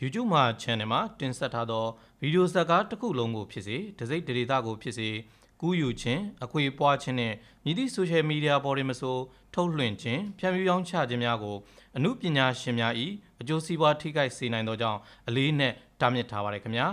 YouTube မှာ channel မှာတင်ဆက်ထားသောဗီဒီယိုဇာတ်ကားတစ်ခုလုံးကိုဖြစ်စေတစိမ့်ဒေတာကိုဖြစ်စေကူးယူခြင်းအခွေပွားခြင်းနဲ့မြည်သည့် social media ပေါ်တွင်မဆိုထုတ်လွှင့်ခြင်းဖြန့်ဖြူးရောင်းချခြင်းများကိုအမှုပညာရှင်များ၏အကျိုးစီးပွားထိခိုက်စေနိုင်သောကြောင့်အလေးနက်တားမြစ်ထားပါရခင်ဗျာ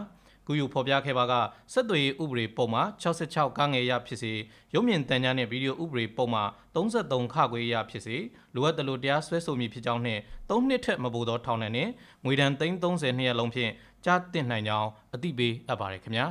ကူးယူဖော်ပြခဲ့ပါကဆက်သွယ်ရေးဥပဒေပုံမှာ66ကငယ်ရဖြစ်စေရုပ်မြင်သံကြားနဲ့ဗီဒီယိုဥပဒေပုံမှာ33ခခွေရဖြစ်စေလိုအပ်တယ်လို့တရားစွဲဆိုမည်ဖြစ်ကြောင်းနှင့်3နှစ်ထက်မပိုသောထောင်ဒဏ်နှင့်ငွေဒဏ်30နှစ်ရက်လုံးဖြင့်ကြားတင်နိုင်ကြောင်းအသိပေးအပ်ပါရခင်ဗျာ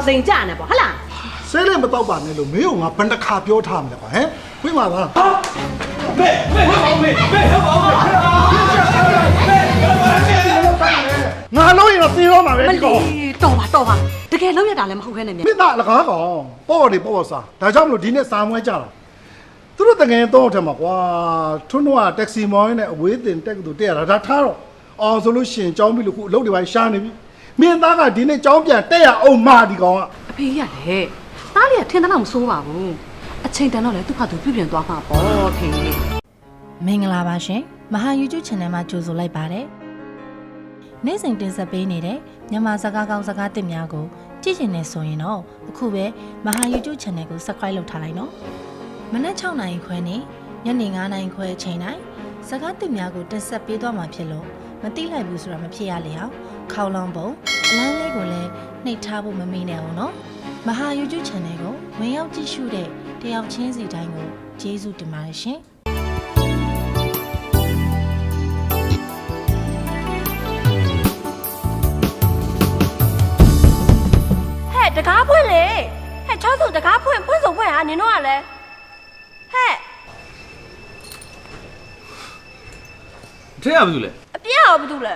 စိန်ကြနေပေါ့ဟလားဆဲလည်းမတော့ပါနဲ့လို့မင်းကငါဘယ်တစ်ခါပြောထားမလဲကွာဟမ်ဝိမာလားမေဟဲ့ပါငါလုံးရင်တော့ပြေးတော့မှာပဲဒီကောင်တော်ပါတကယ်လုံးရတာလည်းမဟုတ်ခဲနဲ့မြင်မိသားလကားကောင်ပေါ့စားဒါကြောင့်မလို့ဒီနေ့စာမွဲကြတာသူတို့တကယ်တော့ထက်မှာကွာထွန်းတော့တက္ကစီမောင်းနဲ့အဝေးတင်တက်ကတူတက်ရတာဒါထားတော့အောင်ဆိုလို့ရှင်ကြောင်းပြီလို့ခုအလုပ်တွေပိုင်းရှားနေပြီမင်းသားကဒီနေ့ကြောင်းပြန်တက်ရအောင်မာဒီကောင်ကအ ဖေကြီးရတယ်သားလေးကထင်တယ်တော့မစိုးပါဘူးအချိန်တန်တော့လေသူ့ဖတ်သူပြုပြင်သွားမှာပေါ့ဖေကြီးမင်္ဂလာပါရှင်မဟာ YouTube Channel မှာကြိုဆိုလိုက်ပါတယ်နေ့စဉ်တင်ဆက်ပေးနေတဲ့မြန်မာစကားကောင်းစကားသစ်များကိုကြည့်ချင်နေဆိုရင်တော့အခုပဲမဟာ YouTube Channel ကို Subscribe လုပ်ထားလိုက်နော်မနက်6နာရီခွဲနဲ့ညနေ9နာရီခွဲအချိန်တိုင်းစကားသစ်များကိုတင်ဆက်ပေးသွားမှာဖြစ်လို့မသိလိုက်ဘူးဆိုတာမဖြစ်ရလေအောင်ခေါင်းလောင်းပုံအလန်းလေးကိုလည်းနှိပ်ထားဖို့မမေ့နဲ့အောင်နော်မဟာ YouTube Channel ကိုဝင်ရောက်ကြည့်ရှုတဲ့တယောက်ချင်းစီတိုင်းကိုကျေးဇူးတင်ပါတယ်ရှင်တကားဖွင့်လေဟဲ့ချောစုတကားဖွင့်စုံဖွင့်ဟာနင်တို့ကလည်းဟဲ့ထဲရဘာလို့လဲအပြင်းအောင်ဘာလို့လဲ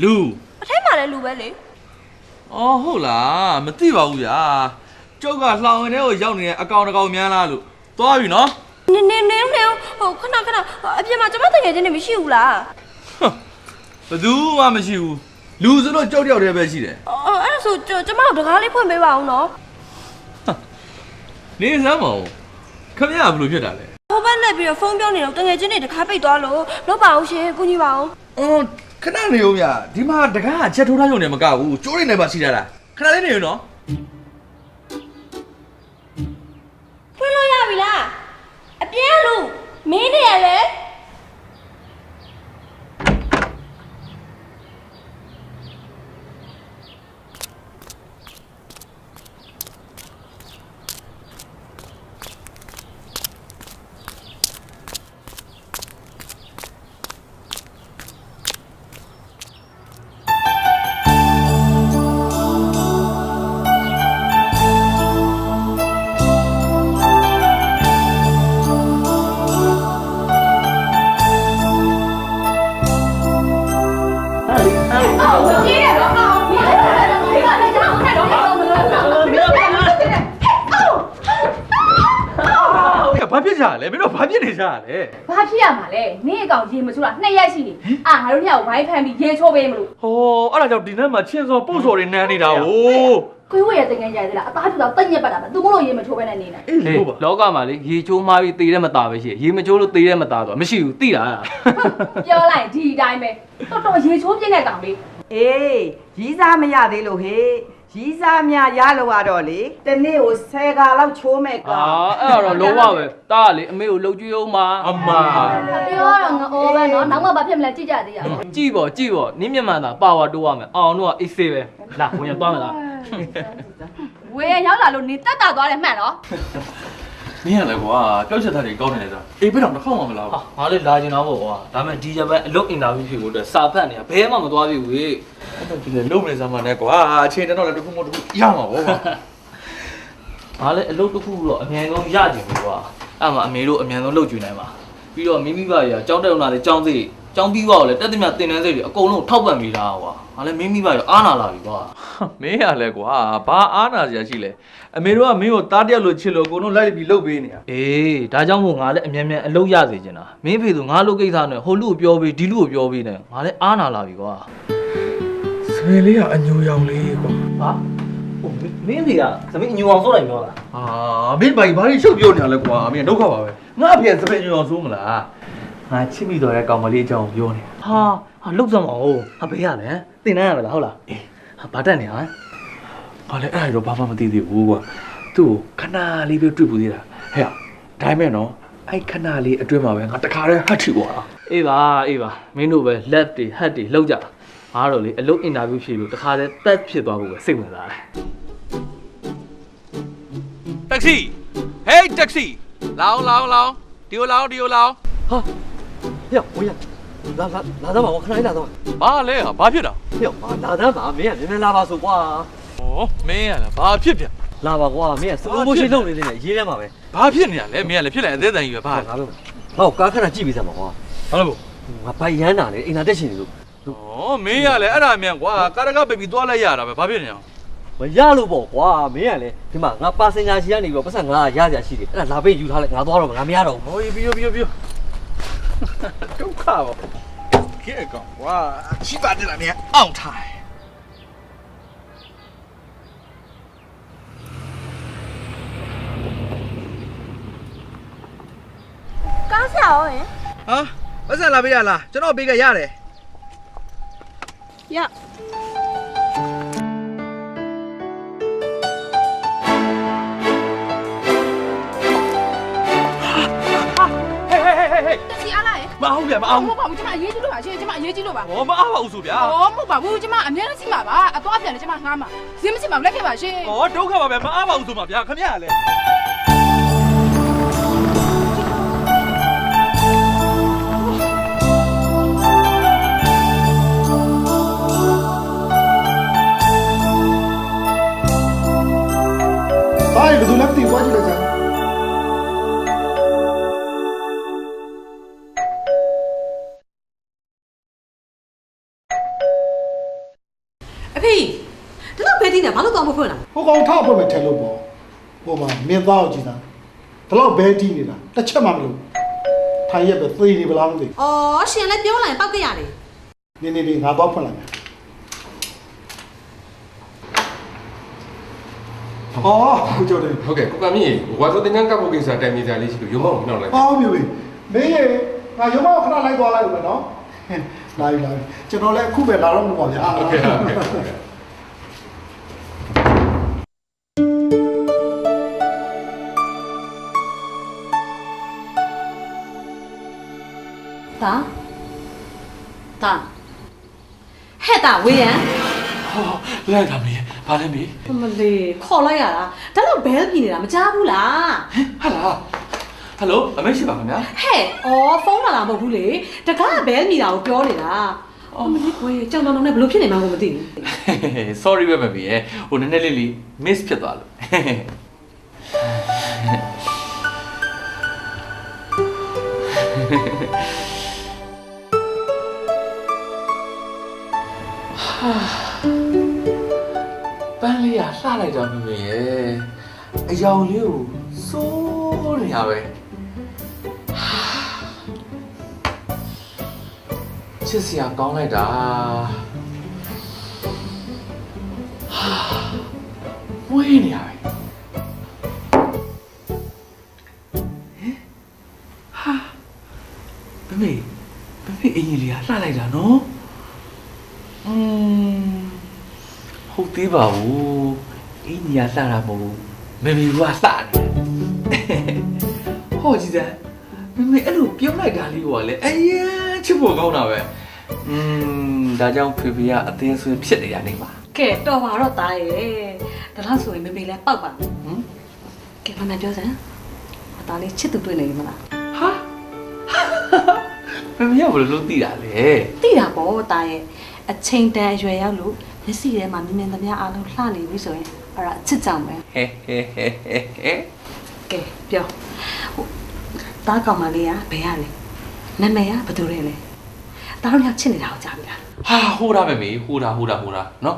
လူအထဲမှာလည်းလူပဲလေအော်ဟုတ်လားမသိပါဘူးဗျာကျုပ်ကလှောင်ဝင်ထဲကိုရောက်နေတဲ့အကောင်တကောင်များလားလို့သွားပြီနော်နင်းဟိုခဏအပြင်မှာကျမတကယ်ချင်းနေမရှိဘူးလားဘယ်သူမှမရှိဘူးလူဆိုတော့ကြောက်တယောက်တည်းပဲရှိတယ်အော်အဲ့ဒါဆိုကျမတို့တကားလေးဖွင့်ပေးပါအောင်နော်နေစမ်းမအောင်ခမရဘယ်လိုဖြစ်တာလဲဟိုဘက်လက်ပြီးတော့ဖုန်းပြောနေတော့တကယ်ချင်းနေတကားပိတ်သွားလို့လောက်ပါအောင်ရှင်ကူညီပါအောင်အော်ခဏနေဦးဗျာဒီမှာတကားချက်ထိုးထားရုံနဲ့မကဘူးကျိုးနေနေပါရှိတာလားခဏလေးနေဦးနော်ဖွင့်လို့ရပြီလားအပြင်းလူမင်းနေရလေဘာဖြစ်ကြလဲမင်းတို့ဘာဖြစ်နေကြလဲဘာဖြစ်ရမှာလဲနင့်အကောင်ရေမချိုးတာ2ရက်ရှိနေအာငါတို့ညဝိုင်းဖမ်းပြီးရေချိုးပေးမလို့ဟောအဲ့ဒါကြောင့်ဒီနေ့မှချင်းစောပုတ်စော်တွေနန်းနေတာဟိုခွေးဝဲရတကယ်ကြရသေးလားအသားပြတော့တက်ညက်ပတ်တာပဲသူမလို့ရေမချိုးပဲနဲ့နေနေအေးလို့ပါလောကမှာလေရေချိုးမှားပြီးသေတဲ့မသားပဲရှိရေမချိုးလို့သေတဲ့မသားတော့မရှိဘူးသိလားပြောလိုက်ဒီအတိုင်းပဲတော်ရေချိုးပြင်းတဲ့ကောင်လေးအေးရီးစားမရသေးလို့ဟေ့ရီးစားများရလို့ရတော့လေတနေ့ကို10ခါလောက်ချိုးမဲ့ကောင်အဲ့တော့လုံးဝပဲတားလေအမေကိုလှုပ်ကြည့်အောင်ပါအမပြောတော့ငအိုးပဲနော်နောက်မှဘာဖြစ်မလဲကြည့်ကြသေးရအောင်ကြည့်ပေါ့နင်းမြန်မာသားပါဝါတိုးရမယ်အောင်တို့ကအေးဆေးပဲလာဝင်ရသွားမလား ဝေရောက်လာလို့နေတက်တာသွားတယ်မှန်နော် မင်းရလဲကွာကြောက်ချက်သားတွေကောင်းနေတယ်ဆိုတာအေးဘယ်တော့တစ်ခေါက်မှမလာဘူး ဟာငါလည်းလာကျင်တော့ပေါ့ကွာဒါပေမဲ့ဒီဂျပန်အလုပ်အင်တာဗျူးဖြစ်ဖို့အတွက်စာဖတ်နေတာဘယ်မှမသွားပြီဝေး ဒီလေလုံးနေစမ်းပါနဲ့ကွာအချိန်တော့လည်းတစ်ခုမှတစ်ခုရမှာပေါ့ကွာ ငါလည်းအလုပ်တစ်ခုတော့အမြန်ဆုံးရကျင်ပြီကွာအဲ့မှာအမေတို့အမြန်ဆုံးလုပ်ကြည့်နိုင်ပါပြီးတော့မိမိဘကြီးကကြောင်းတက်ုံလာတဲ့ကြောင်းစိကြောင်းပြီးတော့လည်းတက်သမျှတင်တန်းစိတွေအကုန်လုံးထောက်ပံ့ပေးတာကွာငါလည်းမိမိဘကြီးအားနာလာပြီကွာ မင်းရလဲကွာဘာအားနာစရာရှိလဲအမေတို့ကမင်းကိုတားတယောက်လိုချစ်လို့ကိုတို့လိုက်ပြီးလှုပ်ပေးနေတာ အေးဒါကြောင့်မို့ငါလည်းအမြန်မြန်အလုပ်ရစေချင်တာမင်းဖေသူငါလုပ်ကိစ္စနဲ့ဟိုလူကိုပြောပေးဒီလူကိုပြောပေးနေငါလည်းအားနာလာပြီကွာ စပယ်လေးကအညိုရောင်လေးကွာ ဟာဟိုမင်းဖေကသမီးအညူအောင်ဆိုးလိုက်ပြောလား ဟာမင်းဘာကြီးရှုပ်ပြောနေရလဲကွာမင်းဒုက္ခပါပဲငါအဖေစပယ်ညိုရောင်ဆိုးမလားငါချစ်မိတော်တဲ့ကောင်မလေးအကြောင်းပြောနေ ဟာလှုပ်စမ်းမအောင်ဟာဘေးရလဲတင်တန်းရမလားဟုတ်လားအေးဟာဘာတက်နေဟာ ဘာလဲအဲ့ဒါတော့ဘာမှမသိသေးဘူးကွာသူ့ကိုခဏလေးပဲတွေ့ပူသေးတာဟဲ့ဒါမဲ့နော်အဲ့ခဏလေးအတွင်းမှာပဲငါတခါတည်းဟတ်ထီသွားတာ အေးပါမင်းတို့ပဲ lab တွေ hat တွေလှုပ်ကြငါတော့လေအလုပ်အင်တာဗျူးဖြေလို့တခါတည်းတက်ဖြစ်သွားဖို့ပဲစိတ်ဝင်စားတယ် taxi hey taxi လောင်းဒီကိုလောင်း ဟာညဝေးရလာတော့ပါခဏလေးလာတော့ ဘာလဲဘာဖြစ်တာ ညလာတော့ပါမင်းကနည်းနည်းလာပါဆိုကွာ ဩမင်းရလားဘာဖြစ်ပြန် လာပါကွာမင်းကစလိုမိုရှင်လုပ်နေတယ်ရေးထဲမှာပဲ ဘာဖြစ်နေရလဲမင်းကလည်းဖြစ်လိုက်အသေးတန်ကြီးပဲဘာ ငါလို့ဟောကားခဏကြည့်ပေးစမ်းပါကွာ ဘာလို့ ငါဘိုက်ရမ်းတာလေအင်တာတက်ရှင်နေလို့ ဩမင်းရလဲအဲ့ဒါမြန်ကွာကာရကပဲပြီးသွားလိုက်ရတာပဲဘာဖြစ်နေအောင် မရလို့ပေါ့ကွာမင်းကလေဒီမှာငါပါစင်ဂျာရှိကနေပြီးတော့ပတ်စံ900ရစရာရှိတယ်အဲ့ဒါလာပေးယူထားလိုက်ငါသွားတော့ငါမရတော့ဘူး ဟိုပြီးဒုက္ခပါကဲကောင်ကွာချိပါတယ်လားမင်းအောင်ထိုင် ကားဆရာရောဟင် ဟာပတ်စံလာပေးရလားကျွန်တော်ပေးခဲ့ရတယ် ရ ဟေး စီအားလား မအောင်ဗျာမအောင် မဟုတ်ပါဘူးကျမအရေးကြီးလို့ပါရှင်ကျမအရေးကြီးလို့ပါ ဟောမအားပါဘူးဆိုဗျာ ဩမဟုတ်ပါဘူးကျမအများနဲ့စီမှာပါအသွားပြန်လေကျမငားမှာဈေးမစီမှာလက်ခဲ့ပါရှင် ဟောဒုက္ခပါဗျာမအားပါဘူးဆိုမှာဗျာခမရလဲ ဘာလဲဘယ်သူလဲမသိဘူးသွားကြည့်လိုက်စမ်း အဖေဒီလောက်ပဲသိနေဘာလို့တော့မဖွင့်လား ဟိုကောင်ထောက်ဖွင့်မယ်ထဲလို့ပေါ့ဟိုမှာမင်းသားကိုကြည့်တာဒီလောက်ဘဲတီးနေတာတစ်ချက်မှမလို့ထိုင်ရက်ပဲသေနေဗလားမသိ အော်ရှင်လည်းပြောလိုက်ပောက်ကြရတယ် နေငါတော့ဖွင့်လိုက်မယ်ဟောကိုကျော်တယ် ဟုတ်ကဲ့ကိုကမင်းဝါဆိုတင်ငန်းကပ်ဖို့ကိစ္စတိုင်မြေစာလေးရှိလို့ရုံမောက်နှောက်လိုက် အော်မျိုးမင်းရေငါရုံမောက်ခဏလိုက်သွားလိုက်ဦးမယ်နော်လာပြီကျွန်တော်လည်းအခုပဲလာတော့မှာပါဗျာ ဟုတ်ကဲ့ဟုတ်ကဲ့ တာဟဲ့တာဝေးရန် လိုက်တာမင်းဘာလဲမင်း မလေးခေါ်လိုက်ရတာဒါတော့ဘဲပြည်နေတာမကြားဘူးလား ဟာလားဟယ်လိုအမေရှိပါခင်ဗျာ ဟဲ့အော်ဖုန်းလာတာမဟုတ်ဘူးလေတကားဘဲပြည်တာကိုပြောနေတာအော်မလေးကိုကြောင်တောင်နဲ့ဘလို့ဖြစ်နေမှန်းကိုမသိဘူး sorry ပဲမမေရဲ့ဟိုနည်းနည်းလေး miss ဖြစ်သွားလို့ ပန်းလေးကလှလိုက်တာမိမေရဲ့အယောင်လေးကိုစိုးနေရပဲချစ်စရာကောင်းလိုက်တာဝေးနေရပဲဟာမမေအင်ကြီးလေးကလှလိုက်တာနော်ဟုတ်သေးပါဘူးအင်းကြီးကလှတာမဟုတ်ဘူးမေမေကလှတယ်ဟောကြည့်စမ်းမေမေအဲ့လိုပြုံးလိုက်တာလေးကလည်းအရင်ချစ်ဖို့ကောင်းတာပဲဒါကြောင့်ဖေဖေကအသေးဆွေဖြစ်နေရနေပါ ကဲတော်ပါတော့တာရဲ့ဒါ ဒါလားဆိုရင်မေမေလည်းပေါက်ပါကဲမမပြောစမ်းအသားလေးချစ်သူတွေ့နေပြီမလား ဟာမမေကဘယ်လိုလုပ်သိတာလဲ သိတာပေါ့တာရဲ့အချိန်တန်အရွယ်ရောက်လို့မျက်စိထဲမှာမြင်မြင်သမျှအားလုံးလှနေပြီဆိုရင်အဲ့ဒါအချစ်ကြောင်ပဲ ဟဲကဲပြောဟိုတားကောင်မလေးကဘယ်ရလဲနာမည်ကဘယ်သူလဲလဲတားတို့ညချစ်နေတာကိုကြားပြီလား ဟာဟိုတာပဲမေဟိုတာနော်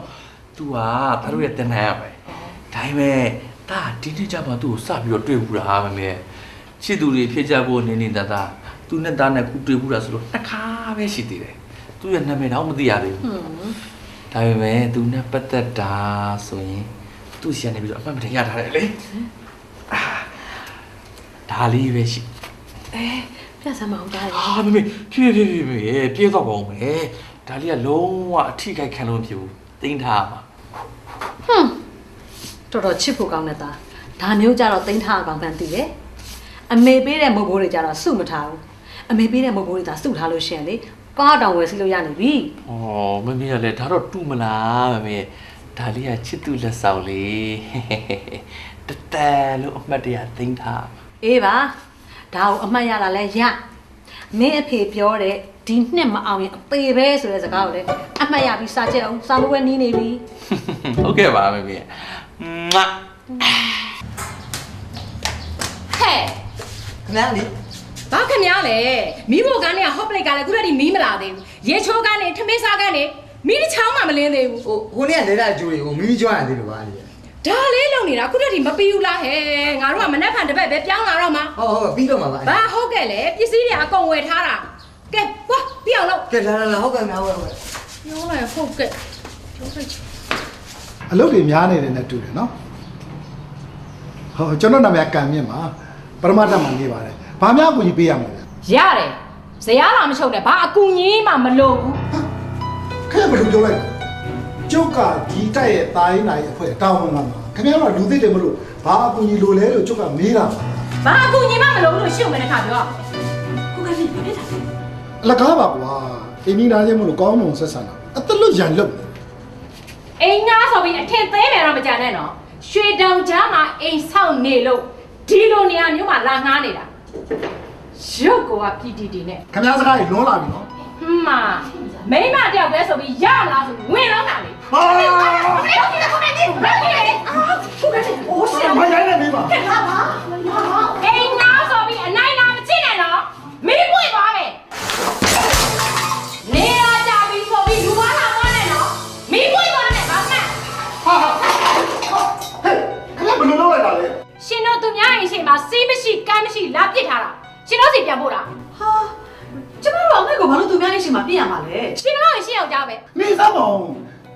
तू ကဘာလို့ရတင်နိုင်ရပဲဒါပေမဲ့ဒါဒီနေ့ကျမှသူ့ကိုစပြီးတော့တွေ့ဘူးတာမမေချစ်သူတွေဖြစ်ကြဖို့နေနေတာသူနဲ့သားနဲ့ခုတွေ့ဘူးတာဆိုတော့တစ်ခါပဲရှိသေးတယ်သူ့ရဲ့နာမည်တော့မသိရသေးဘူးဒါပေမဲ့သူနဲ့ပတ်သက်တာဆိုရင်သူ့ဆီကနေပြီးတော့အမှတ်မထင်ရထားတယ်လေဒါလေးပဲရှိ ပြတ်စမ်းမအောင်ကြားရ မမေဖြည်းပြေးတော့ကောင်းမယ်ဒါလေးကလုံးဝအထိခိုက်ခံလို့မဖြစ်ဘူးတင်းထားမှာ တော်တော်ချစ်ဖို့ကောင်းတဲ့သားဒါမျိုးကြတော့တင်းထားအောင်ပန်းသိတယ်အမေပေးတဲ့မုတ်ဘိုးတွေကြတော့စုမထားဘူးအမေပေးတဲ့မုတ်ဘိုးတွေသာစုထားလို့ရှိရင်လေကားတောင်ဝယ်စီလို့ရနေပြီ ဩမမေကလည်းဒါတော့တူမလားမမေဒါလေးကချစ်သူလက်ဆောင်လေးတတဲလို့အမှတ်တရတင်းထား အေးပါဒါကိုအမှတ်ရတာလဲရမင်းအဖေပြောတဲ့ဒီနှစ်မအောင်ရင်အသေးပဲဆိုတဲ့စကားကိုလေအမှတ်ရပြီးစာချက်အောင်စာမွေးနီးနေပြီ ဟုတ်ကဲ့ပါမမေမွတ် ဟဲ့ ခဏလေး ဘာခင်များလဲမီးဖို့ကန်းနဲ့ဟော့ပလိုက်ကလည်းခုတည်းမီးမလာသေးဘူးရေချိုးကန်းနဲ့ထမင်းစားကန်းနဲ့မီးတစ်ချောင်းမှမလင်းသေးဘူး ဟိုနေ့ကလဲတာကျိုးတွေကိုမိမိကျွမ်းရသေးလို့ပါလေ ဒါလေးလုံနေတာခုတည်းမပြီးဘူးလားဟဲ့ငါတို့ကမနှက်ဖန်တစ်ပတ်ပဲပြောင်းလာတော့မှာ ဟုတ်ပြီးတော့မှာပါ ဘာဟုတ်ကဲ့လေပစ္စည်းတွေအကုန်ဝယ်ထားတာကဲကွာပြအောင်လို့ ကဲလာဟုတ်ကဲ့ဟုတ် ပြောလိုက်ဟုတ်ကဲ့ပြောလိုက် အလုပ်တွေများနေတယ်နဲ့တူတယ်နော်ဟောကျွန်တော်နာမည်ကံမြင့်ပါပရမတ္တမှာနေပါတယ်ဘာများအကူကြီးပေးရမလဲ ရတယ်ဇရာလာမချုပ်နဲ့ဘာအကူကြီးမှမလိုဘူး ခင်ဗျဘယ်လိုပြောလိုက်လဲကျုပ်ကဒီတက်ရဲ့တာရင်းနိုင်အဖွဲ့တာဝန်လာမှာခင်ဗျားတို့လူသိတယ်မလို့ဘာအကူကြီးလိုလဲလို့ကျုပ်ကမေးတာ ဘာအကူကြီးမှမလိုဘူးလို့ရှုံမယ်တခါပြော ကိုကလည်းပြစ်တာ အလကားပါကွာအင်းကြီးနားချင်းမလို့ကောင်းမွန်ဆက်ဆံတာအသက်လွတ်ရန်လွတ် အိမ်ငါဆိုပြီးအထင်သေးမယ်တော့မကြနဲ့နော်ရွှေတောင်ကြားမှာအိမ်ဆောင်နေလို့ဒီလိုနေရာမျိုးမှာလာငှားနေတာရုပ်ကောပြည်တီတီနဲ့ ခင်ဗျားစကားကြီးလွန်လာပြီနော် မိမတယောက်ပဲဆိုပြီးရမလားဆိုဝင်တော့တာလေ ဟာ အိမ်ငါဆိုပြီးအနိုင်လာမချစ်နဲ့နော်မင်းပွင့်သွားမယ်နေရာကြပြီးဆိုပြီးလူပါလာသွားနဲ့နော်မင်းပွင့်သွားနဲ့ဘာမှ ခင်ဗျားဘယ်လိုလုပ်လိုက်တာလဲ ရှင်တို့သူများအိမ်ရှိမှာစီးမရှိကမ်းမရှိလာပစ်ထားတာရှင်တို့စီပြန်ပို့တာ ဟာကျမတို့အမေကဘာလို့သူများနေရှင်မှာပြရမှာလဲ ရှင်တို့ရှင်းအောင်ကြားပဲ မင်းစားမအောင်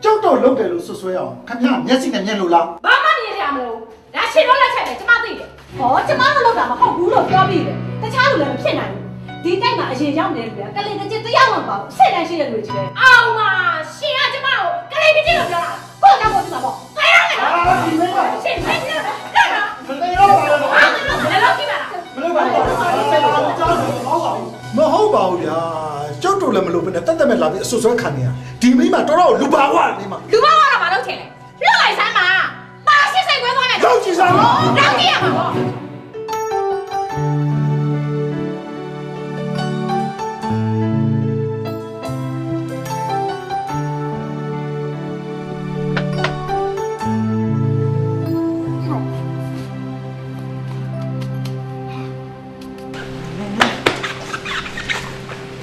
ကျုပ်တော့လုပ်တယ်လို့ဆွဆွဲအောင်ခင်ဗျားမျက်စိနဲ့မျက်လို့လား ဘာမှမြင်ရမလို့ဒါရှင်တို့လက်ချက်ပဲကျမသိတယ်ဟောကျမတို့လောက်တာမဟုတ်ဘူးလို့ပြောပြီးတယ်တခြားလူလည်းမဖြစ်နိုင်ဘူးဒီတိုက်မှာအရင်ရောက်နေတဲ့လူကကလေးတစ်ချက်တယောက်မှမပါဘူးဆက်တန်းရှိတဲ့လူတွေကြီးပဲအောင်မရှင်ကကျမကိုကလေးတစ်ချက်လို့ပြောတာကိုယ်ကတော့ဒီမှာပေါ့ခိုင်းရမယ်နော်ရှင်မင်းကလည်းမသိရောပါဘူးလည်းလောက်ကြည့်ပါလား မလုပ်ပါဘူးမဟုတ်ပါဘူးဗျာကျုပ်တို့လည်းမလုပ်ဘဲနဲ့တက်တက်မဲ့လာပြီးအဆွဆွဲခံနေရဒီမိမတော်တော်လူပါကွာနေမှာ လူမကတော့မလုပ်ချင်လေလွတ်လိုက်စမ်းပါပါရှစ်စိတ်ခွဲသွားမယ် လောက်ကြည့်စမ်း လောက်ကြည့်ရမှာပေါ့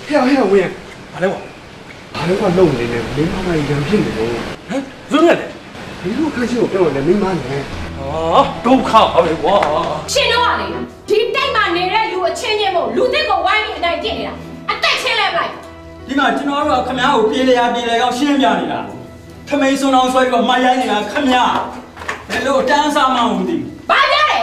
ဟဲ့ဝင်ဘာလဲကွာလုံနေတယ်မင်းမမကြီးရံဖြစ်နေလို့ဟမ်ဇွန်းရတယ်ဒီလိုခက်ရှိကိုပြောတယ်မင်းမနဲ့ဒုက္ခပဲကွာ ရှင်တို့ကလေဒီတိုက်မှာနေတဲ့လူအချင်းချင်းမို့လူသစ်ကိုဝိုင်းပြီးအနိုင်ကျင့်နေတာအသက်ချင်းလဲပလိုက် ဒီမှာကျွန်တော်တို့ကခမားကိုပြေးလေရကောင်းရှင်းပြနေတာထမိန်စွန်းအောင်ဆွဲပြီးတော့မှရိုင်းနေတာခမားဘယ်လိုတန်းစားမှမသိ ဘာပြောလဲ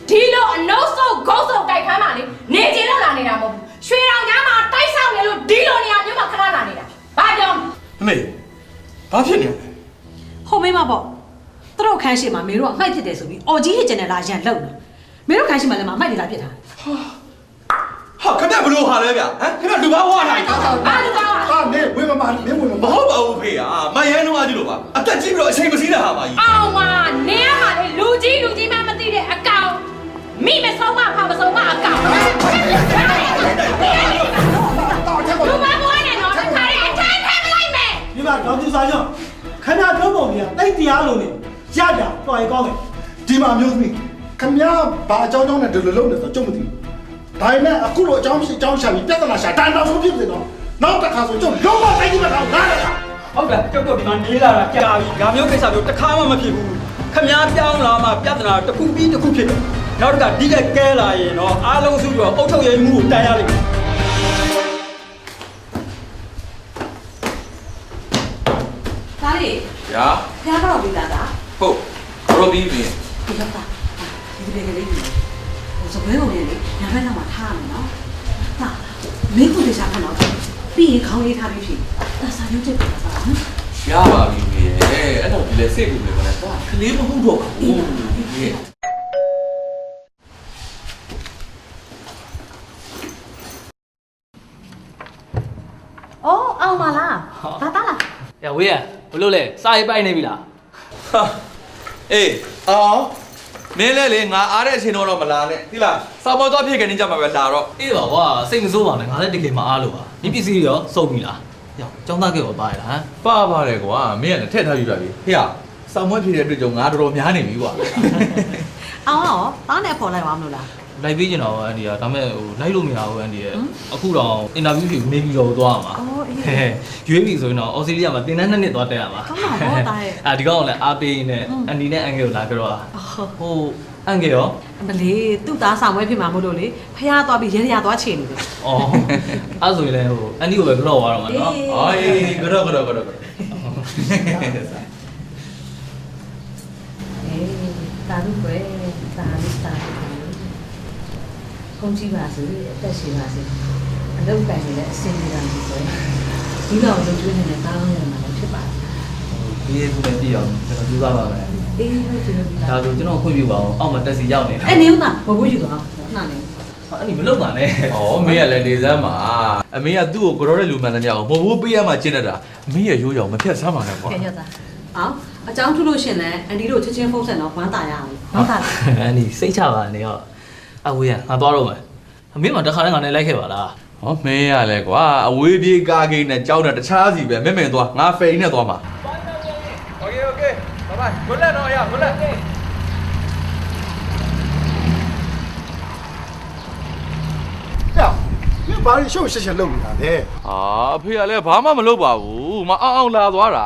ဒီလိုအနှုတ်ဆုပ်ဂုတ်ဆုပ်တိုက်ခန်းမှာလေနေကျင်လို့လာနေတာမဟုတ်ဘူးရွှေတောင်ကြားမှာတိုက်ဆောင်နေလို့ဒီလိုနေရာမျိုးမှာခဏလာနေတာဘာပြော အမေဘာဖြစ်နေလဲ ဟိုမိမပေါ့သူတို့ခန်းရှိမှာမေတို့ကအမိုက်ဖြစ်တယ်ဆိုပြီးအော်ကြီးဟစ်ကျင်တယ်လာရန်လုံတယ်မေတို့ခန်းရှိမှာလည်းမအမိုက်တွေလာပြစ်ထား ဟ ဟာခင်ဗျဘလို့ဟာလဲဗျဟမ်ခင်ဗျလူဘာဝါလာ ဘာလို့ကောင်း ဟာနေဝေးမမနေဝင်မ မဟုတ်ပါဘူးဖေဟာမယန်းတော့အကြည့်လို့ပါအသက်ကြီးပြီးတော့အချိန်မစည်းတာဟာပါကြီး အောင်မနေရမှာလေလူကြီးမှမသိတဲ့အကောင်မိမဆုံးမဖာမဆုံးမအကောင်လူမဘွားနဲ့တော့ခါရဲအထိုင်ထဲမလိုက်မယ် ဒီမှာဒေါက်တာစာချုပ်ခဏပြောပုံကြီးကတိတ်တရားလို့နေရတာတော်ရင်ကောင်းတယ် ဒီမှာမျိုးသမီးခမရဘာအကြောင်းနဲ့ဒီလိုလုပ်နေဆိုကြုံမသိဘူးဒါနဲ့အခုလိုအကြောင်းဖြစ်အကြောင်းရှာပြီးပြဿနာရှာတန်တော်ဆုံးဖြစ်နေတော့နောက်တစ်ခါဆိုကြုံလုံးဝတိုင်းကြီးမထားဘူးလား ဟုတ်တယ်ကြောက်တော့ဒီမှာနေလာတာကြာပြီဒါမျိုးကိစ္စမျိုးတစ်ခါမှမဖြစ်ဘူးခမည်းပြောင်းလာမှပြဿနာတစ်ခုပြီးတစ်ခုဖြစ်တယ်နောက်တစ်ခါဒီကကဲလာရင်တော့အားလုံးစုပြီးတော့အုတ်ထုတ်ရဲမှုကိုတန်ရလိမ့်မယ် ဒါလေး ဗျာ ဖျားတော့ပြီးသားလား ဟုတ်ရောပြီးပြီ ဒီတော့ဒီလေကလေးကြီးဟိုစပွဲုံနဲ့လေညဘက်လောက်မှာထားရမယ်နော်ဟာမင်းကိုတခြားခဏတော့ပြီးရင်ခေါင်းလေးထားပြီးဖြစ်ဒါစာရုပ်ချက်ပါပါနော် ရပါပြီမေအဲ့တော့ဒီလေစိတ်ကူလေမလားကလေးမဟုတ်တော့ဘူးမေ အော်အောင်ပါလားဒါသားလား ။ရဝေးရဘလို့လဲစာရေးပိုက်နေပြီလား ဟာအေးအော်မင်းလဲလေငါအားတဲ့အချိန်တော့မလာနဲ့သိလားစောင်းမောတော့ဖြစ်ကနေကြမှာပဲလာတော့ ။အေးပါကွာစိတ်မဆိုးပါနဲ့ငါလည်းတကယ်မအားလို့ပါ။ဒီပစ္စည်းတွေရောစုပ်ပြီလား။ရောကျောင်းသားကရောပါရလားဟမ် ပါပါတယ်ကွာမင်းကလည်းထည့်ထားပြီးပါပြီဟေ့စောင်းမွဲဖြစ်တဲ့အတွက်ကြောင့်ငါတော်တော်များနေပြီကွာ အောင်ရောတောင်းနဲ့ဖော်လိုက်ပါမလို့လား ။လိုက်ပေးကျင်တော့အန်ဒီကဒါမဲ့ဟိုလိုက်လို့မရဘူးအန်ဒီရဲ့အခုတော့အင်တာဗျူးဖြေနေပြီးတော့သွားမှာ အော်အေး ။ရွေးပြီဆိုရင်တော့အော်စတြေးလျမှာတင်တန်း2နှစ်သွားတက်ရမှာ ကောင်းပါဘောတာရဲ့ ဒီကောင်ကလည်းအားပေးနေအန်ဒီနဲ့အန်ဂယ်ကိုလာကြတော့ဟိုအန်ဂယ်ရော မလေးသူ့သားဆောင်ဝဲဖြစ်မှာမို့လို့လေဖះသွားပြီးရဲရသွားချေနေတယ် ။အော်အဲ့ဆိုရင်လည်းဟိုအန်ဒီကိုပဲကြောက်သွားတော့မှာနော်။ အော်အေးကတော့ အေးဒါလို့ပဲဒါလို့ခုံးကြည့်ပါစေအသက်ရှင်ပါစေအလုပ်ကိုင်နေတဲ့အစင်ကြီးတာမျိုးဆိုဒီလောက်လုပ်ကျွေးနေတဲ့သားကောင်းရမှာဖြစ်ပါတယ် ဒီရဲ့ခုလည်းပြည့်အောင်ကျွန်တော်ကြိုးစားပါမယ် အေးဟုတ်တယ်ဟုတ်ပြီလား ဒါဆိုကျွန်တော်ခွင့်ပြုပါအောင်အောက်မှာတက်စီရောက်နေတာ အဲ့နေဦးသားဘဘယူသွားနှာနေ အဲ့ဒီမလုပ်ပါနဲ့ ဩမင်းကလည်းနေစမ်းပါအမေကသူ့ကိုကြောတဲ့လူမှန်တဲ့ညကိုမဟုတ်ဘူးပေးရမှကျင့်တတ်တာမင်းရဲ့ရိုးရောင်မဖြတ်ဆမ်းပါနဲ့ကွာ ကဲရသားအောင်အကြောင်းထူလို့ရှင်လဲအန်ဒီတို့ချက်ချင်းဖုန်းဆက်တော့ဝမ်းသာရအောင်ဝမ်းသာ အဲ့ဒီစိတ်ချပါနဲ့ရောအဝေးကငါသွားတော့မယ်အမေမှတခါတည်းငါနဲ့လိုက်ခဲ့ပါလား ဟောမင်းရလဲကွာအဝေးပြေးကားကိန်းနဲ့ကြောင်းနဲ့တခြားစီပဲမဲသွားငါဖယ်နဲ့သွားမှာโอเคဘိုင်ဘိုင် good luck တော့ရ good luck ဟဲ့မင်းဘာလို့ရှုပ်ရှက်ရှက်လုပ်နေတာလဲ ဟာအဖေကလည်းဘာမှမလုပ်ပါဘူးမအောင်လာသွားတာ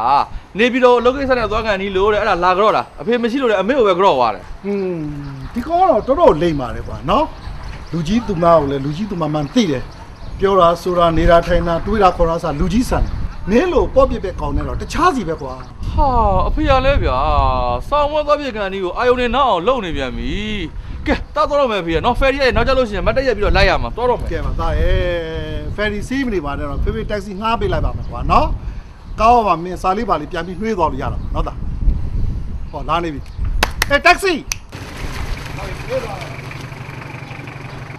နေပြီးတော့လောကိစ္စနဲ့သွားကန်နီးလို့တဲ့အဲ့ဒါလာကြော့တာအဖေမရှိလို့လည်းအမေကိုပဲကြော့သွားတယ် ဒီကောတော့တော်တော်လိမ့်ပါတယ်ကွာနော်လူကြီးသူမကိုလည်းလူကြီးသူမမှန်သိတယ်ပြောတာဆိုတာနေတာထိုင်တာတွေးတာခေါ်တာဆိုလူကြီးဆန်နင်းလို့ပေါ့ပြစ်ပဲကောင်းနေတော့တခြားစီပဲကွာ ဟာအဖေကလည်းဗျာစောင်းမသွားပြေကန်နီးကိုအာယုန်နဲ့နောက်အောင်လုံနေပြန်ပြီကဲတောက်တော့မယ်ဖေနော်ဖယ်ရီရဲ့နောက်ကျလို့ရှိရင်မတက်ရက်ပြီးတော့လိုက်ရမှာတော်တော့မယ် ကဲပါသားရဲ့ဖယ်ရီစီးမနေပါနဲ့တော့ဖေဖေတက္ကစီငှားပေးလိုက်ပါမယ်ကွာနော်ကောင်းပါမင်းစားလေးပါလေးပြန်ပြီးနှွေးသွားလို့ရတော့နော်သားဟောလာနေပြီအဲတက္ကစီ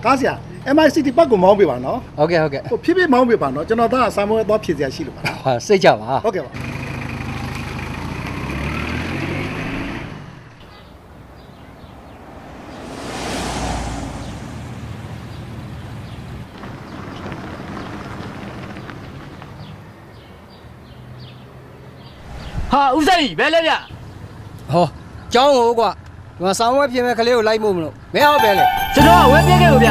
ကားစရာ MICT ပတ်ကိုမောင်းပေးပါနော် ဟုတ်ကဲ့ ဟိုဖြည်းဖြည်းမောင်းပေးပါနော်ကျွန်တော်သားဆာမွေးသွားဖြည့်စရာရှိလို့ပါ ဟာစိတ်ကြပါ ဟုတ်ကဲ့ပါဟာဦးစိန်ဘယ်လဲဗျဟောကျောင်းကိုကွာဒီမှာဆောင်းဝဲပြင်မဲ့ကလေးကိုလိုက်မို့မလို့မင်းဟောပဲလေကျွန်တော်ကဝဲပြခဲ့လို့ဗျ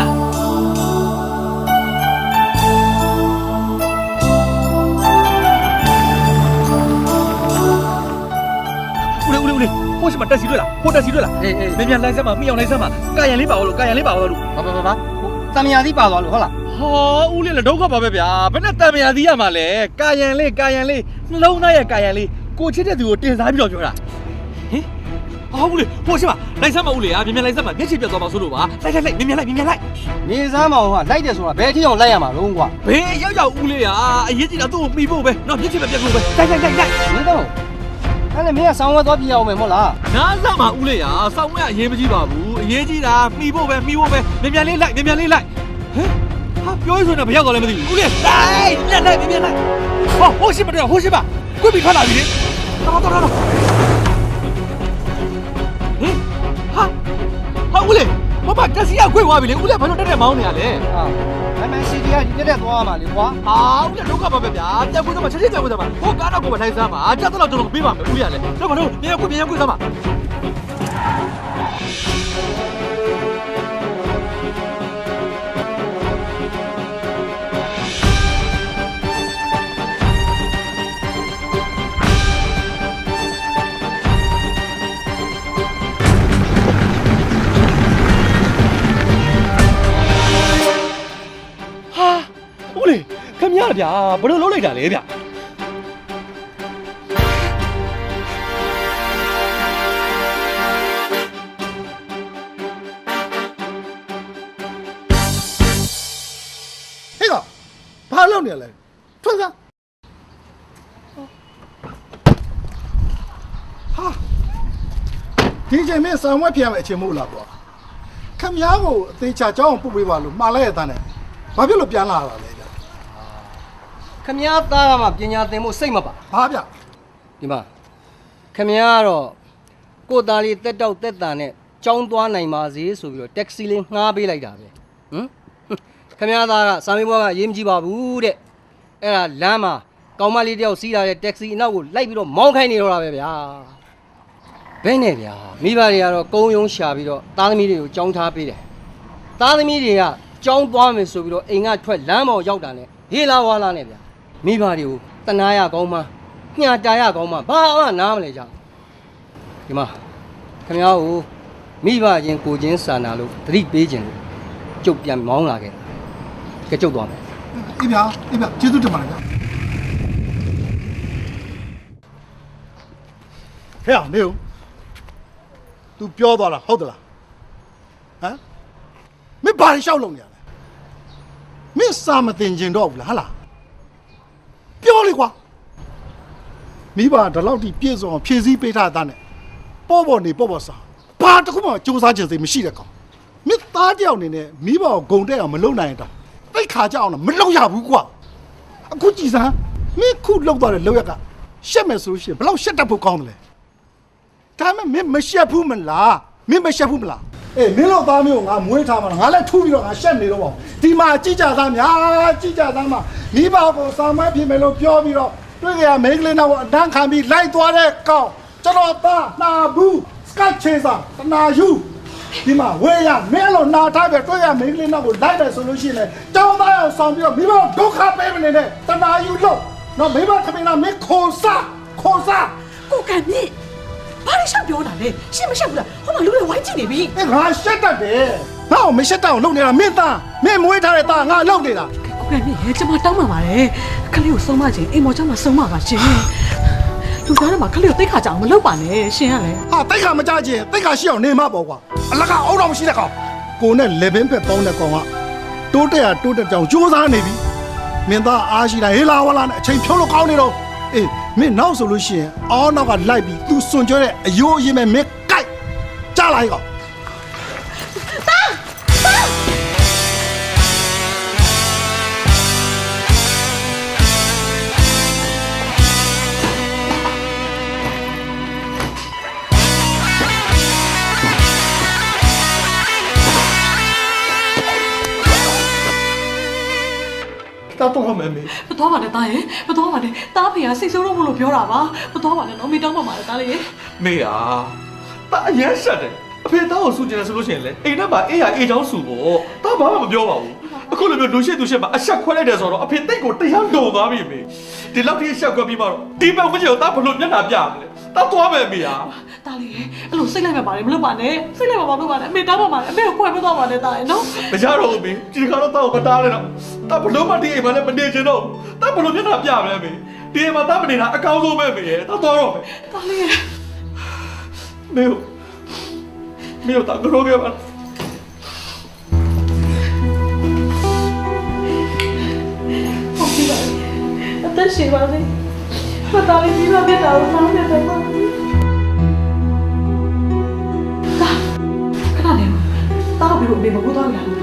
ဦးလေးဟိုရှိမှာတက်စီတွေ့လားဟိုတက်စီတွေ့လားအေးမင်းမြန်လိုက်စမ်းပါမိအောင်လိုက်စမ်းပါကာယံလေးပါလို့ကာယံလေးပါလို့ ဘာတမယာသီးပါသွားလို့ဟုတ်လား ဟောဦးလေးလည်းဒုက္ခပါပဲဗျာဘယ်နဲ့တံမယာသီးရမှာလဲကာယံလေးနှလုံးသားရဲ့ကာယံလေးကိုချစ်တဲ့သူကိုတင်စားပြီးတော့ပြောတာဟင်အော်ဦးလေးဟိုရှိမှာလိုက်စမ်းပါဦးလေးမြန်လိုက်စမ်းပါမျက်ခြေပြတ်သွားပါဆိုလို့ပါလိုက်မြန်လိုက် နေစားမအောင်ဟာလိုက်တယ်ဆိုတာဘယ်ထိအောင်လိုက်ရမှာလုံးကွာ ဘယ်ရောက်ဦးလေးอ่ะအရေးကြီးတာသူ့ကိုပြီးဖို့ပဲနော်မျက်ခြေပြတ်ဖို့ပဲလိုက် မင်းတော့အဲ့လေမင်းကဆောင်းဝဲသွားပြရအောင်မယ်မဟုတ်လား နားစမ်းပါဦးလေးอ่ะစောင်းဝဲအရေးမကြီးပါဘူးအရေးကြီးတာပြီးဖို့ပဲမြန်လေးလိုက်ဟင် ပြောရဆိုနေဘယ်ရောက်တော့လဲမသိဘူးဦးလေးလိုက်ပြင်းလိုက်ဟိုရှိမတော့ဟိုရှိပါကွပြီးထွက်လာပြီလေတော်ဟင်ဟာဦးလေးဘာမှတက်စီရခွေသွားပြီလေဦးလေးဘာလို့တက်မောင်းနေရလဲမန်စီတီကဒီတက်သွားမှာလေကွာဦးလေးဒုက္ခပါပဲဗျာတက်ခွေးသမားချက်ချက်တက်ခွေးသမားဟိုကားတော့ကိုမထိုင်စမ်းပါကြက်တော့ကျွန်တော်ပေးပါမယ်ဦးလေးကလည်းတော့ဘာလို့ပြန်ခွေးစမ်းပါခင်ဗျားဗျာဘယ်လိုလုပ်လိုက်တာလဲဗျဟေ့ကဘာလုပ်နေလဲထွက်စမ်းဟာဒီချိန်မင်းဆောင်ဝက်ပြန်မယ်အချိန်မို့လားကွာခင်ဗျားကိုအသေးချာကြောင်းပုတ်ပေးပါလို့မှားလိုက်ရတဲ့နဲ့ဘာဖြစ်လို့ပြန်လာတာလဲခမည်းသားကမှပညာသင်ဖို့စိတ်မပါဘာဗျဒီမှာခမည်းကတော့ကိုသားလေးတက်တောက်တက်တန်နဲ့ကြောင်းသွားနိုင်ပါစေဆိုပြီးတော့တက္ကစီလေးငှားပေးလိုက်တာပဲခမည်းသားကစာမေးပွဲကရေးမကြည့်ပါဘူးတဲ့အဲ့ဒါလမ်းမှာကောင်မလေးတယောက်စီးလာတဲ့တက္ကစီအနောက်ကိုလိုက်ပြီးတော့မောင်းခိုင်းနေတော့တာပဲဗျာဘယ်နဲ့ဗျာမိဘတွေကတော့ကုန်းယုံရှာပြီးတော့သားသမီးတွေကိုကြောင်းထားပေးတယ်သားသမီးတွေကကြောင်းသွားမယ်ဆိုပြီးတော့အိမ်ကထွက်လမ်းပေါ်ရောက်တာနဲ့ဟေးလာဝါလာနဲ့ဗျာမိဘတွေကိုတနာရကောင်းမှညှာတာရကောင်းမှဘာမှနားမလဲကြဒီမှာခင်ဗျားကိုမိဘချင်းကိုချင်းစာနာလို့သတိပေးခြင်းလို့ကျုပ်ပြန်မောင်းလာခဲ့တာကြုတ်သွားမယ်အေးဗျာကျေးဇူးတင်ပါတယ်ဗျာဟဲ့အောင်နေဦး तू ပြောသွားတာဟုတ်သလားဟမ်မင်းဘာရှောက်လုံနေရလဲမင်းစာမတင်ကျင်တော့ဘူးလားဟာလားပြောလေကွာမိဘဒီလောက်ထိပြည့်စုံအောင်ဖြည့်ဆည်းပေးထားတာနဲ့ပေါ့နေပေါ့စားဘာတခုမှစူးစမ်းခြင်းစိတ်မရှိတဲ့ကောင်မင်းသားတယောက်အနေနဲ့မိဘကိုဂုံတက်အောင်မလုပ်နိုင်တော့တိတ်ခါကြအောင်မလုပ်ရဘူးကွာအခုကြည်စမ်းမင်းခုလောက်သွားတဲ့လောက်ရကရှက်မယ်ဆိုရှင်ဘလောက်ရှက်တတ်ဖို့ကောင်းတယ်လဲဒါမှမင်းမရှက်ဘူးမလားမင်းမရှက်ဘူးမလားအေးမင်းတို့သားမျိုးငါမွေးထားမှာငါလည်းထူးပြီးတော့ငါရှက်နေတော့ပေါ့ဒီမှာကြည်ကြသားများကြည်ကြသားမှာမိဘကိုစာမဖြစ်မယ်လို့ပြောပြီးတော့တွေ့ကြရမိန်းကလေးနောက်ကိုအတန်းခံပြီးလိုက်သွားတဲ့ကောင်ကျွန်တော်သားနာဘူးစကတ်ချေစာတနာယူဒီမှာဝေးရမင်းလို့နာထားပြီးတွေ့ရမိန်းကလေးနောက်ကိုလိုက်တယ်ဆိုလို့ရှိရင်တောင်းသားအောင်ဆောင်ပြီးတော့မိဘဒုက္ခပေးမနေနဲ့တနာယူလို့နော်မိဘထမင်းလားမင်းခေါ်စားကိုကမြင့်ဘာလို့ရှောက်ပြောတာလဲရှင်းမရှက်ဘူးလားဟိုမှာလူတွေဝိုင်းကြည့်နေပြီငါရှက်တတ်တယ်ငါ့ကိုမရှက်တတ်အောင်လုပ်နေတာမင်းသားမင်းမွေးထားတဲ့သားငါလုပ်နေတာကိုကမြင့်ကျွန်မတောင်းပန်ပါတယ်ခလေးကိုဆုံးမခြင်းအိမ်မော်ကျောင်းမှာဆုံးမပါရှင်လူသားတွေမှာခလေးကိုတိတ်ခါကြအောင်မလုပ်ပါနဲ့ရှင်ရလဲဟာတိတ်ခါမကြခြင်းတိတ်ခါရှိအောင်နေမှာပေါ့ကွာအလကအုံတော်မရှိတဲ့ကောင်ကိုနဲ့လေဘင်းဖက်ပေါင်းတဲ့ကောင်ကတိုးတက်ကြောင်ကြိုးစားနေပြီမင်းသားအားရှိတာဟေးလာဝလာနဲ့အချိန်ဖြုံးလို့ကောင်းနေတော့အေးမင်းနောက်ဆိုလို့ရှိရင်အောင်းနောက်ကလိုက်ပြီးသူစွန်ကြတဲ့အယိုးအရင်မဲ့မင်းကိုက်ကြားလိုက်ကောင်တော့မယ်မေမတော်ပါနဲ့တားရဲ့မတော်ပါနဲ့တားဖေကစိတ်ဆိုးတော့မလို့ပြောတာပါမတော်ပါနဲ့နော်မေတောင်းပါပါလေတားလေးရဲ့မေတာအရန်ရှက်တယ်အဖေတောင်းကိုစူကျင်တယ်ဆိုလို့ရှိရင်လေအိမ်ထဲမှာအေးရအေးချောင်းစူပေါ့တာဘာမှမပြောပါဘူးအခုလိုမျိုးလူရှိမှာအဆက်ခွဲလိုက်တယ်ဆိုတော့အဖေတိတ်ကိုတရားလုံသွားပြီမေဒီလောက်ထိရှက်ခွဲပြီးမှတော့ဒီဘက်ဝင်းချေကိုတာဘလို့မျက်နှာပြမလဲတာသွားမယ်မေတားလေးရဲ့အဲ့လိုစိတ်လိုက်မှပါလေမလုပ်ပါနဲ့စိတ်လိုက်မှမလုပ်ပါနဲ့အမေတောင်းပါပါလေအမေကိုခွဲမသွားပါနဲ့တားရဲ့နော်မရတော့ဘူးမေဒီကတော့တာကိုမတားနဲ့တော့တာဘလို့မဒီအိမ်မှာလည်းမနေချင်တော့တာဘလို့မျက်နှာပြမလဲမေဒီအိမ်မှာတာမနေတာအကောင်းဆုံးပဲမေတာသွားတော့မယ်တားလေးရဲ့မေတာကတော့ခဲ့ပါအသက်ရှင်ပါစေ။ဘာသာရေးကြီးလာတဲ့တာကိုနားလည်တယ်ပါ။ခဏနေ။တာဘီကိုမေမကူတော့ရဘူး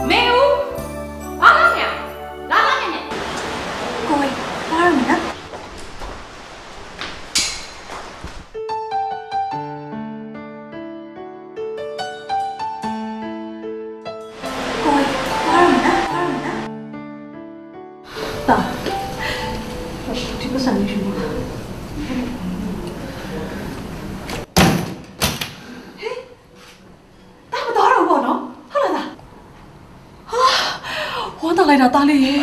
မေဦးဘာလုပ်နေလာလာနေနေ ကိုယ်ဘာရမလဲကိုယ်ဘာရမလဲတာဒီမစမ်းနေရှိဘူးလိုက်တာတားလေးရေ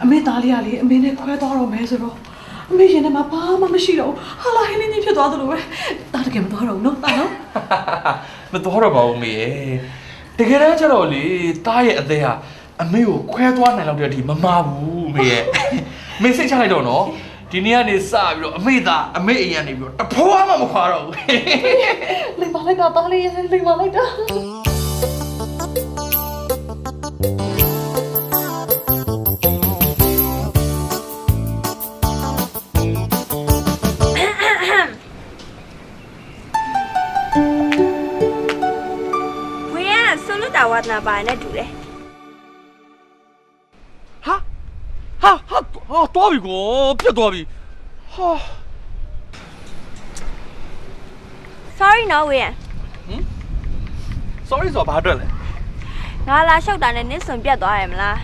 အမေတားလေးကလေအမေနဲ့ခွဲသွားတော့မယ်ဆိုတော့အမေရင်ထဲမှာဘာမှမရှိတော့ဟာလာဟင်းနေဖြစ်သွားသလိုပဲတားတကယ်မသွားတော့ဘူးနော်တားနော် မတော်တော့ပါဘူးမေတကယ်တမ်းကျတော့လေတားရဲ့အသေးဟာအမေကိုခွဲသွားနိုင်လောက်တဲ့အထိမမဘူးမေရဲ့မေစိတ်ချလိုက်တော့နော်ဒီနေ့ကနေစပြီးတော့အမေသားအမေအိမ်ကနေပြီးတော့တဖွာမှမခွာတော့ဘူး လိမ္မာလိုက်တာတားလေးရေလိမ္မာလိုက်တာ ဝါသနာပါနဲ့တူတယ် ဟာတော်ပြီကိုပြတ်သွားပြီဟာ sorry နော်ဝေးရ sorry ဆိုတော့ဘာအတွက်လဲ ငါလာလျှောက်တာနဲ့နင်းစွန်ပြတ်သွားရမလား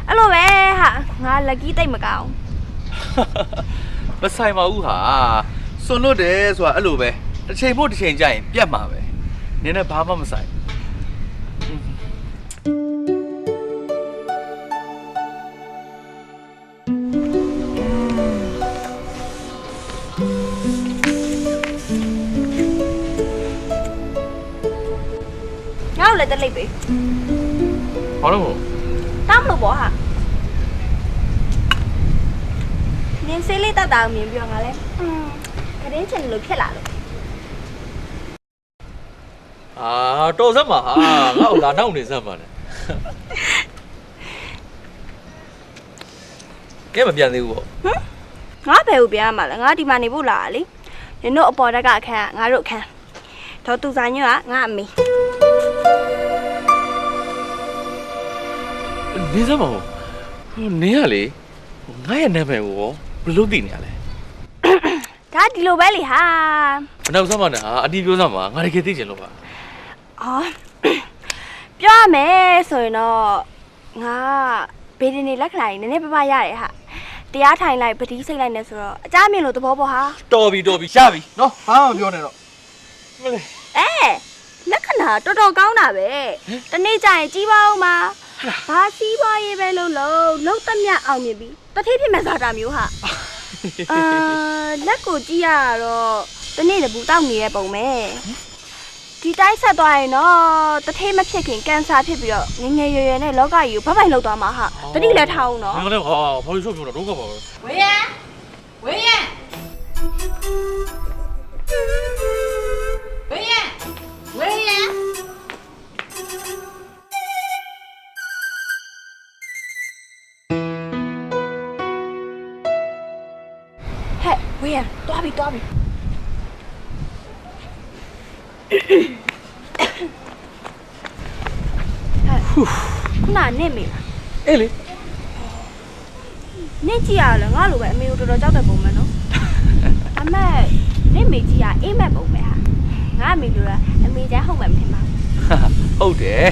အဲ့လိုပဲဟာငါလက်ကြီးတိတ်မကောင်း မဆိုင်ပါဘူးဟာစွန်လို့တယ်ဆိုတာအဲ့လိုပဲတစ်ချိန်မို့တစ်ချိန်ကြာရင်ပြတ်မှာပဲနင်းနဲ့ဘာမှမဆိုင်လည်းတက်လိုက်ပဲ ဘာလို့ တောင်းလို့ပေါ့ဟာနင်းစေးလေးတောက်တာမြင်ပြီးတော့ငါလဲခရင်းချင်လို့ဖြစ်လာလို့ တော်စမ်းပါဟာငါ့ကိုလာနောက်နေစမ်းပါနဲ့ကဲမပြန်သေးဘူးပေါ့ ငါဘယ်ကိုပြန်ရမှာလဲငါဒီမှာနေဖို့လာလေနင်တို့အပေါ်တက်ကအခန်းငါတို့အခန်းတော့သူစားညွန့်ကငါအမေ နေစမ်းပါဦးနင်းကလေငါရဲ့နာမည်ကိုဘယ်လိုသိနေရလဲ ဒါဒီလိုပဲလေဟာ မနောက်စမ်းပါနဲ့ဟာအတီးပြောစမ်းပါငါတကယ်သိချင်လို့ပါ အော်ပြောရမယ်ဆိုရင်တော့ငါဘေးဒင်းနေလက္ခဏာကြီးနည်းနည်းပရတယ်ဟာတရားထိုင်လိုက်ပတိစိတ်လိုက်နေဆိုတော့အကြမ်းမြင်လို့သဘောပေါက်ဟာ တော်ပြီရပြီနော်ဘာမှမပြောနဲ့တော့မလေး လက္ခဏာတော်တော်ကောင်းတာပဲတနေ့ကျရင်ကြီးပါဦးမှာဘာစီးပွားရေးပဲလုံးသမျှအောင်မြင်ပြီးတတိဖြစ်မဲ့ဆိုတာမျိုးဟာလက်ကိုကြည့်ရတော့တနေ့တပူတောက်နေတဲ့ပုံပဲဒီတိုင်းဆက်သွားရင်တော့တတိမဖြစ်ခင်ကန်ဆာဖြစ်ပြီးတော့ငငယ်ရွယ်ရွယ်နဲ့လောကကြီးကိုဘိုင်လောက်သွားမှာဟာတတိလည်းထားအောင်နော် ငါလည်းဟာဘာလို့ရှုပ်ပြောတော့တော့ကပါပဲ ဝေးရဝေးရဝေးရဝေးရ ဝေးရသွားပြီခုနနဲ့မေလား အေးလေ နင့်ကြည့်ရလဲငါလိုပဲအမေကိုတော်တော်ကြောက်တဲ့ပုံပဲနော်အမေနင့်မေကြည့်ရအိမ်မက်ပုံပဲဟာငါအမေလိုလားအမေချမ်းဟုတ်မှမထင်ပါဘူး ဟုတ်တယ်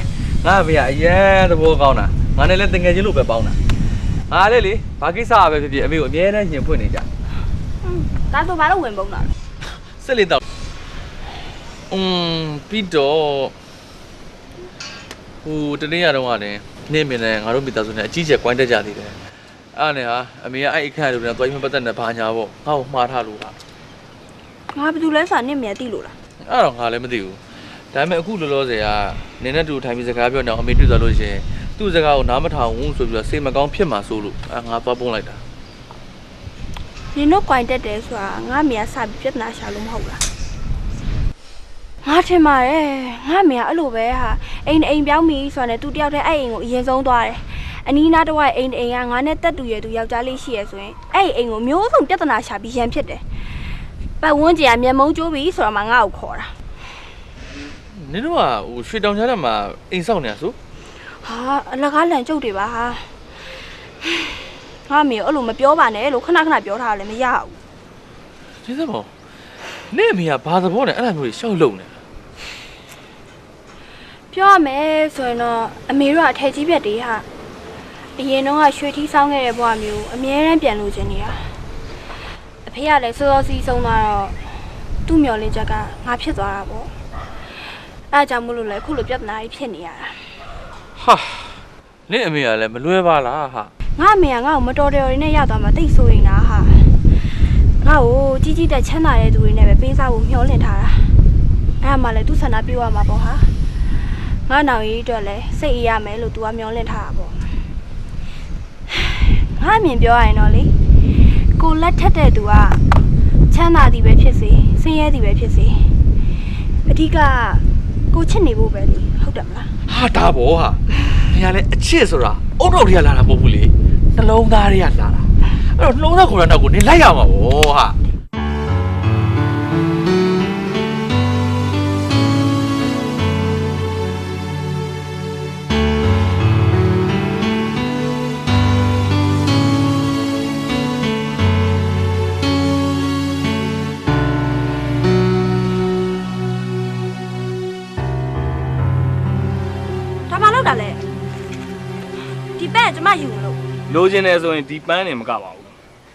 ငါအမေကအရန်သဘောကောင်းတာငါနဲ့လည်းတငယ်ချင်းလိုပဲပေါင်းတာငါလည်းလေဘာကိစ္စပဲဖြစ်ဖြစ်အမေကိုအမြဲတမ်းညှင်ဖွင့်နေကြ ဒါဆိုဘာလို့ဝင်ပုံးတာလဲ စစ်လေးတော့ပြီးတော့ဟိုတနေ့ရတော့ကလည်းနေမင်းနဲ့ငါတို့မိသားစုနဲ့အကြီးကျယ်ကွိုင်းတက်ကြသေးတယ်အဲ့နဲ့ဟာအမေကအဲ့အခန်းလိုနဲ့တွိုင်းမပတ်သက်နဲ့ဘာညာပေါ့ငါ့ကိုမှားထားလို့လား ငါဘာလို့လဲဆိုတာနင့်မြဲသိလို့လား အဲ့တော့ငါလည်းမသိဘူးဒါပေမဲ့အခုလောလောဆယ်ကနင်းနဲ့တူထိုင်ပြီးစကားပြောနေအောင်အမေတွေ့သွားလို့ရှိရင်သူ့စကားကိုနားမထောင်ဘူးဆိုပြီးတော့စိတ်မကောင်းဖြစ်မှာစိုးလို့ငါသွားပုံးလိုက်တာ နင်တို့ကွိုင်းတက်တယ်ဆိုတာငါမေကစပြီးပြဿနာရှာလို့မဟုတ်လားငါထင်ပါတယ်ငါမေကအဲ့လိုပဲဟာအိမ်ပြောင်းပြီဆိုတာနဲ့သူတယောက်တည်းအဲ့အိမ်ကိုအရင်ဆုံးသွားတယ်အနီးနားတစ်ဝိုက်အိမ်ကငါနဲ့တက်တူရဲ့သူယောက်ျားလေးရှိရဆိုရင်အဲ့အိမ်ကိုမျိုးစုံပြဿနာရှာပြီးရန်ဖြစ်တယ်ပ ပတ်ဝန်းကျင်ကမျက်မုံးကျိုးပြီဆိုတော့မှငါ့ကိုခေါ်တာ နင်တို့ကဟိုရွှေတောင်ကြားထဲမှာအိမ်ဆောက်နေတာဆို ဟာအလကားလန်ကျုပ်တွေပါဟာငါမေအဲ့လိုမပြောပါနဲ့လို့ခဏခဏပြောထားတယ်လည်းမရဘူး ကျေးဇူးပါနင့်အမေကဘာသဘောနဲ့အဲ့လိုမျိုးရှောက်လုံနေ ပြောရမယ်ဆိုရင်တော့အမေတို့ကအထက်ကြီးပြက်တွေဟာအရင်တော့ကရွှေထီးဆောင်ခဲ့တဲ့ဘဝမျိုးအမြဲတမ်းပြန်လို့ခြင်းနေတာအဖေကလည်းစောစောစီးဆုံးသွားတော့သူ့မျော်လင့်ချက်ကငါဖြစ်သွားတာပေါ့အဲအကြောင်းမလို့လဲခုလိုပြဿနာကြီးဖြစ်နေရတာ ဟာနင့်အမေကလည်းမလွဲပါလားဟာ ငါအမေကငါ့ကိုမတော်တော်ရင်းနဲ့ရသွားမှတိတ်ဆိုရင်လားဟာငါ့ကိုကြီးကြီးတက်ချမ်းသာတဲ့သူတွေနဲ့ပဲပေးစားဖို့မျှော်လင့်ထားတာအဲ့ဒါမှလည်းသူ့ဆန္ဒပြုရမှာပေါ့ဟာငါနောင်ကြီးအတွက်လည်းစိတ်အေးရမယ်လို့ तू ကမျှော်လင့်ထားတာပေါ့ငါအမြင်ပြောရရင်တော့လေကိုလက်ထက်တဲ့သူကချမ်းသာသည်ပဲဖြစ်စေဆင်းရဲသည်ပဲဖြစ်စေအဓိကကိုချစ်နေဖို့ပဲလေဟုတ်တယ်မလား ဟာဒါဘောဟာနင်ကလည်းအချစ်ဆိုတာအုတ်တော့တွေကလာတာမဟုတ်ဘူးလေနှလုံးသားတွေကလာတာအဲ့တော့နှလုံးသားခေါ်တဲ့နောက်ကိုနင်လိုက်ရမှာဘောဟာ ဒါလဲဒီပန်းကကျမယူလို့ လိုချင်တယ်ဆိုရင်ဒီပန်းနေမကပါဘူး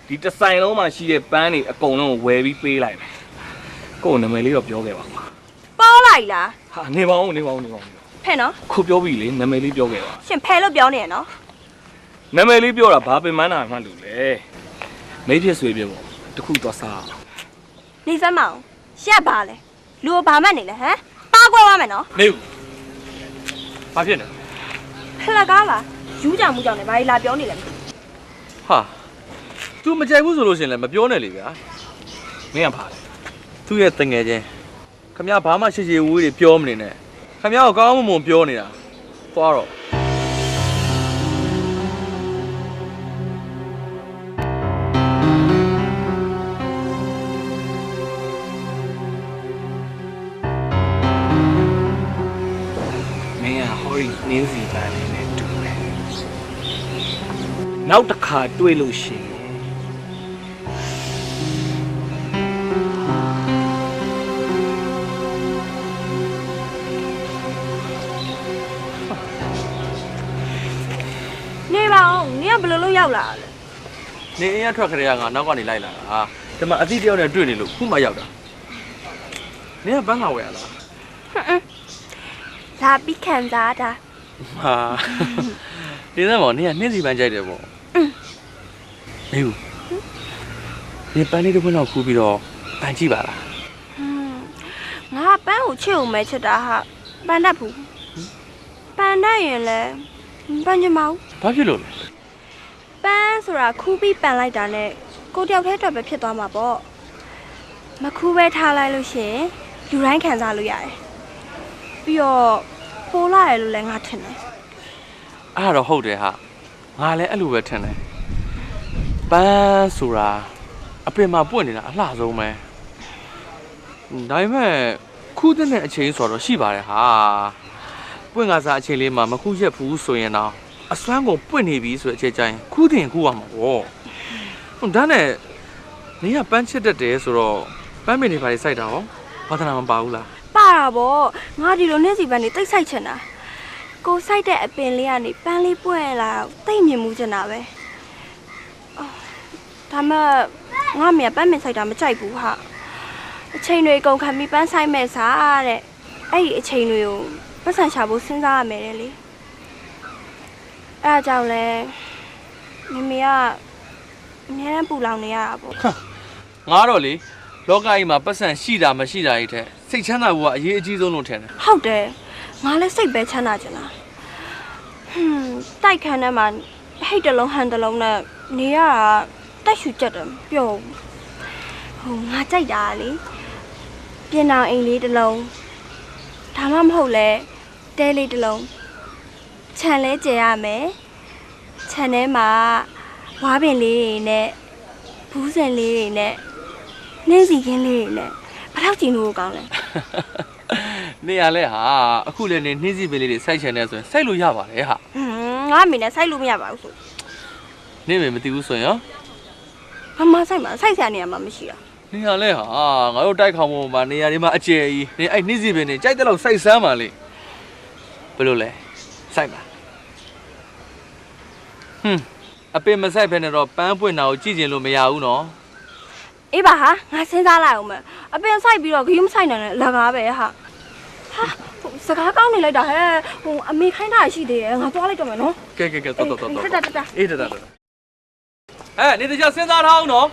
ဒီတစ်ဆိုင်လုံးမှာရှိတဲ့ပန်းတွေအကုန်လုံးကိုဝယ်ပြီးပေးလိုက်မယ်ကို့နာမည်လေးတော့ပြောခဲ့ပါကွာ ပေါလိုက်လား ဟာနေပါဦး ဖဲ့နော် ခုပြောပြီလေနာမည်လေးပြောခဲ့ပါ ရှင်ဖဲလို့ပြောနေရနော် နာမည်လေးပြောတာဘာပင်ပန်းတာမှလို့လေမိဖြစ်ဆွေပြပေါ့တခုသွားစား နေစမ်းမအောင်ရက်ပါလေလူဘာမှတ်နေလဲဟမ်ပါကွဲသွားမယ်နော် နေဦးဘာဖြစ်နေ ဖလက်ကားလားယူးကြမှုကြောင့်လည်းဘာလာပြောနေလဲ ဟာ तू မကြိုက်ဘူးဆိုလို့ရှင်လည်းမပြောနဲ့လေဗျာ မင်းကဘာလဲ သူ့ရဲ့တငယ်ချင်းခမရဘာမှရှေ့ရှေ့ဝေးတွေပြောမနေနဲ့ခမရကိုကောင်းမွန်မွန်ပြောနေတာသွားတော့ မင်းကဟော်ရီနင်းစီပန်းနေနဲ့တူတယ်နောက်တစ်ခါတွေ့လို့ရှိရင်နေပါအောင်နင်ကဘယ်လိုလုပ်ရောက်လာလဲ နေအင်းရထွက်ခရကငါနောက်ကနေလိုက်လာတာဟာဒီမှာအသီးတယောက်နဲ့တွေ့နေလို့ခုမှရောက်တာနေကဘန်းလာဝယ်ရလား လာပြီးခံစားတာ ဟာဒီစမ်းမောင်နေကနှင်းစီပန်းကြိုက်တယ်ပေါ့မေဦးနေပန်းလေးတစ်ခွန်းတော့ခူးပြီးတော့ပန်းကြည့်ပါလား ငါပန်းကိုချစ်အောင်မဲချစ်တာဟာပန်းတတ်ဘူးပန်းတတ်ရင်လည်းပန်းချင်မအောင် ဘာဖြစ်လို့လဲ ပန်းဆိုတာခူးပြီးပန်လိုက်တာနဲ့ကိုတယောက်တည်းအတွက်ပဲဖြစ်သွားမှာပေါ့မခူးပဲထားလိုက်လို့ရှိရင်လူတိုင်းခံစားလို့ရတယ်ပြီးတော့ပိုလာရလို့လည်းငါထင်တယ် အဲ့ဒါတော့ဟုတ်တယ်ဟာငါလည်းအဲ့လိုပဲထင်တယ်ပန်းဆိုတာအပင်မှာပွင့်နေတာအလှဆုံးပဲဒါပေမဲ့ခူးတဲ့အချိန်ဆိုတော့ရှိပါတယ်ဟာပွင့်ကစားအချိန်လေးမှာမခူးရက်ဘူးဆိုရင်တော့အစွမ်းကုန်ပွင့်နေပြီဆိုတဲ့အချိန်ကျရင်ခူးတင်ခူးရမှာပေါ့ဒါနဲ့နေကပန်းချစ်တတ်တယ်ဆိုတော့ပန်းမင်တွေပါလေစိုက်တာဟောဘာသာမပါဘူးလား ပါတာပေါ့ငါဒီလိုနေ့စီပန်းနေတိတ်ဆိုင်ချင်တာကိုစိုက်တဲ့အပင်လေးကနေပန်းလေးပွင့်လာတိတ်မြင်မှုချင်တာပဲဒါမှငါမေပန်းမင်စိုက်တာမကြိုက်ဘူးဟာအချိန်တွေကုန်ခံပြီးပန်းဆိုင်မဲ့စားတဲ့အဲ့ဒီအချိန်တွေကိုပတ်စံရှာဖို့စဉ်းစားရမယ်လေအဲ့ဒါကြောင့်လဲမေကအများနဲ့ပူလောင်နေရတာပေါ့ ငါတော့လေလောကကြီးမှာပတ်စံရှိတာမရှိတာကြီးတဲ့စိတ်ချမ်းသာဖို့ကအရေးအကြီးဆုံးလို့ထင်တယ် ဟုတ်တယ်ငါလည်းစိတ်ပဲချမ်းသာချင်တာတိုက်ခန်းထဲမှာဟိတ်တလုံးဟန်တလုံးနဲ့နေရတာတက်ရှူချက်တယ်ပျော်ဟိုငါကြိုက်တာလေပြင်အောင်အိမ်လေးတစ်လုံးဒါမှမဟုတ်လဲတဲလေးတစ်လုံးခြံလဲကျဲရမယ်ခြံထဲမှာဝါပင်လေးတွေနဲ့ဘူးစင်လေးတွေနဲ့ နင်းစီခင်းလေးနဲ့ဘယ်တော့ကြည့်လို့ကောင်းလဲ နေရလဲဟာအခုလည်းနေနှင်းစီပင်လေးတွေစိုက်ချင်တယ်ဆိုရင်စိုက်လို့ရပါတယ်ဟာ ငါအမေနဲ့စိုက်လို့မရပါဘူးဆို နေမေမသိဘူးဆိုရင်ရော မမစိုက်မှာစိုက်ဆရာနေရာမှာမရှိတာ နေရလဲဟာငါတို့တိုက်ခေါင်ပေါ်မှာနေရာတွေမှာအကျယ်ကြီးနေအဲ့နှင်းစီပင်တွေကြိုက်တဲ့လောက်စိုက်စမ်းပါလေဘယ်လိုလဲစိုက်ပါအပင်မစိုက်ဖ ೇನೆ တော့ပန်းပွင့်တာကိုကြည့်ကျင်လို့မရဘူးနော် အေးပါဟာငါစဉ်းစားလိုက်အောင်မယ်အပင်စိုက်ပြီးတော့ဂရုမစိုက်နိုင်နဲ့လက်ကားပဲဟာစကားကောင်းနေလိုက်တာဟဲ့အမေခိုင်းတာရှိသေးတယ်ငါသွားလိုက်တော့မယ်နော် ကဲတော်အေးတ အေး နေတကြစဉ်းစားထားအောင်နော်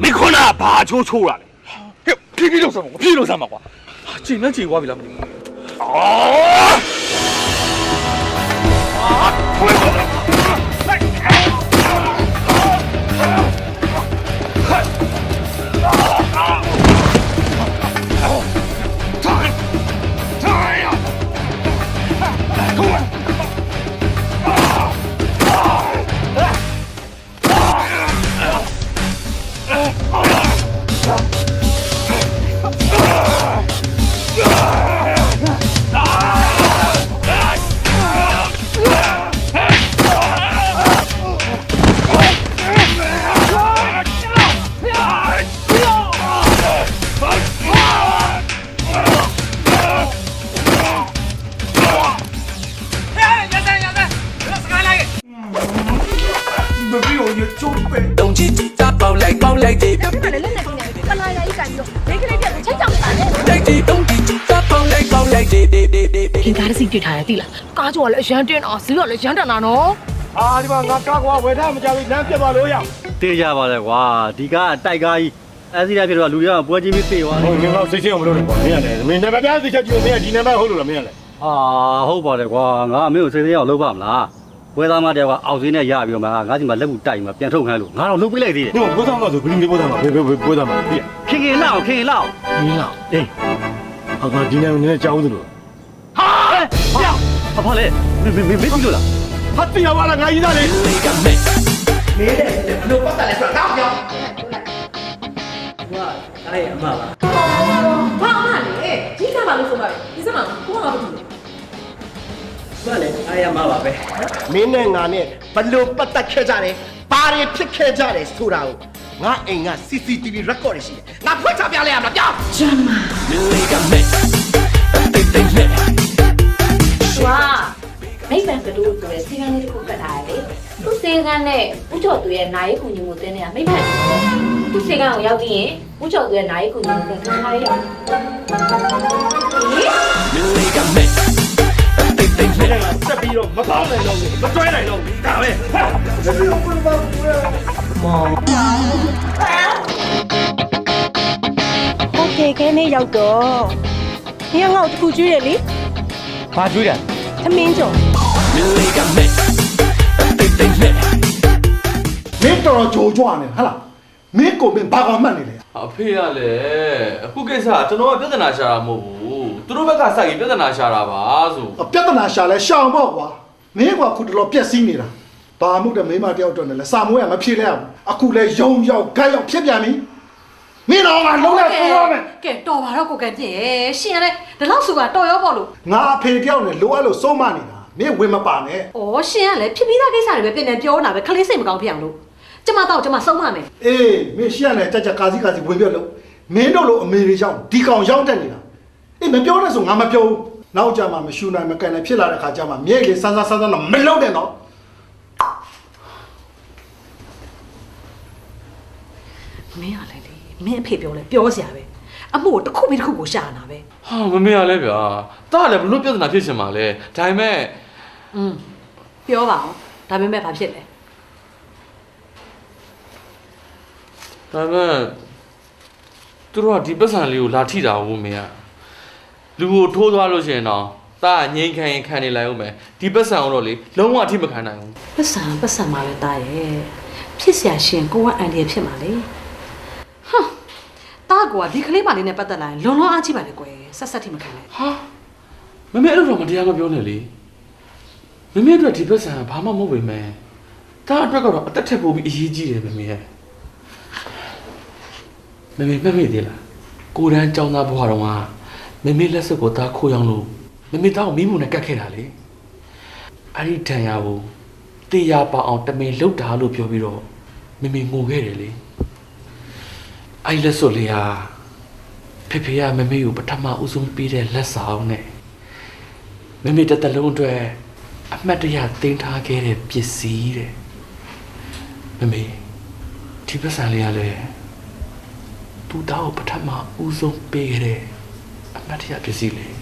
မင်းခုနကဘာချိုးချိုးတာလဲဟဲ့ဖြည်းဖြည်းလုပ်စမ်းပါကွာဖြည်းလုပ်စမ်းပါကွာကြည်နှက်ကြည်သွားပြီလားမသိဘူးဖွင့်တော့ခင်ကားတစ်စီးတွေ့ထားတယ်သိလားကားကြောကလည်းအရန်တင်းအောင်ဈေးကလည်းရန်တန်တာနော် ဒီမှာငါကားကွာဝယ်ထားမကြဘူးလမ်းပြတ်သွားလို့ရ တေးကြပါလေကွာဒီကားတိုက်ကားကြီးအဲစီးရဖြစ်တော့လူတွေကပွဲချင်းပြီးသေသွားတယ် မင်းတော့စိတ်ချင်းအောင်မလုပ်နဲ့ကွာမင်းရတယ်မင်းနံပါတ်ပြစိတ်ချက်ကြည့်မင်းကဒီနံပါတ်ဟုတ်လို့လားမင်းရလဲ ဟုတ်ပါတယ်ကွာငါအမေကိုစိတ်သေးအောင်လုပ်ပါမလားပွဲသားမတယောက်ကအောက်စင်းနဲ့ရပြီးတော့မှငါဒီမှာလက်မှုတိုက်မှာပြန်ထုတ်ခိုင်းလို့ငါတော့လုပ်ပေးလိုက်သေးတယ် ဒီပွဲသားမဆိုဘယ်လိုပွဲသားမဘယ်ပွဲသားမပြည့် ခင်လောက်မင်းလောက်အေးဟာဒီနံပါတ်နဲ့ကြောင်းသလို ဘာလဲမင်းကြည့်လို့လား ဟာတရားပါလားငါကြီးသားလေ မင်းတဲ့ဘလို့ပတ်တယ်ဆိုတာတော့ပြော အဲ့အမပါ ဘာမှလေကြီးစားပါလို့ဆိုပါဒီစမှာကိုကဘာလုပ်လဲ မလည်းအဲ့အမပါပဲ မင်းနဲ့ငါနဲ့ဘလို့ပတ်သက်ခဲ့ကြတယ်ဘာတွေဖြစ်ခဲ့ကြတယ်ဆိုတာကိုငါအိမ်က CCTV record တွေရှိတယ်ငါဖွင့်ချပြလိုက်ရမလားပြောကျမ်းမာွာမိဘကတို့ဆိုရဲစီကန်းလေးတစ်ခုကတ်ထားတယ်လေသူစီကန်းနဲ့ဦးကျော်သူရဲ့နိုင်ကူညီမှုတင်းနေတာမိဘသူစီကန်းကိုရောက်ပြီးရင်ဦးကျော်သူရဲ့နိုင်ကူညီမှုတင်းထားရအောင်ဆက်ပြီးတော့မပေါင်းနိုင်တော့ဘူးမတွဲနိုင်တော့ဘူးဒါပဲโอเคခဲနေရောက်တော့ညငေါ့တခုကျွေးရလေ ဘာကျွေးတာ သမင်းကြော် မင်းတော်ကြိုးကြွနေဟာလားမင်းကိုမင်းဘာကောင်မှတ်နေလဲ အဖေရလေအခုကိစ္စကျွန်တော်ကပြဿနာရှာတာမဟုတ်ဘူးသူတို့ဘက်ကစိုက်ပြီးပြဿနာရှာတာပါဆို ပြဿနာရှာလဲရှောင်ပေါ့ကွာမင်းကခုတလောပြက်စီးနေတာဘာမှုတဲ့မိမတယောက်တော့လည်းစာမွေးကမဖြေလဲဘူးအခုလဲယုံရောက်ဂိုက်ရောက်ဖြစ်ပြန်ပြီမင်းတော့ငါလုံးလိုက်ပြောမယ် ကဲတော်ပါတော့ကိုကန်ပြည့်ရှင်ရတဲ့ဒီလောက်စုကတော်ရောပေါ့လို့ ငါအဖေတယောက်နဲ့လိုအပ်လို့စိုးမနေတာမင်းဝင်မပါနဲ့ ဩရှင်ကလည်းဖြစ်ပြီးသားကိစ္စတွေပဲပြန်ပြန်ပြောနေတာပဲခလေးစိတ်မကောင်းဖြစ်အောင်လို့ကျမတော့ကျမဆုံးမမယ် အေးမင်းရှက်နဲ့ကြကြကာစီဝင်ပြလို့မင်းတို့လိုအမေတွေရောက်ဒီကောင်ရောက်တက်နေတာအေးမပြောနဲ့ဆိုငါမပြောဘူးနောက်ကြမှာမရှူနိုင်မကန်နိုင်ဖြစ်လာတဲ့ခါကျမှမြေကြီးဆန်းတော့မလုံးနဲ့တော့ မင်းကလည်းလေမင်းအဖေပြောလဲပြောစရာပဲအမှုကိုတစ်ခုပြီးတစ်ခုကိုရှာနေတာပဲ ဟာမမေရလဲဗျာတားလည်းဘလို့ပြဿနာဖြစ်ချင်ပါလဲဒါပေမဲ့ ပြောပါအောင်ဒါပေမဲ့ဘာဖြစ်လဲ ဒါပေမဲ့သူတို့ကဒီပတ်စံလေးကိုလာထိတာဟုတ်မင်းကလူကိုထိုးသွားလို့ရှိရင်တော့ တာငိမ့်ခံရင်ခံနေလိုက်အောင်မယ်ဒီပတ်စံအောင်တော့လေလုံးဝအထိမခံနိုင်ဘူး ပတ်စံมาလဲတာရဲ့ဖြစ်เสียရှင်ကိုကအန်ဒီဖြစ်မှာလေဟမ်တာကွာဒီကလေးမလေးနဲ့ပတ်သက်လာရင်လွန်အားကြီးပါလေကွယ်ဆက်ထိမခံနဲ့ ဟာမမေအဲ့လိုတော့မတရားမပြောနဲ့လေမမေအတွက်ဒီပတ်စံဘာမှမဟုတ်ပေမဲ့တာအတွက်ကတော့အသက်ထက်ပိုပြီးအရေးကြီးတယ်မမေရဲ့မမေမှတ်မိသေးလားကိုရန်ကြောင်းသားဘွားတော်ကမမေလက်စွပ်ကိုတာခိုးရောင်းလို့မမေတောင်းမီးမှုနဲ့ကတ်ခဲ့တာလေအဲ့ဒီတန်ရကိုတေးရပါအောင်တမင်လှုပ်တာလို့ပြောပြီးတော့မမေငိုခဲ့တယ်လေအဲ့လက်စွပ်လေးဟာဖေဖေကမမေကိုပထမဦးဆုံးပေးတဲ့လက်ဆောင်နဲ့မမေတစ်သက်လုံးအတွက်အမှတ်တရတင်ထားခဲ့တဲ့ပစ္စည်းတဲ့မမေဒီပတ်စံလေးကလည်းသူ့သားကိုပထမဦးဆုံးပေးခဲ့တဲ့အမှတ်တရပစ္စည်းလေး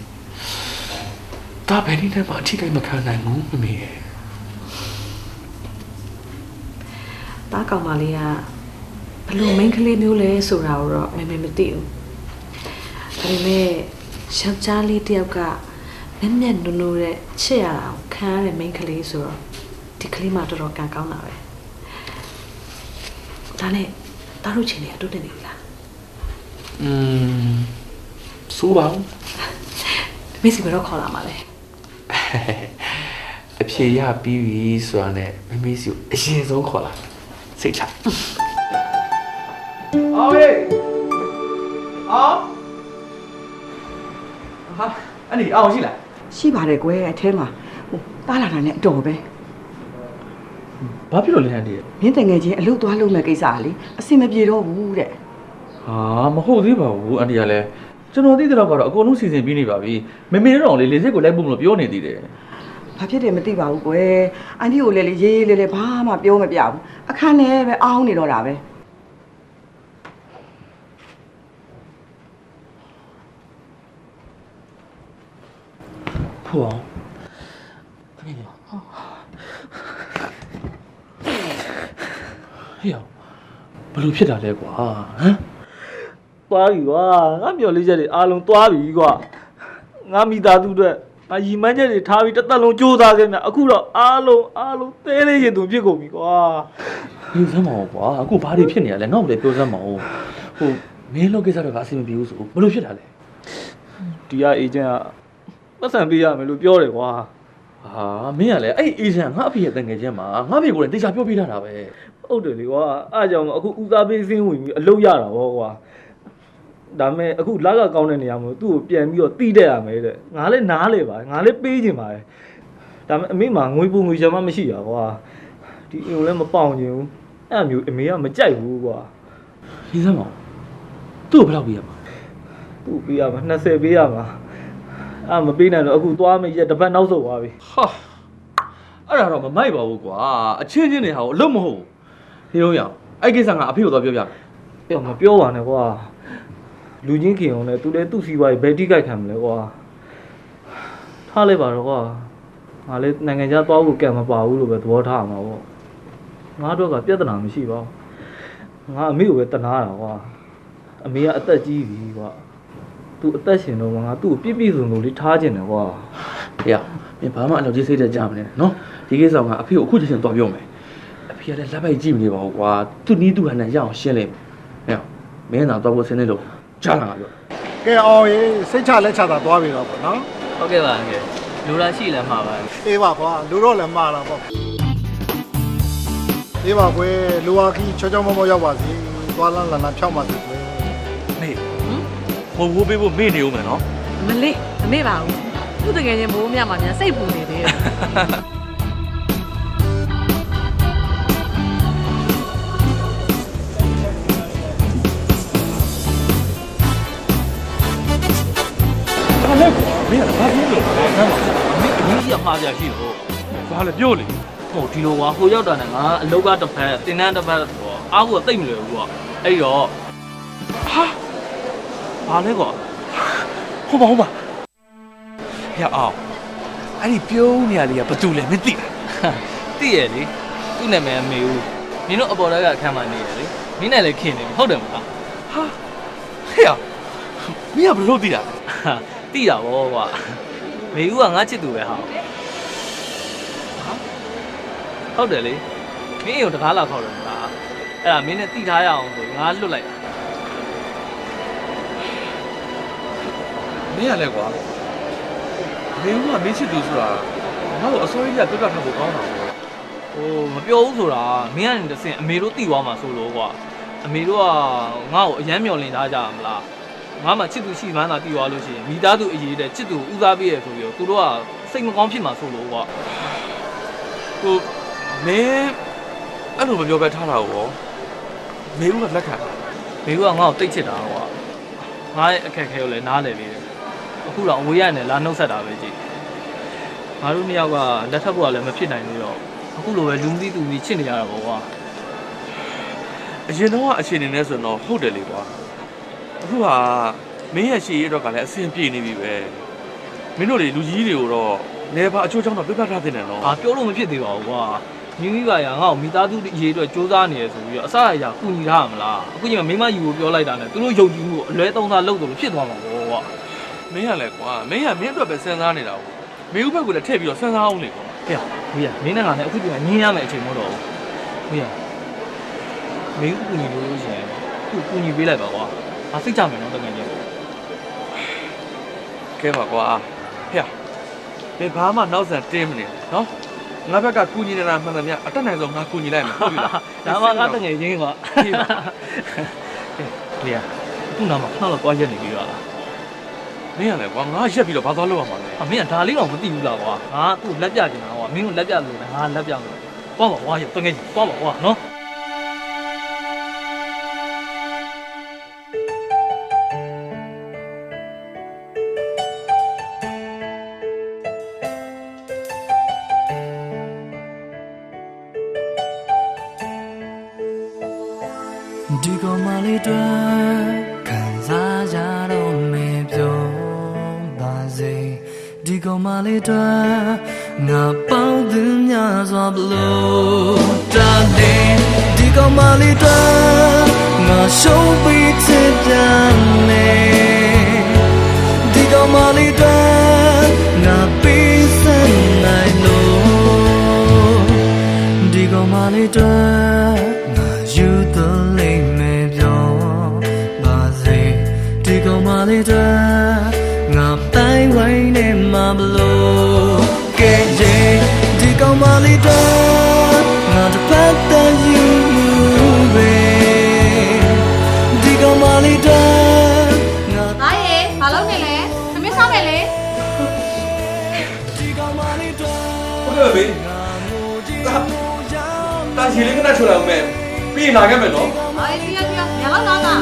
ဒါဘယ်နည်းနဲ့မှအထိကိမခံနိုင်ဘူးမမေရဲ့ တားကောင်မလေးကဘလို့မိန်းကလေးမျိုးလဲဆိုတာကိုတော့မသိဘူးဒါပေမဲ့ယောက်ျားလေးတယောက်ကမျက်မျက်နုံနုံတဲ့ချစ်ရတာကိုခံရတဲ့မိန်းကလေးဆိုတော့ဒီကလေးမှတော်တော်ကံကောင်းတာပဲဒါနဲ့တားတို့ချင်းနေအတူတူနေလား စိုးပါဦး မေစီဘယ်တော့ခေါ်လာမှာလဲ အဖြေရပြီးပြီဆိုတာနဲ့မမေစီကိုအရင်ဆုံးခေါ်လာစိတ်ချအောင်ဟေးအောင်ဟာအဲ့ဒီအောင်ရှိလား ရှိပါတယ်ကွယ်အထဲမှာဟိုတားလာတာနဲ့အတော်ပဲ ဘာဖြစ်လို့လဲအန်ဒီ မင်းတငယ်ချင်းအလုပ်သွားလုပ်မဲ့ကိစ္စကလေအဆင်မပြေတော့ဘူးတဲ့ ဟာမဟုတ်သေးပါဘူးအန်ဒီကလည်းကျွန်တော်သိတဲ့တော့ကတော့အကုန်လုံးစီစဉ်ပြီးနေပါပြီမမေတော့လေလေစိတ်ကိုလိုက်ဖို့မလို့ပြောနေသေးတယ် ဘာဖြစ်တယ်မသိပါဘူးကွယ်အန်တီကိုလည်းရေးရေးလေးလေးဘာမှပြောမပြဘူးအခန်းထဲပဲအောင်းနေတော့တာပဲ ဖို့အောင်ခမင်းဟေ့အောင်ဘလို့ဖြစ်တာလဲကွာဟမ် သွားပြီကွာငါမျော်လေးချက်တွေအားလုံးသွားပြီကွာငါမိသားစုအတွက်ငါရီမန်းချက်တွေထားပြီးတစ်သက်လုံးကြိုးစားခဲ့မြအခုတော့အားလုံးသေးလေးရင်သူဖြစ်ကုန်ပြီကွာ ပြောစမ်းမအောင်ကွာအခုဘာတွေဖြစ်နေရလဲငါ့ကိုလည်းပြောစမ်းမအောင်ဟိုမင်းလုပ်ကိစ္စတော့ကအဆင်မပြေဘူးဆိုဘလို့ဖြစ်တာလဲ ဒီကအေဂျင့်ကပတ်စံပေးရမယ်လို့ပြောတယ်ကွာ ဟာမင်းကလည်းအဲ့အေဂျင့်ငါအဖေရဲ့တငယ်ချင်းမှာငါဖေကိုလည်းတေချာပြောပြထားတာပဲ ဟုတ်တယ်လေကွာအားကြောင့်အခုဦးစားပေးစင်းဝင်ပြီးအလုပ်ရတာဟောကွာဒါပေမဲ့အခုလက်ကကောင်းတဲ့နေရာမှာသူ့ကိုပြန်ပြီးတော့တီးတက်ရမယ်တဲ့ငါလည်းနားလေပါငါလည်းပေးချင်ပါတယ်ဒါပေမဲ့အမေမှာငွေပူငွေချမ်းမမရှိတာကွာဒီအိမ်ကိုလည်းမပေါအောင်ချင်ဘူးအဲ့မျိုးအမေကမကြိုက်ဘူးကွာ ဒီစမ်းမအောင်သူ့ကိုဘယ်လောက်ပေးရမှာ သူ့ပေးရမှာ20ပေးရမှာအဲ့မပေးနိုင်တော့အခုသွားမယ်ရက်တစ်ပတ်နောက်ဆုတ်သွားပြီ ဟာအဲ့ဒါတော့မမိုက်ပါဘူးကွာအချင်းချင်းတွေဟာအလုံးမဟုတ်ဘူးဟေးဟုတ်ရအောင်အဲ့ကိစ္စငါအဖေကိုတော့ပြောပြမယ် အဲ့မပြောပါနဲ့ကွာလူချင်းခင်အောင်လဲသူလည်းသူ့စီးပွားရေးဘယ်တိကြိုက်ခံမလဲကွာထားလိုက်ပါတော့ကွာငါလည်းနိုင်ငံခြားသွားဖို့ကံမပါဘူးလို့ပဲသဘောထားမှာပေါ့ငါတို့ကပြဿနာမရှိပါဘူးငါအမေကိုပဲတနာတာကွာအမေကအသက်ကြီးပြီကွာသူအသက်ရှင်တော့ငါသူ့ကိုပြည့်စုံလို့လေးထားခြင်းတယ်ကွာ ဟေးမင်းဘာမှအလုပ်ကြီးစိတ်တက်ကြမလဲနော်ဒီကိစ္စကအဖေကိုအခုချက်ချင်းသွားပြောမယ်အဖေကလည်းလက်ပိုက်ကြည့်မနေပါဘူးကွာသူ့နီးသူ့ဟန်နဲ့ရအောင်ရှင်းလိုက်မယ်ဟေးမင်းသာသွားဖို့ဆင်းနေလို့ကြားလာပြော ကဲအောင်ရေစိတ်ချလက်ချတာသွားပြီတော့ပေါ့နော် ဟုတ်ကဲ့ပါအငယ်လူလာရှိလည်းမှာပါ အေးပါကွာလူတော့လည်းမှားတာပေါ့အေးပါကွယ်လူဟာခီချောချောမောမောရောက်ပါစေသွားလန်းလန်းဖြောက်ပါစေကွယ် မေဟိုဝိုးပေးဖို့မေ့နေဦးမယ်နော် မလေးမမေ့ပါဘူးသူ့တကယ်ချင်းဘိုးမြတ်မှာများစိတ်ပူနေသေးတယ် ဘာလဲကွာမင်းကဘာဖြစ်လို့လဲငါ့မှာ မင်းအကြီးကြီးမှားကြရှိတော့ ဘာလဲပြောလေ ဟိုဒီလိုကွာဟိုရောက်တာနဲ့ငါအလောက်ကတစ်ဖက်တင်တန်းတစ်ဖက်ပေါ့အားကိုသိမ့်မလွယ်ဘူးကွာအဲ့တော့ဟာဘာလဲကွာ ဟုတ်ပါရအောင်အဲ့ဒီပြုံးနေရလေးကဘာတူလဲမသိလား သိရလေသူ့နာမည်အမေဦးမင်းတို့အပေါ်တက်ကအခန်းမှာနေရလေမင်းနဲ့လည်းခင်နေဟုတ်တယ်မလား ဟာဟေ့မင်းကဘယ်လိုသိတာလဲ သိတာဗောကွာ မေဦးကငါချစ်သူပဲဟာဟုတ်တယ်လေမင်းအိမ်ကိုတကားလာခေါ်တယ်လားအဲ့ဒါမင်းနဲ့တိထားရအောင်ဆိုငါလွတ်လိုက်တာ မင်းရလဲကွာမင်းကမင်းချစ်သူဆိုတာငါ့ကိုအစိုးရကပြပြထားဖို့ကောင်းတာပေါ့ ဟိုမပြောဘူးဆိုတာမင်းကနေတစ်ဆင့်အမေတို့တိသွားမှာဆိုလို့ကွာအမေတို့ကငါ့ကိုအယမ်းမျောလင့်ထားကြမလားငါမှချစ်သူရှိမှန်းသာတိသွားလို့ရှိရင်မိသားစုအရေးတဲ့ချစ်သူဦးစားပေးရဆိုပြီးတော့သူတို့ကစိတ်မကောင်းဖြစ်မှာဆိုလို့ကွာ ဟိုမင်းအဲ့လိုမပြောပဲထားတာကိုမေဦးကလက်ခံတာ မေကငါ့ကိုတိတ်ချစ်တာကွာငါရဲ့အခက်အခဲကိုလည်းနားလည်ပြီးတယ်အခုတော့အဝေးရနေလာနှုတ်ဆက်တာပဲကြည့်ငါတို့နှစ်ယောက်ကလက်ထပ်ဖို့ကလည်းမဖြစ်နိုင်သေးတော့အခုလိုပဲလူမသိသူကြီးချစ်နေရတာပေါ့ကွာ အရင်တော့အချိန်နေနေဆိုတော့ဟုတ်တယ်လေကွာအခုဟာမင်းရဲ့ရှေ့ရတော့ကလည်းအဆင်ပြေနေပြီပဲမင်းတို့လေလူကြီးတွေကိုတော့နေပါအချိုးချောင်းတော့ပြပြထားတဲ့နော် ။ပြောလို့မဖြစ်သေးပါဘူးကွာ။မိမိပါရငါ့ကိုမိသားစုအရေးအတွက်စူးစမ်းနေရဆိုပြီးတော့အစအရာကူညီထားရမလား။အခုချိန်မှာမိမယူကိုပြောလိုက်တာနဲ့သူတို့ယုံကြည်မှုကိုအလွဲသုံးစားလုပ်တယ်လို့ဖြစ်သွားမှာပေါ့ကွာ မင်းရလဲကွာမင်းကမင်းအတွက်ပဲစဉ်းစားနေတာကိုမင်းဥဘက်ကလည်းထည့်ပြီးတော့စဉ်းစားအောင်လေကွာ ။ဟဲ့မင်းမင်းနဲ့ငါနဲ့အခုချိန်မှာညင်းရမယ့်အချိန်မဟုတ်တော့ဘူး။မင်းမင်းကူညီလို့ရှိရင်သူ့ကူညီပေးလိုက်ပါကွာ။ငါစိတ်ချမယ်နော်တကယ်ကြီး ကဲပါကွာဟဲ့ဘယ်ဘာမှနောက်ဆန်တင်းမနေနော်ငါဘက်ကကူညီနေတာမှန်တယ်မြအတက်နိုင်ဆုံးငါကူညီလိုက်မယ်ဟုတ်ပြီလား ။ဒါမှငါတကယ်ချင်းကွာ။ဟဲ့အခုနောက်မှာခဏတော့တွားရက်နေပြီလား မင်းရလဲကွာငါရက်ပြီးတော့ဘာသွားလုပ်ရမှာလဲ ။မင်းကဒါလေးတော့မသိဘူးလားကွာ။ငါသူ့လက်ပြချင်တာကွာ။မင်းကိုလက်ပြလို့လည်းငါလက်ပြလို့။သွားပါကွာရတကယ်ကြီးသွားပါကွာနော်။ ဒီကောင်မလေးတွေ့ခံစားကြတော့မေပြောပါစေဒီကောင်မလေးတွေ့ငါပေါင်းသူများစွာဘလို့တာနေဒီကောင်မလေးတွေ့ငါရှုံးပြီးချစ်ပြန်နေဒီကောင်မလေးတွေ့ငါပြီးစံနိုင်လို့ဒီကောင်မလေးတွေ့ငါယူတော့လေးတွေ့ငါတိုင်းဝိုင်းနေမှာဘလို့ကဲရဲ့ဒီကောင်မလေးတွေ့ငါတစ်ပတ်တည်းယူပဲဒီကောင်မလေးတွေ့ငါသားရေဘာလုပ်နေလဲသမီးဆောင်းနေလေဒီကောင်မလေးတွေ့ ဟုတ်တယ်ဘေးတာချီလေးကနဲ့ချွလာမယ်ပြီးလာခဲ့မယ်နော် အေးပြပြညလောက်တော့တာ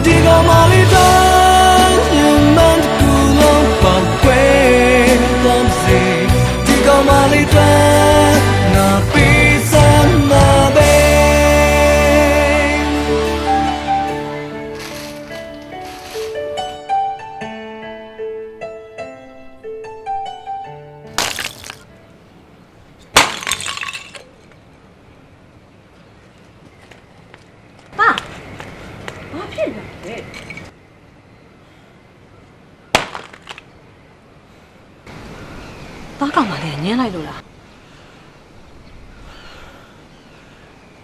ဒီကောင်မလေးတော့ရင်မန်ကူလုံးပေါက်ခွဲတော့စေဒီကောင်မလေးတော့ငါပေးစမ်းမှာပဲသားကောင်မလေးညင်းလိုက်လို့လား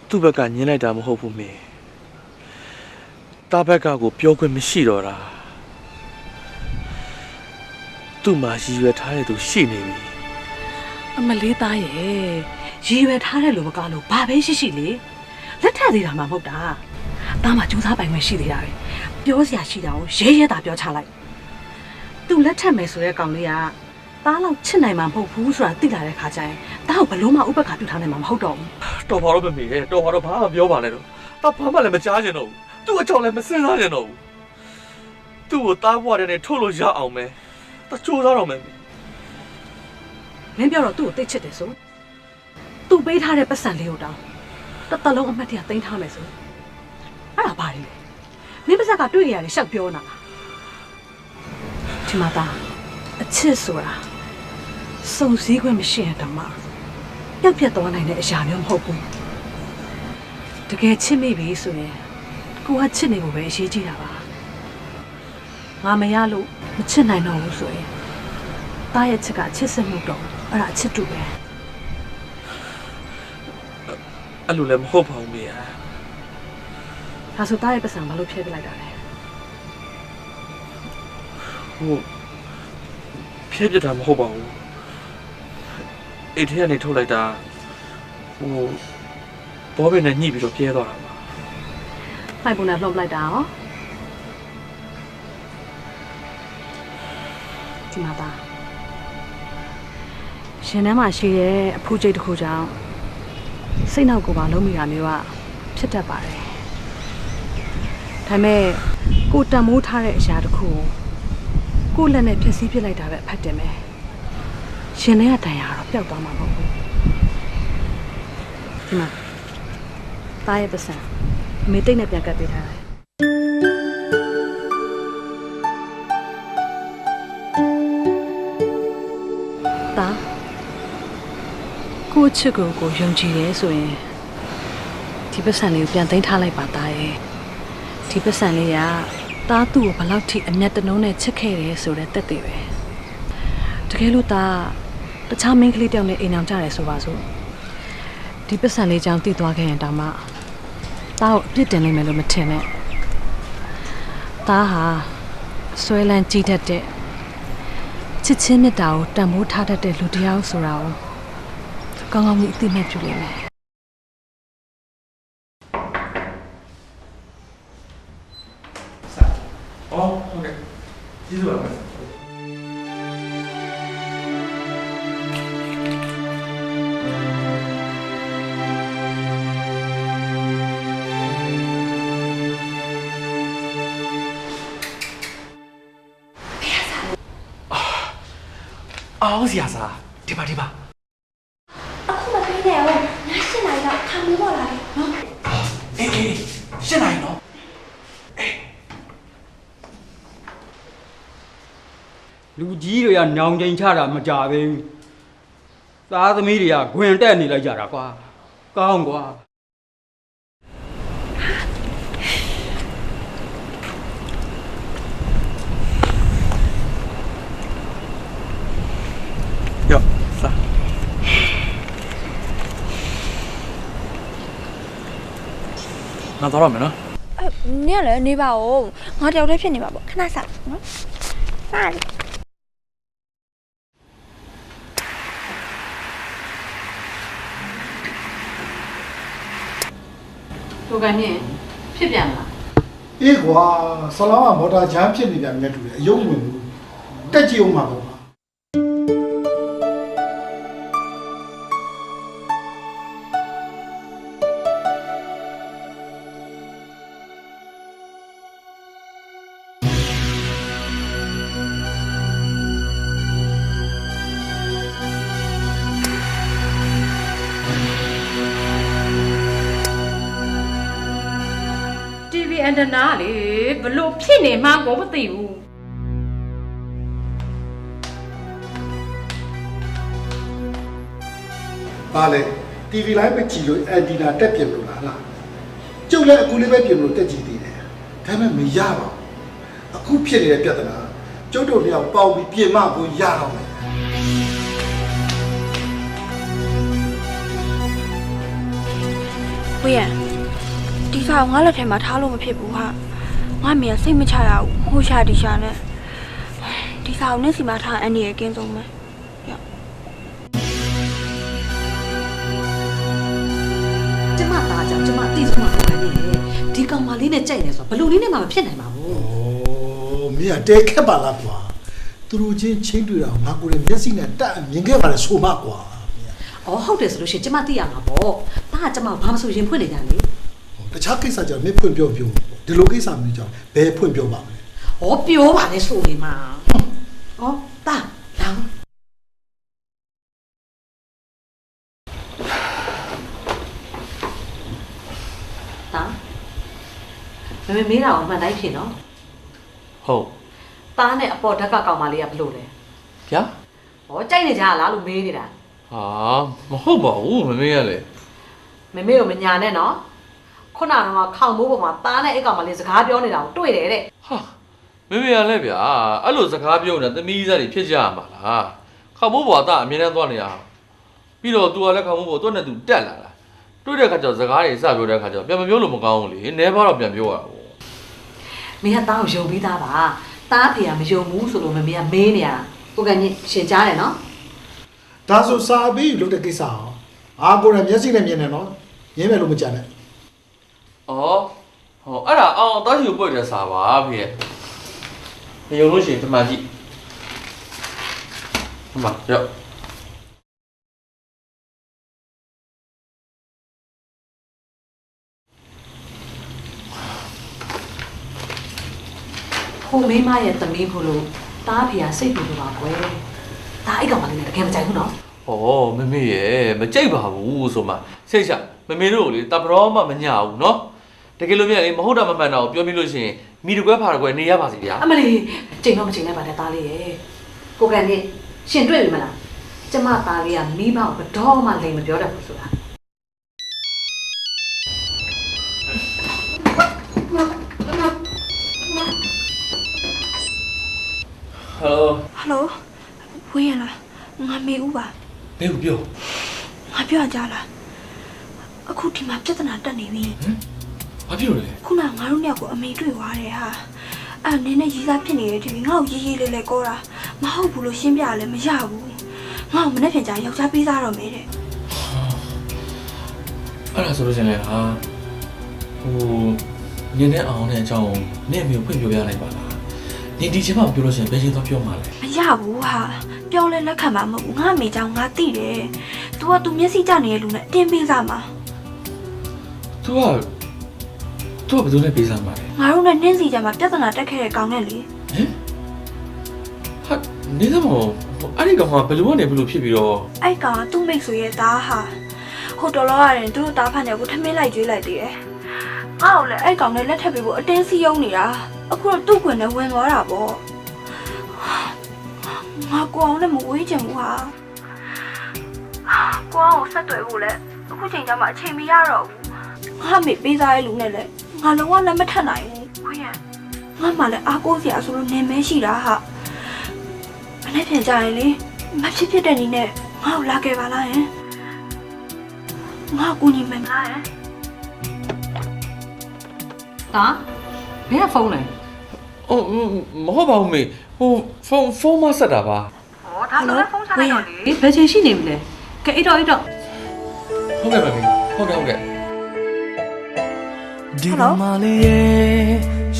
သူ့ဘက်ကညင်းလိုက်တာမဟုတ်ဘူးမေတာဘက်ကကိုပြောခွင့်မရှိတော့တာသူ့မှာရည်ရွယ်ထားတဲ့သူရှိနေပြီ အမလေးသားရဲ့ရည်ရွယ်ထားတဲ့လူမကားလို့ဘာပဲရှိရှိလေလက်ထပ်သေးတာမှမဟုတ်တာသားမကြိုးစားပိုင်ခွင့်ရှိသေးတာပဲပြောစရာရှိတာကိုရဲရဲတာပြောချလိုက်သူလက်ထပ်မယ်ဆိုတဲ့ကောင်လေးကသားလောက်ချစ်နိုင်မှာမဟုတ်ဘူးဆိုတာသိလာတဲ့ခါကျရင်သားကိုဘလို့မှဥပက္ခပြုထားနိုင်မှာမဟုတ်တော့ဘူး တော်ပါတော့မမေရဲ့တော်ပါတော့ဘာမှပြောပါနဲ့တော့တာဘာမှလည်းမကြားချင်တော့ဘူးသူ့အကြောင်းလည်းမစဉ်းစားချင်တော့ဘူးသူ့ကိုတားဘွားတဲ့နဲ့ထုတ်လို့ရအောင်မယ်တချိုးသားတော့မယ် မင်းပြောတော့သူ့ကိုတိတ်ချစ်တယ်ဆိုသူ့ပေးထားတဲ့ပတ်စံလေးကိုတောင်းတစ်သက်လုံးအမှတ်တရသိမ်းထားမယ်ဆိုအဲ့ဒါဘာလဲမင်းပါဇက်ကတွေ့ရတယ်ရှောက်ပြောနေတာဒီမှာသားအချစ်ဆိုတာစုံစည်းခွင့်မရှိရင်တော့မှပြတ်ပြတ်သွားနိုင်တဲ့အရာမျိုးမဟုတ်ဘူးတကယ်ချစ်မိပြီဆိုရင်ကိုကချစ်နေဖို့ပဲအရေးကြီးတာပါ ငါမရလို့မချစ်နိုင်တော့ဘူးဆိုရင်တားရဲ့ချစ်ကအချစ်စစ်မှုတော့အဲ့ဒါအချစ်တူပဲ အဲ့လိုလည်းမဟုတ်ပါဘူးမေယာ ဒါဆိုတားရဲ့ပတ်စံဘာလို့ဖျက်ပြလိုက်တာလဲ ဟိုဖျက်ပြတာမဟုတ်ပါဘူးအိတ်ထဲကနေထုတ်လိုက်တာဟိုဘောဘင်းနဲ့ညှိပြီးတော့ပြဲသွားတာပါ ဖိုက်ပုံနဲ့လှုပ်လိုက်တာဟောဒီမှာပါရှင်ထဲမှာရှိရဲ့အဖူးကျိတ်တစ်ခုကြောင့်စိတ်နောက်ကိုပါလုံးမိတာမျိုးကဖြစ်တတ်ပါတယ်ဒါပေမဲ့ကိုတန်မိုးထားတဲ့အရာတစ်ခုကိုလက်နဲ့ဖြည့်ဆည်းပြလိုက်တာပဲအဖတ်တယ်မယ်ရှင်ထဲကတန်ရာတော့ပျောက်သွားမှာမဟုတ်ဘူးဒီမှာတားရဲ့ပတ်စံအမေတိတ်နဲ့ပြန်ကပ်ပေးထားတယ်တားကိုချစ်ကိုယုံကြည်ရဲဆိုရင်ဒီပတ်စံလေးကိုပြန်သိမ်းထားလိုက်ပါသားရဲ့ဒီပတ်စံလေးကတားသူ့ကိုဘယ်လောက်ထိအမျက်တနှုံးနဲ့ချစ်ခဲ့တယ်ဆိုတဲ့သက်သေပဲတကယ်လို့တားတခြားမိန်းကလေးတောင်နဲ့အိမ်အောင်ကြတယ်ဆိုပါစို့ဒီပတ်စံလေးကြောင့်တည်သွားခဲ့ရင်တောင်မှတားကိုအပြစ်တင်နိုင်မယ်လို့မထင်နဲ့တားဟာဆွဲလန်းကြည့်တတ်တဲ့ချစ်ချင်းမြတ်တာကိုတန်ဖိုးထားတတ်တဲ့လူတစ်ယောက်ဆိုတာကိုကောင်းကောင်းကြီးအသိမှတ်ပြုလိမ့်မယ်အော်ဟုတ်ကဲ့ကျေးဇူးပါမယ်အော်ဆရာစားဒီပါအခုမပြီးနဲ့ဟုတ်ည8 နာရီတော့ခံပြီးပေါ်လာတယ်နော်အေး8 နာရီနော်လူကြီးတွေကညောင်ချိန်ချတာမကြသေးဘူးသားသမီးတွေကဂွင်တက်နေလိုက်ကြတာကွာကောင်းကွာယောစားငါတော့မယ်နော်နင်ကလည်းနေပါဦးငါတယောက်တည်းဖြစ်နေမှာပေါ့ခဏစားနော်စားလေကိုကန်မြင့်ဖြစ်ပြန်လား အေးကွာဆလောင်းကမော်တာဂျမ်းဖြစ်နေပြန်မြတ်တူတယ်အယုံဝင်ဘူးတက်ကြည့်အောင်ပါကွာ အန်တနာလေဘလို့ဖြစ်နေမှကိုမသိဘူး ပါလေ TV လိုင်းပဲကြည့်လို့အန်တီနာတက်ပြင်လို့လားကျုပ်လည်းအခုလေးပဲပြင်လို့တက်ကြည့်သေးတယ်ဒါပေမဲ့မရပါဘူးအခုဖြစ်နေတဲ့ပြဿနာကျုပ်တို့နှစ်ယောက်ပေါင်းပြီးပြင်မကိုရတော့မယ် ဝေးရဒီဆောင်ငါလက်ထဲမှာထားလို့မဖြစ်ဘူးဟာငါမေကစိတ်မချရဘူးဟိုရှာဒီရှာနဲ့ဒီဆောင်နဲ့စီမထားအန်ဒီရဲ့ကင်းဆုံးပဲကျမသားကြောင့်ကျမအသိဆုံးမှာပေါ့လေဒီကောင်မလေးနဲ့ကြိုက်နေဆိုဘလို့လေးနဲ့မှမဖြစ်နိုင်ပါဘူး ။မင်းကတဲခက်ပါလားကွာ။သူတို့ချင်းချင်းတွေ့တာငါကိုယ်လည်းမျက်စိနဲ့တက်မြင်ခဲ့ပါလေဆိုမှကွာ။ အော်ဟုတ်တယ်ဆိုလို့ရှိရင်ကျမသိရမှာပေါ့။ဒါကကျမဘာမှမဆိုရင်ဖွင့်နေကြလေ။ တခြားကိစ္စကြောင့်မင်းဖွင့်ပြောဒီလိုကိစ္စမျိုးကြောင့်ဘယ်ဖွင့်ပြောပါမလဲ ။ဩပြောပါလေဆိုနေမှာ။ဩတာလောင်းတာမမေမေးတာကိုမှန်တိုင်းဖြစ်နော် ဟုတ် ။တားနဲ့အပေါ်ဓာတ်ကကောင်မလေးကဘလို့လဲ ဗျာ ။ဩကြိုက်နေကြလားလို့မေးနေတာ ဟာမဟုတ်ပါဘူးမမေးရလေ ။မမေကိုမညာနဲ့နော်။ခုနကတော့ခေါင်မိုးပေါ်မှာတားနဲ့အိတ်ကောင်မလေးစကားပြောနေတာကိုတွေ့တယ်တဲ့ ဟာ မမေရလဲဗျာအဲ့လိုစကားပြောနေတာသမီးစားတွေဖြစ်ကြရမှာလားခေါမိုးပေါ်သားအမြဲတမ်းသွားနေရအောင်ပြီးတော့ तू ကလည်းခေါမိုးပေါ်တွတ်နဲ့ तू တက်လာတာတွေ့တဲ့ခါကျတော့စကားတွေစပြောတဲ့ခါကျတော့ပြန်မပြောလို့မကောင်းဘူးလေနဲပါတော့ပြန်ပြောရတာပေါ့ မင်းကတားကိုယုံပြီးသားပါတားဖေကမယုံဘူးဆိုလို့မမေကမေးနေရကိုကကြီးရှင်ကြားတယ်နော် ဒါဆိုစာပြီးလုပ်တဲ့ကိစ္စအောင်အားကိုယ်နဲ့မျက်စိနဲ့မြင်တယ်နော်ရင်းမယ်လို့မကြမ်းနဲ့ ဩဟောအဲ့ဒါအောင်တားချီကိုပွက်တဲ့စာပါဖေမယုံလို့ရှိရင်ဒီမှာကြည့်ဒီမှာရောက် ဟိုမိမရဲ့သမီးဖို့လို့တားဖေကစိတ်ပူလို့ပါကွယ်ဒါအိတ်ကောင်မလေးနဲ့တကယ်မကြိုက်ဘူးနော် ဩမမေရဲ့မကြိတ်ပါဘူးဆိုမှစိတ်ချမမေတို့လေတပရောမှမညာဘူးနော်တကယ်လို့မြတ်လေမဟုတ်တာမမှန်တာကိုပြောပြီးလို့ရှိရင်မိတကွဲဖာတကွဲနေရပါစီဗျာ အမလေးချိန်တော့မချိန်လိုက်ပါနဲ့တားလေးရဲ့ကိုကကြီးရှင်တွေ့ပြီမလားကျမသားလေးကမိဘကိုဘတော်မှလိမ်မပြောတတ်ဘူးဆိုတာ ဟယ်လို ဟယ်လိုဝေးရလားငါမေဦးပါ ဘယ်ကိုပြော ငါပြောကြလားအခုဒီမှာပြဿနာတက်နေပြီ ဘာဖြစ်လို့လဲ ခုနငါတို့နှစ်ယောက်ကိုအမေတွေ့သွားတယ်ဟာအဲ့နင်းနဲ့ရီးစားဖြစ်နေတယ်ဒီငါ့ကိုရေးရေးလေးလေးကောတာမဟုတ်ဘူးလို့ရှင်းပြရလဲမရဘူးငါ့ကိုမနေ့ပြန်ကြယောက်ျားပေးစားတော့မယ်တဲ့ အဲ့ဒါဆိုလို့ရှင်လေဟာဟိုနင်းနဲ့အောင်တဲ့အကြောင်းနင့်အမျိုးဖွင့်ပြောပြလိုက်ပါလားနင်ဒီချိန်မှပြောလို့ရှင်ဘယ်ချိန်တော့ပြောမှာလဲ မရဘူးဟာပြောလဲလက်ခံမှာမဟုတ်ဘူးငါအမေကြောင့်ငါသိတယ် तू က तू မျက်စိကျနေတဲ့လူနဲ့အတင်းပေးစားမှာ तू ကဘယ်သူနဲ့ပေးစားမှာလဲ ငါတို့နဲ့နင်းစီကြမှာပြဿနာတက်ခဲ့တဲ့ကောင်နဲ့လေ ဟာနင်းသမောအဲ့ဒီကောင်ကဘယ်လိုကနေဘယ်လိုဖြစ်ပြီးတော့ အဲ့ကောင်ကသူ့မိတ်ဆွေရဲ့သားဟာဟိုတော်တော်ရတယ်သူတို့သားဖန်တွေကိုထမင်းလိုက်ကျွေးလိုက်သေးတယ်ငါ့ကိုလည်းအဲ့ကောင်နဲ့လက်ထပ်ပေးဖို့အတင်းစီယုံနေတာအခုတော့သူ့ခွင်နဲ့ဝင်သွားတာပေါ့ငါကိုအောင်လည်းမဝေးချင်ဘူးဟာကိုအောင်ကိုဆက်သွယ်ဖို့လည်းအခုချိန်ကျမှအချိန်မရတော့ဘူးငါမေပေးစားရဲ့လူနဲ့လည်းငါလုံးဝလက်မထပ်နိုင်ဘူးခွင့်ရငါမှလည်းအားကိုးစရာဆိုလို့နေမဲရှိတာဟာမနေ့ပြန်ကြရင်လေမဖြစ်ဖြစ်တဲ့နည်းနဲ့ငါ့ကိုလာခဲ့ပါလားယင်ငါကူညီမယ်မလားယင် တာဘယ်ကဖုန်းလဲ အော်မဟုတ်ပါဘူးမေဟိုဖုန်းမဆက်တာပါ ဒါဆိုလည်းဖုန်းချလိုက်တော့လေဘယ်ချိန်ရှိနေပြီလဲကဲအိတ်တော့ ဟုတ်ကဲ့ပါမေဟုတ်ကဲ့ ဟယ်လိုဟ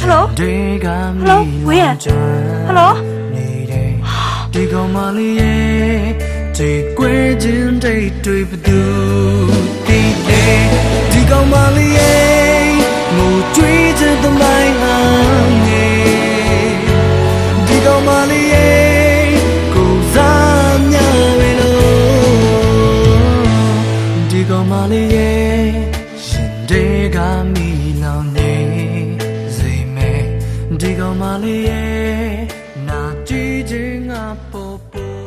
ယ်လိုဝေးရဟယ်လို ဒီကောင်မလေးရဲ့ဒီကွဲခြင်းတိတ်တွေဘသူဒီလေဒီကောင်မလေးရဲ့ငိုကြွေးတဲ့သမိုင်းအောင်ငယ်ဒီကောင်မလေးရဲ့ကိုစားမြပဲလို့ဒီကောင်မလေးရဲ့ရှင်တွေကမိလောင်နေစိတ်မဲ့ဒီကောင်မလေးရဲ့နာကြည့်ခြင်းငါပေါ်ပေါ်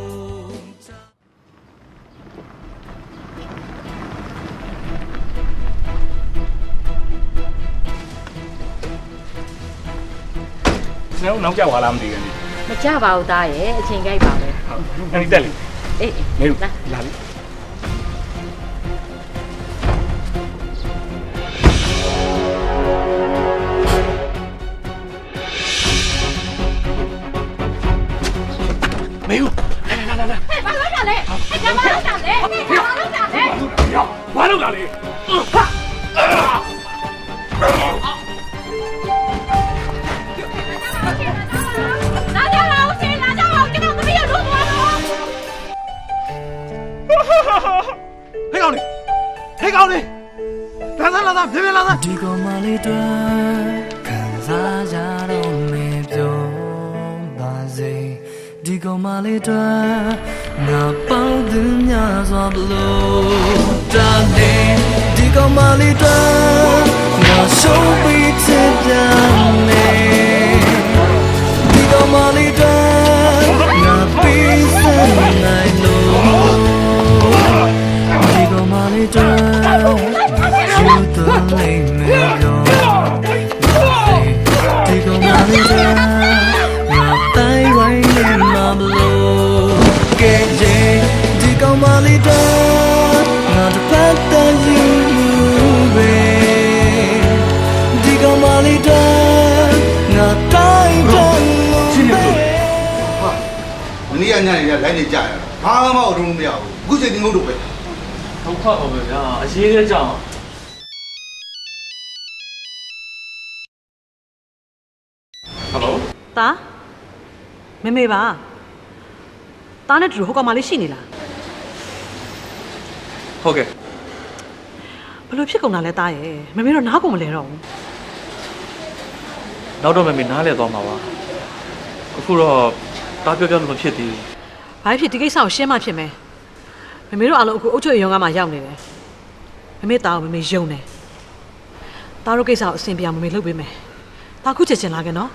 ကျွန်တော်နောက်ကျသွားလားမသိဘူး မကြပါဘူးသားရဲ့အချိန်ကြိုက်ပါပဲ အဲ့ဒီတက်လေ အေး နေလို့လာပြီမေဦးလာ ဟဲ့ဘာလုပ်တာလဲဟဲ့ကဘာလုပ်တာလဲဟဲ့ဘာလုပ်တာလဲ ဘာလုပ်တာလဲလာကြပါဦးရှင်လာကြပါဦးကျွန်တော်သမီးရလို့သွားတော့ ဟဲ့ကောင်လေးဟဲ့ကောင်လေးလာပြင်းလာ ဒီကောင်မလေးတွေ့ခံစားကြတော့မေပြောပါစေဒီကောင်မလေးတွေ့ငါပေါင်းသူများစွာဘလို့တာနေဒီကောင်မလေးတွေ့ငါရှုံးပြီးချစ်ပြန်နေဒီကောင်မလေးတွေ့ငါပြီးစနိုင်လို့ဒီကောင်မလေးတွေ့You don't leave me alone. Take on my 里的那的白的云呗，地高马里的那带着路呗。 မနေ့ကညနေလိုက်နေကြရတာဘာမှမအောင်မရဘူးအခုချိန်ဒီငုတ်တော့ပဲ ဒုက္ခပါပဲဗျာအရေးကြီးကြောင် ဟယ်လို တာမေမေပါတာနဲ့တူဟိုကောင်မလေးရှိနေလား ဟုတ်ကဲ့ ဘလို့ဖြစ်ကုန်တာလဲတာရဲ့မေမေတော့နားကုန်မလဲတော့ဘူး နောက်တော့မမေနားလဲသွားမှာပါအခုတော့တားပြောလို့မဖြစ်သေးဘူး ဘာဖြစ်ဒီကိစ္စကိုရှင်းမှဖြစ်မယ်မေမေတို့အားလုံးအခုအုတ်ချွေရုံကမှရောက်နေတယ်မေမေတာကိုမေမေယုံတယ်တာတို့ကိစ္စကိုအဆင်ပြေအောင်မေမေလုပ်ပေးမယ်တာခုချက်ချင်းလာခဲ့နော်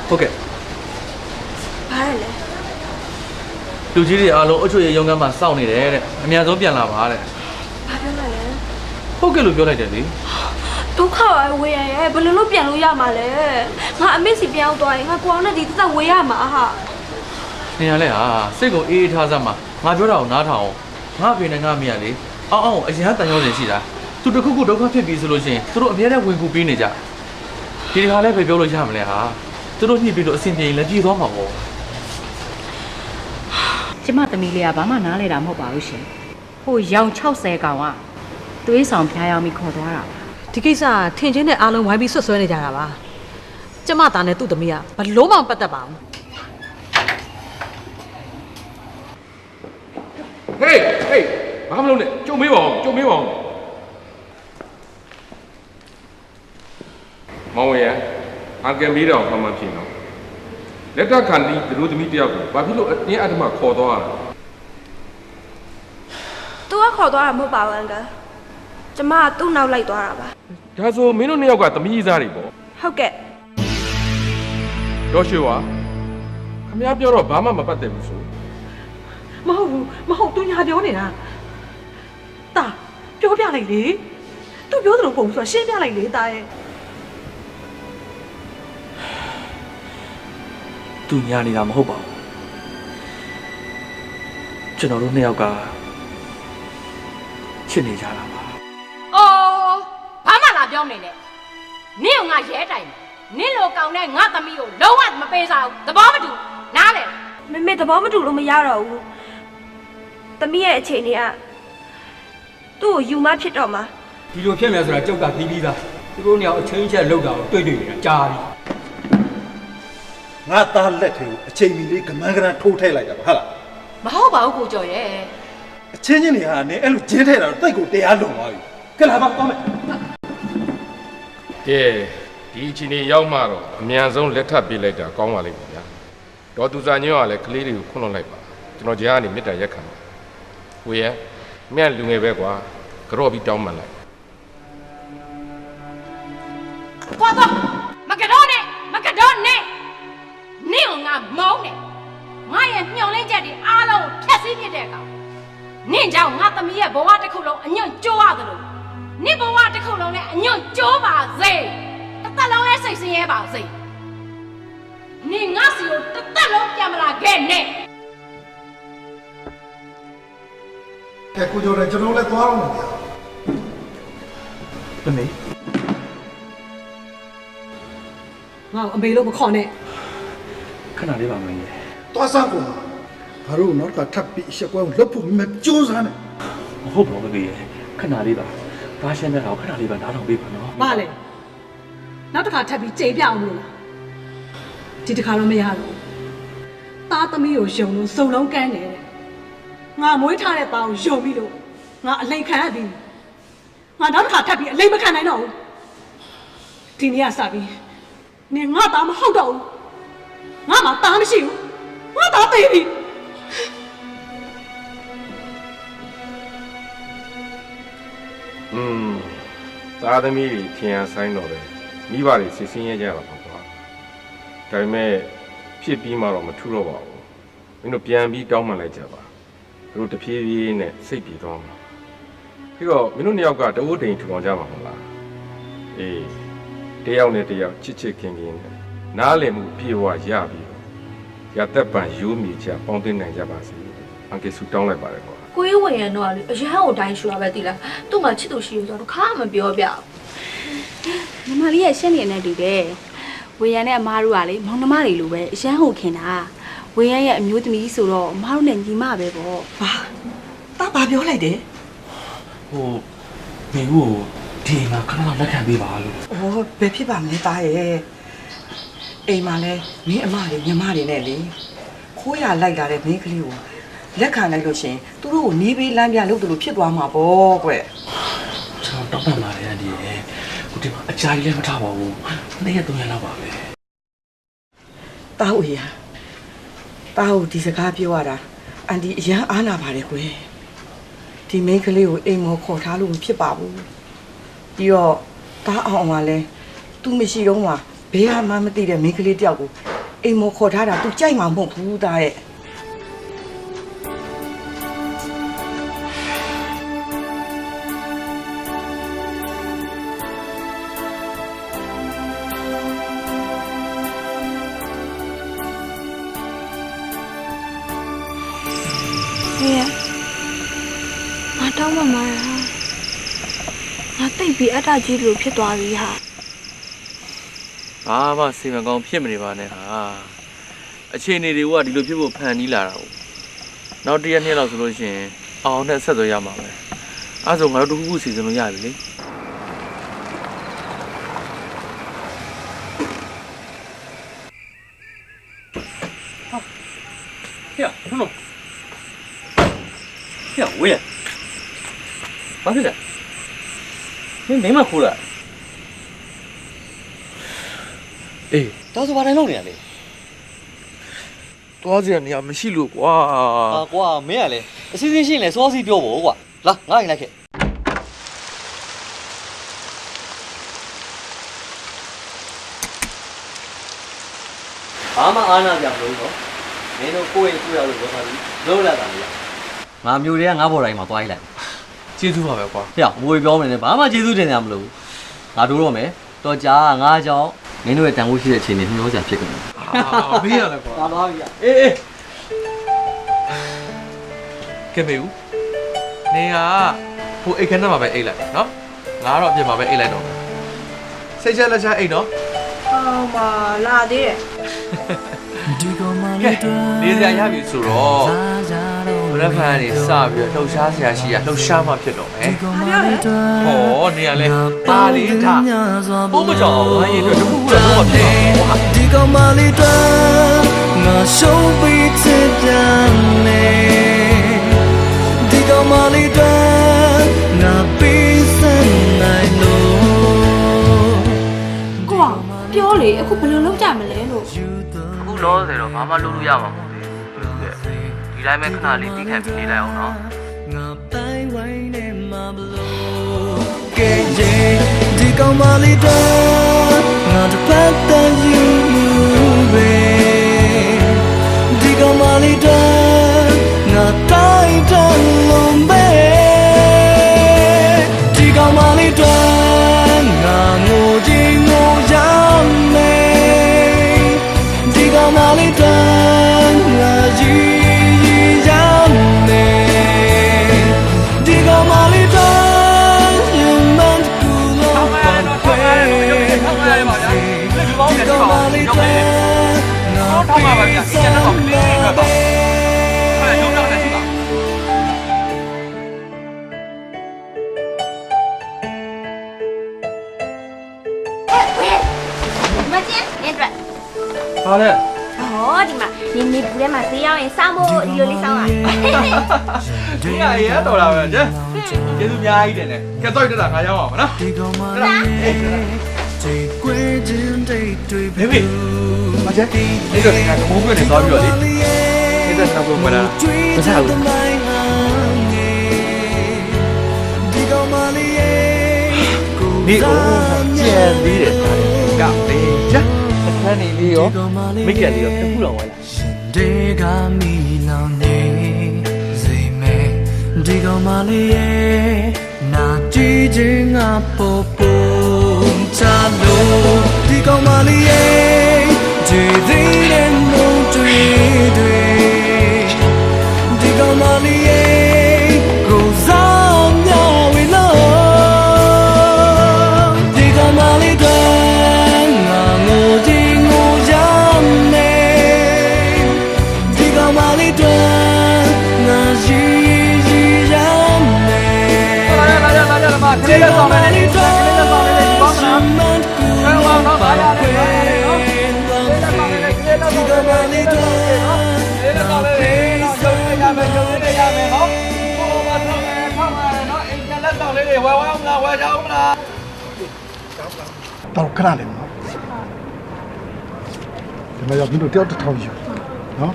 ဟုတ်ကဲ့ ဘာလဲ လူကြီးတွေအားလုံးအချွေရုံကမှစောင့်နေတယ်တဲ့အများဆုံးပြန်လာပါတဲ့ ဘာပြောလဲ ဟုတ်ကဲ့လို့ပြောလိုက်တယ်လေ ဒုက္ခပါဝေးရရဲ့ဘယ်လိုလုပ်ပြန်လို့ရမှာလဲငါအမေစီပြန်အောင်သွားရင်ငါကိုအောင်နဲ့ဒီသက်ဝေးရမှာဟာ နေရလဲဟာစိတ်ကိုအေးအေးထားစမ်းမှာငါပြောတာကိုနားထောင်အောင်ငါအဖေနဲ့ငါအမေကလေအောင်းအရင်တန်ရုံးစင်ရှိတာသူတခုခုဒုက္ခဖြစ်ပြီဆိုလို့ရှိရင်သူတို့အများနဲ့ဝင်ကူပေးနေကြဒီခါလဲပဲပြောလို့ရမလဲဟာသူတို့ညှိပြီးတော့အဆင်ပြေရင်လည်းပြေသွားမှာပေါ့ ကျမသမီးလေးကဘာမှနားလဲတာမဟုတ်ပါဘူးရှင်ဟိုရောင်60ကောင်ကသွေးဆောင်ဖျားရောက်ပြီးခေါ်သွားတာ ဒီကိစ္စထင်ချင်းတဲ့အားလုံးဝိုင်းပြီးဆွတ်ဆွဲနေကြတာပါကျမသားနဲ့သူ့သမီးကဘလို့မှမပတ်သက်ပါဘူး ဟေးဟေးဘာမလုပ်နဲ့ကြုံမေးပါအောင်ကြုံမေးပါအောင်မောင်ဝေရအန်ကယ်မေးတော့မှန်ဖြစ်နော်လက်ထခံဒီလူသမီးတယောက်ကိုဘာဖြစ်လို့အတင်းအဓမ္မခေါ်သွားတာ သူကခေါ်သွားတာမဟုတ်ပါဘူးအန်ကယ်ကျမကသူ့နောက်လိုက်သွားတာပါ ဒါဆိုမင်းတို့နှစ်ယောက်ကသမီးစားတွေပေါ့ ဟုတ်ကဲ့ တော့ရွှေဝါခမရပြောတော့ဘာမှမပတ်သက်ဘူးဆို မဟုတ်ဘူးမဟုတ်သူညာပြောနေတာတာပြောပြလိုက်လေသူပြောသလိုပုံဆိုရှင်းပြလိုက်လေတာရဲ့ သူညာနေတာမဟုတ်ပါဘူးကျွန်တော်တို့နှစ်ယောက်ကချစ်နေကြတာပါ အော်ဘာမှလာပြောနေနဲ့နင့်ကငါရဲတိုင်နင့်လိုကောင်နဲ့ငါသမီးကိုလုံးဝမပေးစားဘူးသဘောမတူနားလေ မမေသဘောမတူလို့မရတော့ဘူးသမီးရဲ့အခြေအနေကသူ့ကိုယူမဖြစ်တော့မှာ ဒီလိုဖြစ်မယ်ဆိုတာကြောက်ကပြီးပြီးသားသူတို့ညောင်အချင်းချက်လောက်တာကိုတွေ့နေတာကြားပြီ ငါသားလက်ထဲကိုအချိန်မီလေးကမန်းကရန်ထိုးထည့်လိုက်တာပါဟုတ်လား မဟုတ်ပါဘူးကိုကျော်ရဲ့ အချင်းချင်းတွေဟာနင်အဲ့လိုဂျင်းထည့်တာတော့တိတ်ကိုတရားလွန်သွားပြီကဲလာပါသွားမယ် ကဲဒီအချိန်ကြီးရောက်မှတော့အမြန်ဆုံးလက်ထပ်ပေးလိုက်တာကောင်းပါလိမ့်မယ်ဗျာဒေါ်သူစာညွန့်ကလည်းကလေးတွေကိုခွန့်လွှတ်လိုက်ပါကျွန်တော်ကြားကနေမေတ္တာရက်ခံပါဝေရမြန်လူငယ်ပဲကွာကြော့ပြီးတောင်းပန်လိုက် သွားသွားမကတော့နဲ့မကတော့နဲ့နင့်ကငါမောင်းတယ်ငါရဲ့ညှော်လင်းချက်တွေအားလုံးကိုဖျက်ဆီးပြစ်တဲ့ကောင်နင့်ကြောင့်ငါသမီးရဲ့ဘဝတစ်ခုလုံးအညွန့်ကျိုးရတယ်လို့နင့်ဘဝတစ်ခုလုံးနဲ့အညွန့်ကျိုးပါစေတစ်သက်လုံးလည်းစိတ်ဆင်းရဲပါစေနင့်ငါစီကိုတစ်သက်လုံးပြန်မလာခဲ့နဲ့ ကဲကိုကျော်လည်းကျွန်တော်လည်းသွားအောင်ဗျာ တမေ ငါ့ကိုအမေလို့မခေါ်နဲ့ ခဏလေးပါမင်းရေ သွားစမ်းကုန်ပါငါတို့တော့ထပ်ပြီးရှက်ကွဲကိုလှုပ်ဖို့မကြိုးစားနဲ့ မဟုတ်ပါဘူးမေရေခဏလေးပါဘာရှင်းတဲ့တော့ခဏလေးပါနားထောင်ပေးပါနော် မလဲနောက်တစ်ခါထပ်ပြီးကြိမ်ပြအောင်လို့လားဒီတစ်ခါတော့မရတော့သားသမီးကိုယုံလို့စုံလုံးကန်းနေတယ်ငါမွေးထားတဲ့သားကိုယုံပြီးလို့ငါအလိန်ခံရပြီငါနောက်တစ်ခါထပ်ပြီးအလိန်မခံနိုင်တော့ဘူးဒီနေ့ကစပြီးနင်ငါသားမဟုတ်တော့ဘူးငါမှသားမရှိဘူးငါသားသေးပြီ သားသမီးတွေထင်ရဆိုင်တော့တယ်မိဘတွေစစ်စင်းရဲကြတာပေါ့ကွာဒါပေမဲ့ဖြစ်ပြီးမှတော့မထူတော့ပါဘူးမင်းတို့ပြန်ပြီးတောင်းပန်လိုက်ကြပါတို့တဖြည်းဖြည်းနဲ့စိတ်ပြေသွားမှာပြီးတော့မင်းတို့နှစ်ယောက်ကတအိုးတိမ်ထူအောင်ကြမှာမဟုတ်လားအေးတယောက်နဲ့တယောက်ချစ်ချစ်ခင်ခင်နဲ့နားလည်မှုပြေဝရပြီးရသက်ပံရိုးမြေချပေါင်းသိနိုင်ကြပါစေ အန်ကယ်ဆူတောင်းလိုက်ပါတယ်ကွာ ကိုယ်ဝင်ရတော့လေအရန်ကိုတိုင်းရှူရပဲတိလားသူ့မှာချစ်သူရှိရဆိုတော့ခါမပြောပြညီမလေးရဲ့ရှင်းနေနေတူတယ်ဝေရန်နဲ့အမားတို့ကလေမောင်နှမတွေလိုပဲအရန်ဟုတ်ခင်တာဝေရန်ရဲ့အမျိုးသမီးဆိုတော့အမားတို့နဲ့ညီမပဲပေါ့တာဘာပြောလိုက်တယ် ဟိုမင်းကိုဒီမှာခဏလက်ခံပေးပါလို့ ဩဘယ်ဖြစ်ပါမလဲတာရဲ့အိမ်မှာလဲမင်းအမတွေညီမတွေနဲ့လေခိုးရလိုက်လာတဲ့မင်းကလေးကိုလက်ခံလိုက်လို့ရှင်သူတို့ကိုနီးပေးလမ်းပြလုပ်တယ်လို့ဖြစ်သွားမှာပေါ့ကွ ကျွန်တော်တောင်းပန်ပါတယ်အန်ဒီရဲ့ကိုဒီမှာအကြာကြီးလည်းမထားပါဘူးနေ့ရက်3ရက်လောက်ပါပဲ တာဝေးရတာကိုဒီစကားပြောရတာအန်ဒီအရန်အားနာပါတယ်ကွယ်ဒီမိန်းကလေးကိုအိမ်မောခေါ်ထားလို့မဖြစ်ပါဘူးပြီးတော့တာအောင်ကလည်းသူမရှိတော့မှဘယ်မှမသိတဲ့မိန်းကလေးတယောက်ကိုအိမ်မောခေါ်ထားတာသူကြိုက်မှာမဟုတ်ဘူးတာရဲ့ ငါတောင်းမှမှားတာငါတိတ်ပြီးအတ္တကြီးလို့ဖြစ်သွားပြီဟာ ဘာမှစီမံကောင်းဖြစ်မနေပါနဲ့ဟာအခြေအနေတွေကဒီလိုဖြစ်ဖို့ဖန်နီးလာတာကိုနောက်တစ်ရက်နှစ်လောက်ဆိုလို့ရှိရင်အောင်နဲ့ဆက်သွယ်ရမှာပဲအဲဆိုငါတို့တစ်ခုခုစီစဉ်လို့ရပြီလေ ဟဲ့ဘလို့ဟဲ့ဝေးဘာဖြစ်လဲမင်းမခိုးလားအေးတော့ဆိုဘာတိုင်းလုပ်နေရလဲသွားစရာနေရာမရှိလို့ကွာကွာမင်းကလည်းအစီအစဉ်ရှိရင်လည်းစောစီပြောဖို့ကွာလာငါ့ရင်လိုက်ခဲ့ဘာမှအားနာကြမလို့နော်မင်းတို့ကိုယ့်ရဲ့ကိုယ့်ရောက်လို့ပြောထားပြီးလုံးလာတာလေငါမျိုးတွေကငါဘော်တိုင်းမှာသွားလိုက်ကျေးဇူးပါပဲကွာဟဲ့ဝေပြောမနေနဲ့ဘာမှကျေးဇူးတင်ကြမလို့ငါတို့တော့မယ်တော်ကြာငါကြောင့်မင်းတို့ရဲ့တန်ဖိုးရှိတဲ့အခြေအနေနှမျောစရာဖြစ်ကုန်တယ်ဘေးရလဲကွာသွားပြီအေးကဲမေဦးနေကဟိုအိတ်ခန်းထဲမှာပဲအိတ်လိုက်နော်ငါတော့အပြင်မှာပဲအိတ်လိုက်တော့စိတ်ချလက်ချအိတ်နော်ဟုတ်ပါလာသေးတယ် နေစရာရပြီဆိုတော့ဘရက်ဖန်နေစပြီးတော့လှုပ်ရှားစရာရှိရလှုပ်ရှားမှဖြစ်တော့မယ်ဟောနေရလဲပါလေးထားဘုံမကြောင်ဝိုင်းရင်တို့တခုခုတော့မဖြစ်တော့ဟာဒီကောင်မလေးတော့ငါရှုံးပြီးချစ်တယ်နေဒီကောင်မလေးတော့ငါပြီးစံနိုင်လို့ကိုကပြောလေအခုဘယ်လိုလုပ်ကြမလဲလို့ အခုလောဆယ်တော့ဘာမှလုပ်လို့ရမှာမဟုတ်သေးဘူးဒီတိုင်းပဲခဏလေးတီးခံပြီးနေလိုက်အောင်နော်ငါတိုင်းဝိုင်းနေမှာဘလို့ကဲဒီကောင်မလေးတော့ငါတပတ်တန်ယူပဲဒီကောင်မလေးတော့ငါတိုင်းတန်လုံးပဲဒီကောင်မလေးတော့ငါငိုချင်းငိုရမယ်ဒီကောင်မလေးတော့ငါကြီးရမယ်ဒီကောင်မလေးတော့ရင်မန်ကူလို့ပန်ခွဲဒီကောင်မလေးတော့ငါပြီးစမ်း好嘞。哦，ဒီမှာနေနေဘူးထဲမှာဈေးရောက်ရင်စောင်းဖို့ဒီလိုလေးစောင်းရဒီကရေတော်လာပဲကျကျေးဇူးအများကြီးတင်တယ်ကဲတော့တက်တာငါရောက်အောင်မနော်ဒီကောင်မလေးဒီကွေးချင်းတိတ်တွေ့ပြီမကျဒီတော့ငါကမိုးပြနေသွားပြီးတော့လေဒီတော့နောက်ဆုံးမလားမစားဘူးဒီကောင်မလေးဒီအိုးကျန်သေးတယ်ကလေးကျအခန်းနေလေးရောမိတ်ကလေးရောတစ်ခုတော့ဝိုင်းလာဒီကမီလောင်နေစိမဲဒီကောင်မလေးရဲ့နာကြည့်ခြင်းငါပေါ်ပေါ်ချလို့ဒီကောင်မလေးရဲ့ဒီသေးတဲ့မုန်းတွေဒီကောင်မ တော့ခဏလေးနော်ဒီမှာရောက်ပြီးတော့တယောက်တစ်ထောင်ယူနော်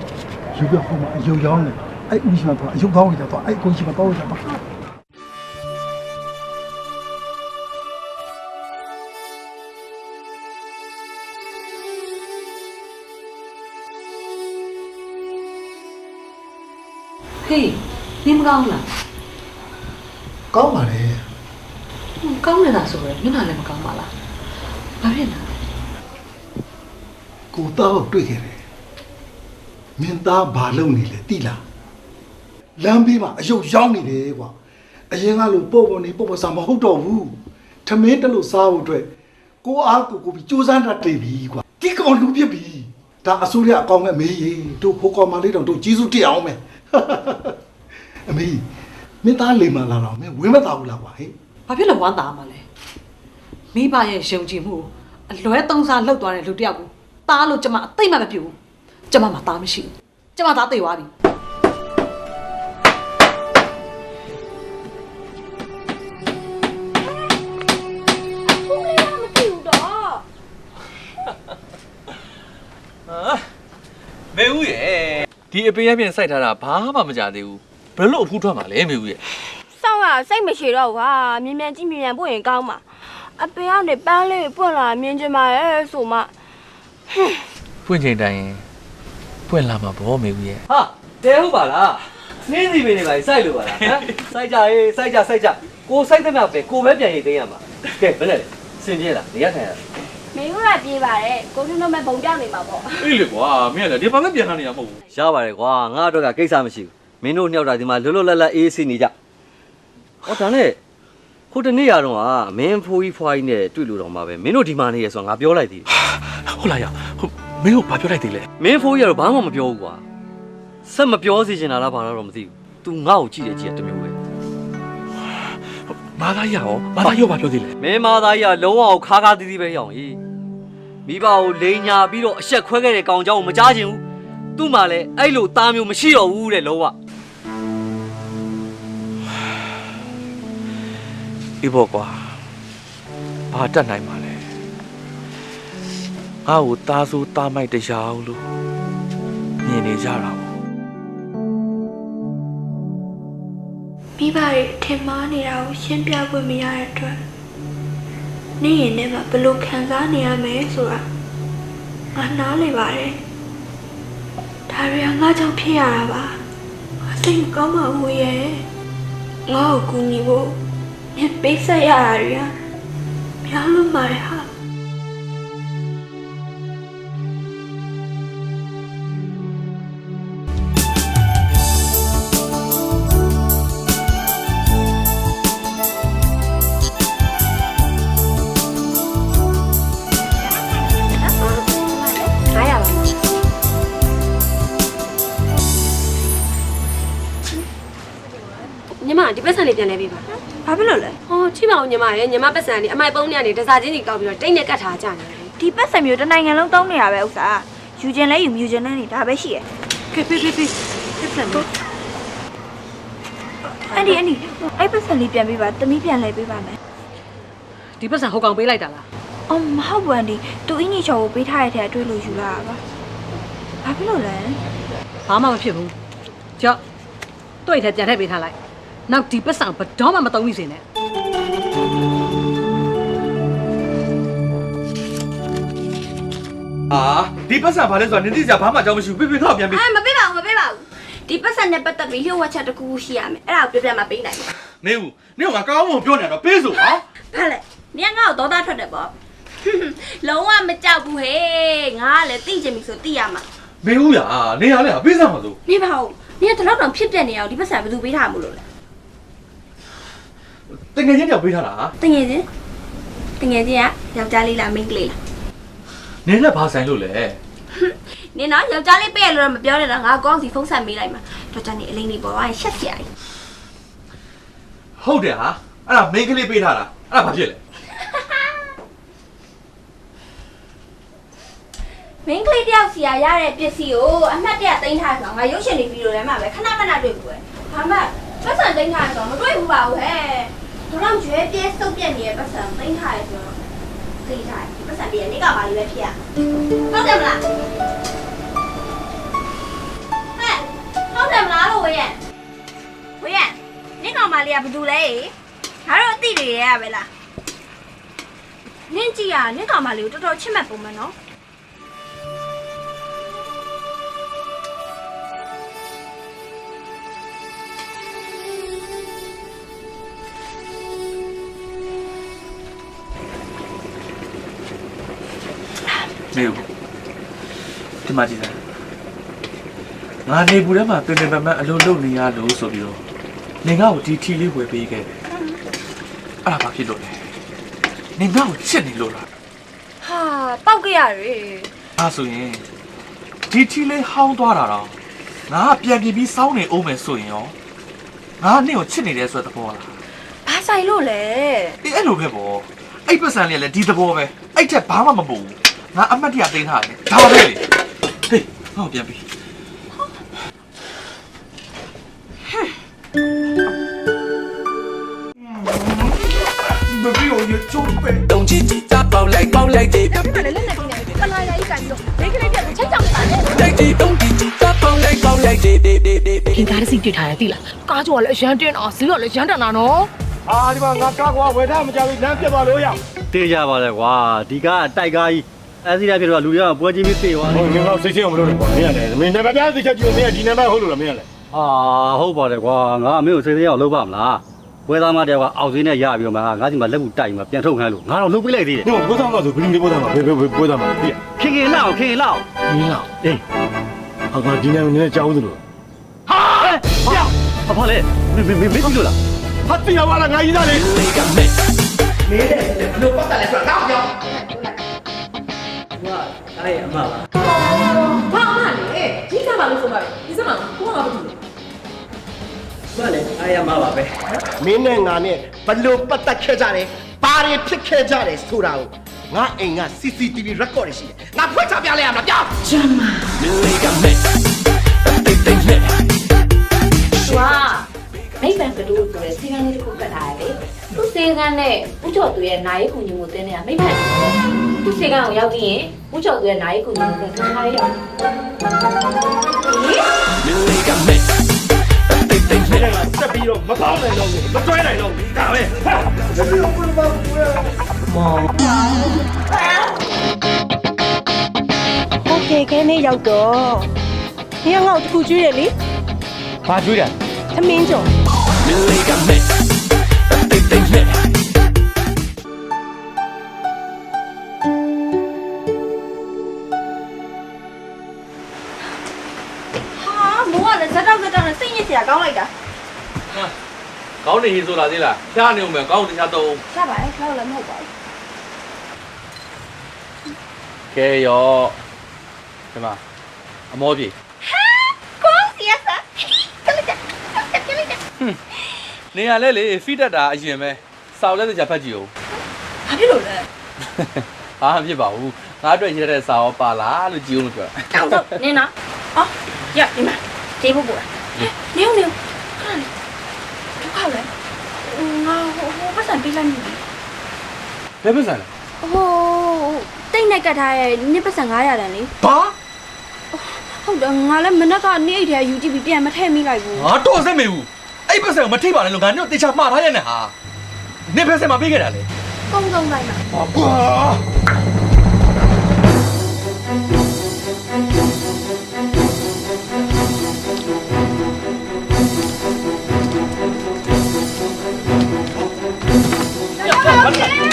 ယူပြဟိုမှာအယုံရောင်းနေအဲ့ဦးရှိမှာတော့အယုံကောင်းနေတော့အဲ့ကိုရှိမှာတော့ရပါဟေးနင်းမကောင်းလား ကောင်းပါလေ ကောင်းနေတာဆိုရယ်ညနာလည်းမကောင်းပါလားဘာဖြစ်လဲ ကိုတော့တွေ့ခဲ့တယ်မင်းသားဘာလုပ်နေလဲတိလားလမ်းဘေးမှာအယုတ်ရောက်နေတယ်ကွာအရင်ကလို့ပေါ့ပေါ့နေပေါ့ပေါ့စားမဟုတ်တော့ဘူးထမင်းတက်လို့စားဖို့အတွက်ကိုအားကိုပြီးစူးစမ်းတာတည်ပြီကွာဒီကောင်လူပြစ်ပြီဒါအစိုးရအကောင်မဲ့မေးရေတို့ဖိုးကောင်မလေးတောင်တို့ကြီးစုတက်အောင်မယ်အမေမင်းသားလိမ်မာလာတော့မင်းဝင်းမသားဘူးလားကွာဟဲ့ ဘာဖြစ်လို့ဝမ်းသာမှာလဲမိဘရဲ့ယုံကြည်မှုအလွဲသုံးစားလောက်သွားတဲ့လူတစ်ယောက်ကိုတားလို့ကျမအသိမှမပြုဘူးကျမမှာတားမရှိဘူးကျမသားသိသွားပြီ မေဦးရဲ့ဒီအပေးရပြင်စိုက်ထားတာဘာမှမကြသေးဘူးဘယ်လိုအဖူးထွက်မှာလဲမေဦးရဲ့ စောင်းကစိတ်မရှိတော့ကွာမြင်မြန်ကြည့်မြင်မြန်ပွင့်ရင်ကောင်းမှာအပင်ကနေပန်းလေးပွင့်လာမြင်ချင်ပါရဲ့ဆိုမှ ပွင့်ချိန်တိုင်းရင်ပွင့်လာမှာဗောမေဦးရဲ့ ဟာတဲဟုတ်ပါလားနှင်းစီပင်တွေပါစိုက်လို့ပါလားဟမ်စိုက်ကြရေးစိုက်ကြကိုစိုက်တဲ့နောက်ပဲကိုပဲပြန်ရေးသိမ်းရမှာကဲဘယ်နဲ့စင်ပြေလားနေရထိုင်ရ မင်းတို့ကပြေးပါတယ်ကိုထွန်းတို့မဲ့ဘုံကြောက်နေမှာပေါ့ အေးလေကွာမင်းကလည်းဒီဘာမှပြန်လာနေရမဟုတ်ဘူး ရပါတယ်ကွာငါအတွက်ကကိစ္စမရှိဘူးမင်းတို့နှစ်ယောက်တာဒီမှာလွတ်လွတ်လပ်လပ်အေးအေးဆေးနေကြဟောဒါနဲ့ခုတနေ့ရတော့မင်းဖိုးကြီးဖွားကြီးနဲ့တွေ့လို့တော့မှာပဲမင်းတို့ဒီမှာနေရဆိုတော့ငါပြောလိုက်သေးတယ် ဟုတ်လားရဟုတ်မင်းတို့ဘာပြောလိုက်သေးလဲ မင်းဖိုးကြီးကတော့ဘာမှမပြောဘူးကွာဆက်မပြောစီချင်တာလားဘာလို့တော့မသိဘူး तू ငါ့ကိုကြည့်တယ်ကြည့်တယ်တမျိုးပဲ မာသားရရောမာသားရောဘာပြောသေးလဲ မင်းမာသားကြီးကလုံးဝခါခါတီးတီးပဲရောင်ကြီးမိဘကိုလိန်ညာပြီးတော့အဆက်ခွဲခဲ့တဲ့ကောင်เจ้าကိုမကြားချင်ဘူးသူ့မှာလည်းအဲ့လိုသားမျိုးမရှိတော့ဘူးတဲ့လုံးဝ အေးပေါ့ကွာဘာတတ်နိုင်မှာလဲငါ့ကိုသားစိုးသားမိုက်တရားလို့မြင်နေကြတာပေါ့ မိဘတွေထင်မှားနေတာကိုရှင်းပြဖို့မရတဲ့အတွက်နေ့ရင်ထဲမှာဘယ်လိုခံစားနေရမလဲဆိုတာငါနားလည်ပါတယ်ဒါတွေကငါကြောင့်ဖြစ်ရတာပါငါစိတ်မကောင်းပါဘူးရဲ့ငါ့ကိုကူညီဖို့ညပေးဆက်ရတာတွေကများလို့ပါရဲ့ဟာ ညီမဒီပတ်စံလေးပြန်လဲပေးပါဘာဖြစ်လို့လဲဟောချိမအောင်ညီမရဲ့ညီမပတ်စံလေးအမိုက်ပုံးနေကနေတစားချင်းကြီးကောက်ပြီးတော့တိတ်နဲ့ကတ်ထားကြနေတယ် ဒီပတ်စံမျိုးတစ်နိုင်ငံလုံးသုံးနေရပဲဥစ္စာယူခြင်းလဲယူမြူခြင်းလဲနေဒါပဲရှိရယ် ဖေးပတ်စံမျိုး အဲ့ဒီအဲ့ပတ်စံလေးပြန်ပေးပါတမီးပြန်လဲပေးပါမယ် ဒီပတ်စံဟိုကောင်ပေးလိုက်တာလား အော်မဟုတ်ဘူးအန်ဒီသူအင်းကြီးချော်ကိုပေးထားတဲ့ထဲအတွေ့လို့ယူလာတာပါဘာဖြစ်လို့လဲ ဘာမှမဖြစ်ဘူးကြောက်တွေ့တဲ့ပြန်ထည့်ပေးထားလိုက်နောက်ဒီပတ်စံဘယ်တော့မှမသုံးမိစေနဲ့ အာဒီပတ်စံဘာလဲဆိုတော့နင်တိစရာဘာမှအကြောင်းမရှိဘူးပြတော့ပြန်ပြီး မပေးပါဘူးဒီပတ်စံနဲ့ပတ်သက်ပြီးလျှို့ဝှက်ချက်တစ်ခုရှိရမယ်အဲ့ဒါကိုပြပြမှပေးနိုင်မယ် နေဦးနေကကောင်းမွန်ပြောနေတော့ပေးဆိုဟာ ဘာလဲနင်ကငါ့ကိုဒေါသထွက်တယ်ပေါ့လုံးဝမကြောက်ဘူးဟဲ့ငါကလည်းသိချင်ပြီဆိုသိရမှာ မေဦးရနေရလဲပေးစမ်းပါစို့ နေပါဦး နင်ကတလောက်တော့ဖြစ်ပြနေအောင်ဒီပတ်စံဘယ်သူပေးထားမှာလို့လဲ တကယ်ချင်းကြောက်ပေးထားတာ တငယ်ချင်းကယောက်ျားလေးလားမိန်းကလေးလား နင်းနဲ့ဘာဆိုင်လို့လဲ နင်တော့ယောက်ျားလေးပေးရလို့တော့မပြောနဲ့တော့ငါကောင်းစီဖုန်းဆက်မေးလိုက်မှာတော့ကြနေအလိမ့်လေးပေါ်သွားရင်ရှက်စရာကြီး ဟုတ်တယ်ဟာအဲ့ဒါမိန်းကလေးပေးထားတာအဲ့ဒါဘာဖြစ်လဲ မင်းကလေးတယောက်စီရရတဲ့ပစ္စည်းကိုအမှတ်တရသိမ်းထားဆိုတော့ငါရုပ်ရှင်တွေဗီဒီယိုထဲမှာပဲခဏတွေ့ဘူးပဲဒါမှပတ်စံသိမ်းထားဆိုတော့မတွေ့ဘူးပါဘူးဟဲ့တော့ကျွဲပြဲစုပ်ပြက်နေတဲ့ပတ်စံသိမ်းထားရဆိုတော့သိထားတယ်ပတ်စံပြဲနေကပါလေးပဲဖြစ်ရဟုတ်တယ်မလားဟဲ့ဟုတ်တယ်မလားလို့ဝေးရနေကောင်မလေးကဘာလုပ်လဲငါတို့အတိတွေရပဲလားနင်းကြည့်ရနေကောင်မလေးကိုတော်တော်ချစ်မှတ်ပုံမှန်နော် နေဘူးဒီမှာကြည့်စမ်းငါနေဘူးထဲမှာပင်ပန်းအလုံးလုံးနေရလို့ဆိုပြီးတော့နေငါ့ကိုဒီထီလေးဝယ်ပေးခဲ့အဲ့ဒါဘာဖြစ်လို့လဲနေငါ့ကိုချစ်နေလို့လား ဟာပောက်ကြရတယ် ဒါဆိုရင်ဒီထီလေးဟောင်းသွားတာတော့ငါပြန်ပြပြီးစောင်းနေအောင်မယ်ဆိုရင်ရောငါနေကိုချစ်နေတယ်ဆိုတဲ့သဘောလား ဘာဆိုင်လို့လဲ အေးအဲ့လိုပဲပေါ့အဲ့ပတ်စံလေးလည်းဒီသဘောပဲအဲ့ထက်ဘာမှမပူငါအမှတ်တရသိမ်းထားတယ်ဒါပဲလေဟေးငါ့ကိုပြန်ပြီး 动机机打爆来的， ဒါပေမဲ့လည်းလက်နဲ့ကြီးနေတယ်ပလာယာကြီးကန်ပြီးတော့မိန်းကလေးတွေကိုချိန်ချောင်းနေတာလေ 来的动机机打爆来的， ခင်ကားတစ်စီတွေ့ထားရသိလားကားကြောကလည်းအရန်တင်းအောင်ဈေးကလည်းရန်တန်တာနော် အာဒီမှာငါကားကွာဝယ်ထားမကြဘူးလမ်းပြတ်သွားလို့ရ တေးကြပါလေကွာဒီကားတိုက်ကားကြီးအဲစီးရဖြစ်တော့လူတွေကပွဲချင်းပြီးသေသွားတယ် ဟိုငါတော့စိတ်ချင်းအောင်မလုပ်နဲ့ကွာမင်းရတယ်မင်းတပတ်ပြားသိချက်ကြည့်မင်းဒီနံပါတ်ဟုတ်လို့လားမင်းရလဲ အာဟုတ်ပါတယ်ကွာငါအမေကိုစိတ်သေးအောင်လုပ်ပါမလားပွဲသားမတယောက်ကအောက်စင်းနဲ့ရပြီးတော့မှငါစီမှာလက်မှုတိုက်ပြီးမှပြန်ထုတ်ခိုင်းလို့ငါတော့လုပ်ပေးလိုက်သေးတယ် ဒီမှာပွဲသားတော့ဆိုဘယ်လိုလဲပွဲသားမှာဘယ်ပွဲသားမှာပြည့် ခင်လောက်အေးဟာ ဟာဒီနံနဲ့ကြောင်းသလို ဟာဘာလဲမင်းကြည့်လို့လား ဟာတိရပါလားငါကြီးသားလေ မင်းတဲ့ဘလို့ပတ်တယ်လဲဆိုတာတော့ပြော အဲ့အမပါ ဘာအမလဲကြီးစားပါလို့ဆိုပါလေဒီစမှာကိုကဘာလုပ်လဲ မလည်းအားရမှာပါပဲ မင်းနဲ့ငါနဲ့ဘလို့ပတ်သက်ခဲ့ကြတယ်ဘာတွေဖြစ်ခဲ့ကြတယ်ဆိုတာကိုငါအိမ်က CCTV record တွေရှိတယ်ငါဖွင့်ချပြလိုက်ရမလားပြော ဂျမ်မာ 你那个妹，对对妹。 ဝါမိတ်ပန်ကလေးဆိုတဲ့စီကန်းလေးတစ်ခုကတ်ထားရတယ်သူ့စီကန်းနဲ့ဦးကျော်သူရဲ့နိုင်ကူညီမှုတင်းနေတာမိတ်ပန်သူ့စီကန်းကိုရောက်ပြီးရင်ဦးကျော်သူရဲ့နိုင်ကူညီမှုတင်းထားရအောင် 你那个妹，对对妹。 တက်ပြီးတော့မကောင်းနိုင်တော့ဘူးမတွဲနိုင်တော့ဘူးဒါပဲဟာဘယ်လိုလုပ်ပါ့မောင် โอเคခဲနေရောက်တော့ဒီငေါ့တခုကျွေးတယ်လေ ဘာကျွေးတာ သမင်းကြော် 你那个妹，对对妹。 ဟာမိုးကလည်းဇက်တောက်နဲ့စိတ်ညစ်စရာကောင်းလိုက်တာ ကောင်းနေဟိဆိုတာသေးလားဖျားနေဦးမယ်ကောင်းတရားတော့ ရပါတယ်ခေါင်းလည်းမဟုတ်ပါဘူး ကဲရောဒီမှာအမောပြေ ကောင်းစီရစားကလေးက နေရလဲလေဖိတက်တာအရင်ပဲစောက်လဲစကြဖတ်ကြည့်ဦး ဘာဖြစ်လို့လဲ ဘာမှဖြစ်ပါဘူးငါအတွက်ရေးတဲ့စာရောပါလားလို့ကြည့်ဦးလို့ပြော တောက်တော့နင်းနော်ဟောရဒီမှာတေးဖို့ပို့နေဦးခဏလေးဒုက္ခလဲငါဟိုပတ်စံပေးလိုက်မိပြီ ဘယ်ပတ်စံလဲ ဟိုတိတ်နဲ့ကတ်ထားရဲ့နေ့ပတ်စံ900တန်လေ ဘာ ဟုတ်တယ်ငါလည်းမနက်ကနေအိတ်ထဲယူကြည့်ပြီးပြန်မထည့်မိလိုက်ဘူး ငါတော့စက်မေဘူးအဲ့ပတ်စံကိုမထိပါနဲ့လို့ငါတို့တေချာမှားထားရနဲ့ဟာနေဖက်စံမှာပေးခဲ့တာလေ ကုန်းလိုက်မှာ ဟာကွာ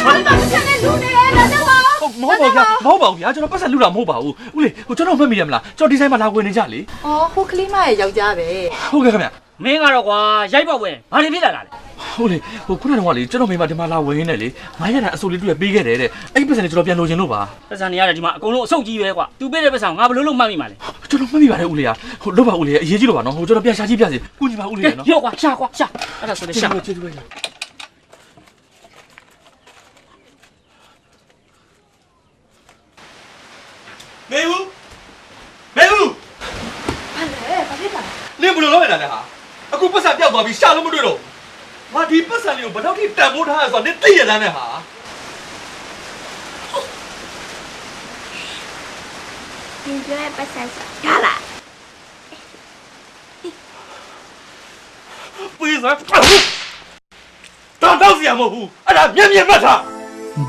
ဘာလို့မဆက်နဲ့လူနေလဲတော့ ဟုတ်ပါဗျာကျွန်တော်ပတ်စံလူတာမဟုတ်ပါဘူးဦးလေးဟိုကျွန်တော်မှတ်မိရမလားကျွန်တော်ဒီဆိုင်မှာလာဝင်နေကြလေ အော်ဟိုကလေးမရဲ့ယောက်ျားပဲ ဟုတ်ကဲ့ခင်ဗျ မင်းကတော့ကွာရိုက်ပေါက်ဝင်ဘာတွေဖြစ်လာတာလဲ ဟုတ်လေဟိုခုနကတော့လေကျွန်တော်မိမဒီမှာလာဝင်နေလေ900တန်းအစိုးလေးတွေ့ပေးခဲ့တယ်တဲ့အဲ့ဒီပတ်စံလေးကျွန်တော်ပြန်လိုချင်လို့ပါ ပတ်စံနေရတယ်ဒီမှာအကုန်လုံးအဆုတ်ကြီးပဲကွာသူပေးတဲ့ပတ်စံငါဘယ်လိုလုပ်မှတ်မိမှာလဲ ကျွန်တော်မှတ်မိပါတယ်ဦးလေးဟိုလုပ်ပါဦးလေးအရေးကြီးလို့ပါနော်ဟိုကျွန်တော်ပြန်ရှာကြည့်ပြစီကုညီပါဦးလေးနော် ရော့ကွာရှာအဲ့ဒါဆိုလည်းရှာ ကျေးဇူးပါမေဦးဘာလဲဘာဖြစ်တာလဲဘယ်လိုလုပ်ရတာလဲဟာအခုပတ်စံပြောက်သွားပြီးရှာလို့မတွေ့တော့ငါဒီပတ်စံလေးကိုဘယ်တော့ထိတန်ဖိုးထားရဆိုတော့နင်သိရလားနဲ့ဟာ 你觉得不想想干了？ ပေးစမ်းတောက်စီရမဟုတ်ဘူးအဲ့ဒါမျက်မှတ်ထား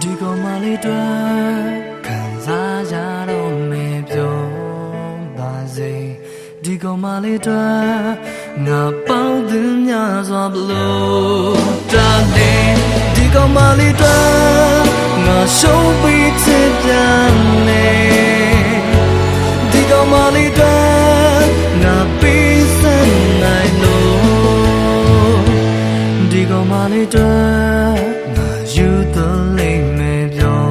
ဒီကောင်မလေးတွေ့ခံစားကြတော့မေပြောပါစေဒီကောင်မလေးတွေ့ငါပေါင်းသူများစွာဘလို့တာနေဒီကောင်မလေးတွေ့ငါရှုံးပြီးချစ်ပြန်နေဒီကောင်မလေးတွေ့ငါပေးစမ်းနိုင်လို့ဒီကောင်မလေးတွေ့ငါယူတော့လိမ့်မယ်ပြော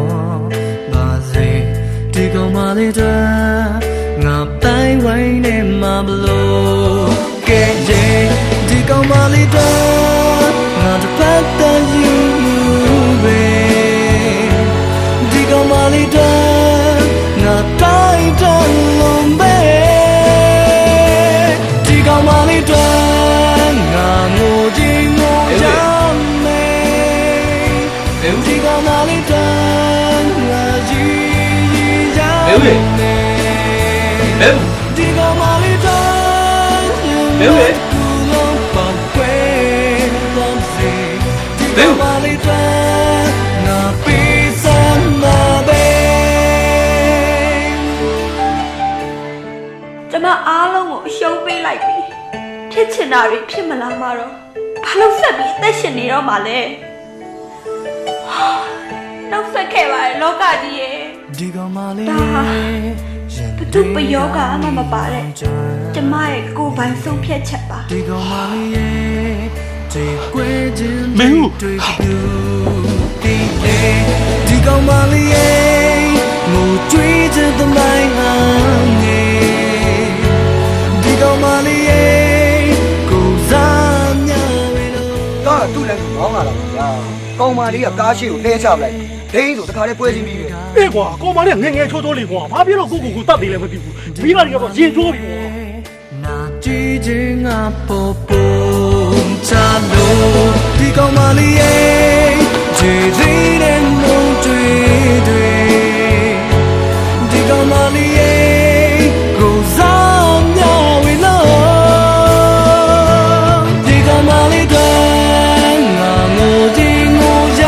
ပါစေဒီကောင်မလေးတွေ့ငါတိုင်းဝိုင်းနေမှာဘလို့ကဲဒီကောင်မလေးတွေ့ငါတစ်ဖက်တည်းယူပဲဒီကောင်မလေးတွေ့ငါတိုင်းတလုံးပဲဒီကောင်မလေးတွေ့ငါငိုကြည့်ငိုကြမယ်ဒီကောင်မလေးတွေ့ငါကြည့်ကြမယ်ဒီကောင်မလေးတွေ့ကူလုံးပေါက်ွယ်လုံးစီဒီကောင်မလေးတွေ့ငါပေးစမ်းမှာပဲ ကျမအားလုံးကိုအရှုံးပေးလိုက်ပြီဖြစ်ချင်တာတွေဖြစ်မလာမှာတော့ဘာလို့ဆက်ပြီးအသက်ရှင်နေတော့မှလဲနောက်ဆက်ခဲ့ပါရဲ့လောကကြီးရဲ့ ဒီကောင်မလေး ဒါဟာဘသူပယောဂအမှမပါတဲ့ကျမရဲ့ကိုယ်ပိုင်ဆုံးဖြတ်ချက်ပါ ဒီကောင်မလေးရဲ့ဒီကွဲခြင်း မင်းဦး တွေ့သူဒီကောင်မလေးရဲ့ငိုကြွေးတဲ့သမိုင်းဟန်နေဒီကောင်မလေးရဲ့ကိုစားညာဝေလို့ ကားကသူ့လည်းသူမောင်းလာတာပါဗျာကောင်မလေးကကားရှိကိုလှဲချပလိုက်ဒိန်းဆိုတခါလေးပွဲချင်းပြီးပြီ အေးကွာကောင်မလေးငငယ်ချိုးချိုးလေးကွာဘာဖြစ်လို့ကိုတတ်သေးလဲမသိဘူးမိဘတွေကတော့ရင်ချိုးပြီကွာ နာကြည့်ခြင်းငါပေါ်ပေါ်ချလို့ဒီကောင်မလေးရဲ့ခြေရင်းနဲ့နှုံးတွေ့ဒီကောင်မလေးရဲ့ကိုစားမြောက်ဝေလို့ဒီကောင်မလေးတွေ့ငါငိုကြည့်ငိုရ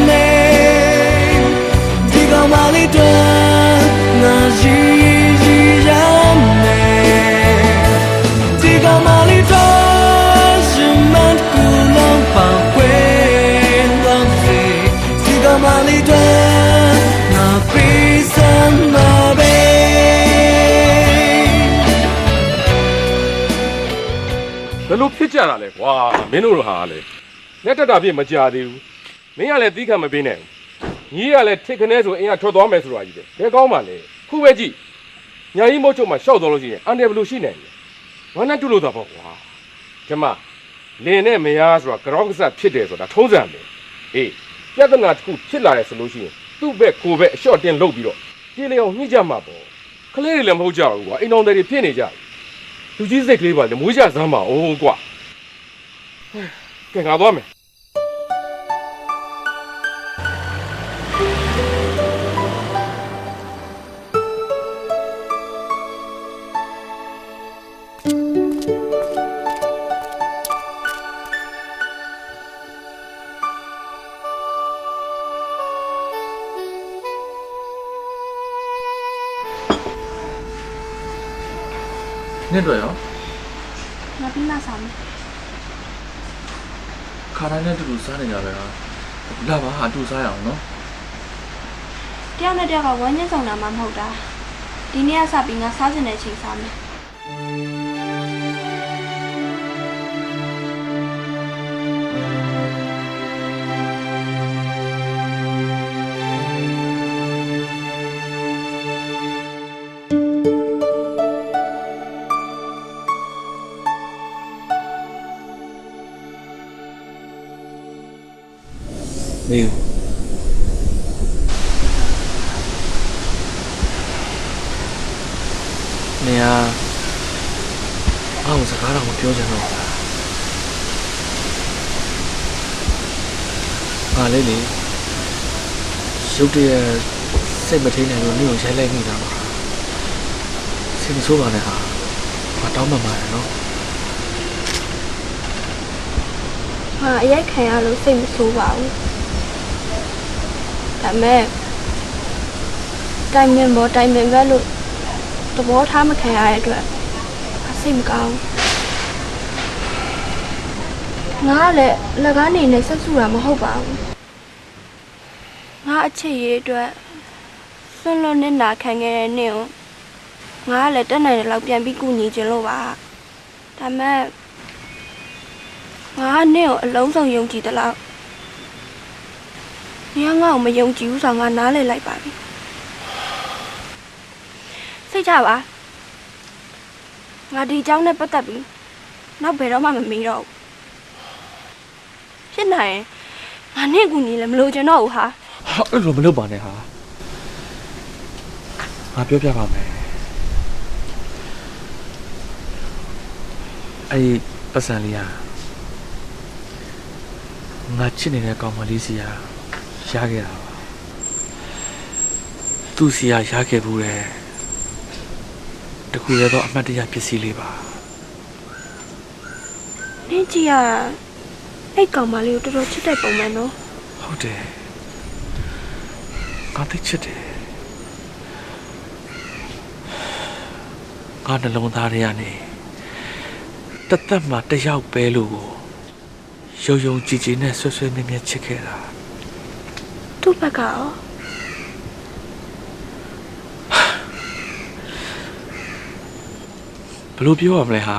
မယ်ဒီကောင်မလေးတွေ့ငါရှိရမယ်ဒီကောင်မလေးတွေ့ရှင်မန်ကူလုံးပေါက်ွယ်လုံးစီဒီကောင်မလေးတွေ့ငါပေးစမ်းမှာပဲ ဘယ်လိုဖြစ်ကြတာလဲကွာမင်းတို့ဟာလေလက်တက်တာပြည့်မကြသေးဘူးမင်းကလည်းသီးခံမပေးနိုင်ဘူးညီကလည်းထစ်ခနဲဆိုအင်းကထွက်သွားမယ်ဆိုတာကြီးပဲဘယ်ကောင်းမှလဲခုပဲကြည့်ညာကြီးမို့ချုပ်မှာရှောက်သွားလို့ရှိရင်အန်တယ်ဘယ်လိုရှိနိုင်လဲဘာနဲ့တူလို့တော့ပေါ့ကွာကျမလင်းနဲ့မယားဆိုတာကြောက်ကစားဖြစ်တယ်ဆိုတာထုံးစံပဲအေးပြဿနာတစ်ခုဖြစ်လာတယ်ဆိုလို့ရှိရင်သူ့ဘက်ကိုယ်ဘက်အလျှော့တင်လုပ်ပြီးတော့ပြေလျောင်ညှိကြမှာပေါ့ကလေးတွေလည်းမဟုတ်ကြဘူးကွာအိမ်တော်တွေဖြစ်နေကြလူကြီးစိတ်ကလေးပါလေမွေးကြစမ်းပါအောင်ကွာကဲငါသွားမယ် နေ့တော့ရော ငါပြီးမှဆောင်မယ် ခါတိုင်းနဲ့တူတူစားနေကြပဲဟာလာပါဟာတူစားရအောင်နော် ဟ တယောက်နဲ့တယောက်ကဝမ်းညင်းဆောင်တာမှမဟုတ်တာဒီနေ့ကစပြီးငါစားကျင်တဲ့အချိန်စားမယ်မေးနေရအောင်စကားတော့မပြောချင်တော့ဘူးငါလေးလေရုပ်တရက်စိတ်မထိန်နိုင်လို့နေကိုရိုက်လိုက်မိတာပါစိတ်မဆိုးပါနဲ့ဟာငါတောင်းပန်ပါတယ်နော်ငါအရိုက်ခံရလို့စိတ်မဆိုးပါဘူးဒါမဲ့တိုင်ပင်ပဲလို့သဘောထားမခံရတဲ့အတွက်စိတ်မကောင်းငါလည်းလက်ကားနေနဲ့ဆက်စုတာမဟုတ်ပါဘူးငါအချစ်ရေးအတွက်ဆွလွန်နေနာခံခဲ့တဲ့နေ့ကိုငါလည်းတက်နိုင်တဲ့လောက်ပြန်ပြီးကူညီခြင်းလို့ပါဒါမဲ့ငါနေ့ကိုအလုံးစုံယုံကြည်သလောက်ငါငါ့ကိုမယုံကြည်ဘူးဆိုငါနားလည်လိုက်ပါပြီစိတ်ချပါငါဒီအကြောင်းနဲ့ပတ်သက်ပြီးနောက်ဘယ်တော့မှမမေးတော့ဘူးဖြစ်နိုင်ရင်ငါနဲ့ကူညီလည်းမလို့ချင်တော့ဘူးဟာအဲ့လိုမလုပ်ပါနဲ့ဟာငါပြောပြပါမယ်အဲ့ပတ်စံလေးဟာငါချစ်နေတဲ့ကောင်မလေးစီဟာရခဲ့တာပါသူ့စီဟာရခဲ့ဘူးတဲ့တခုရတော့အမှတ်တရပစ္စည်းလေးပါနင်းကြီးကအဲ့ကောင်မလေးကိုတော်တော်ချစ်တဲ့ပုံမှန်နော်ဟုတ်တယ်ငါသိချစ်တယ်ငါနှလုံးသားထဲကနေတသက်မှတယောက်ပဲလို့ကိုယုံကြည်ကြည်နဲ့ဆွဆွမြဲမြဲချစ်ခဲ့တာသူ့ဘက်ကရောဘယ်လိုပြောရမလဲဟာ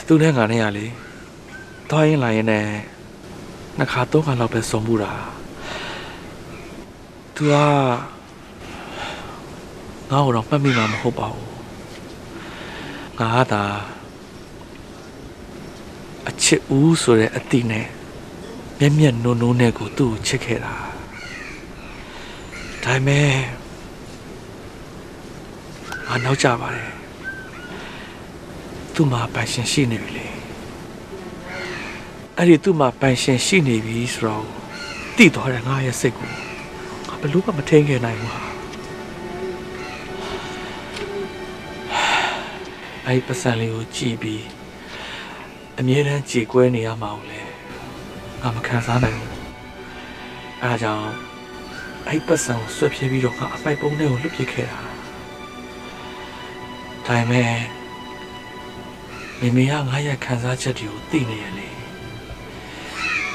သူနဲ့ငါနဲ့ရလေသွားရင်လာရင်နဲ့နှစ်ခါသုံးခါလောက်ပဲစုံမှုတာသူကငါ့ကိုတော့မှတ်မိမှာမဟုတ်ပါဘူးငါကသာအချစ်ဦးဆိုတဲ့အတိနဲ့မျက်မျက်နှုံနှုံနဲ့ကိုသူ့ကိုချစ်ခဲ့တာဒါပေမဲ့ငါနောက်ကျပါတယ်သူ့မှာပိုင်ရှင်ရှိနေပြီလေအဲ့ဒီသူ့မှာပိုင်ရှင်ရှိနေပြီဆိုတော့တိသွားတယ်ငါရဲ့စိတ်ကိုငါဘယ်လို့မှမထိန်ခဲ့နိုင်ဘူးဟာအဲ့ပတ်စံလေးကိုကြည့်ပြီးအမြဲတမ်းကြေကွဲနေရမှာလေငါမခံစားနိုင်ဘူးအဲဒါကြောင့်အဲ့ပတ်စံကိုဆွဲဖြဲပြီးတော့ငါအပိုက်ပုံးထဲကိုလွတ်ပစ်ခဲ့တာဒါပေမဲ့မေကငါရဲ့ခံစားချက်တွေကိုသိနေရလေ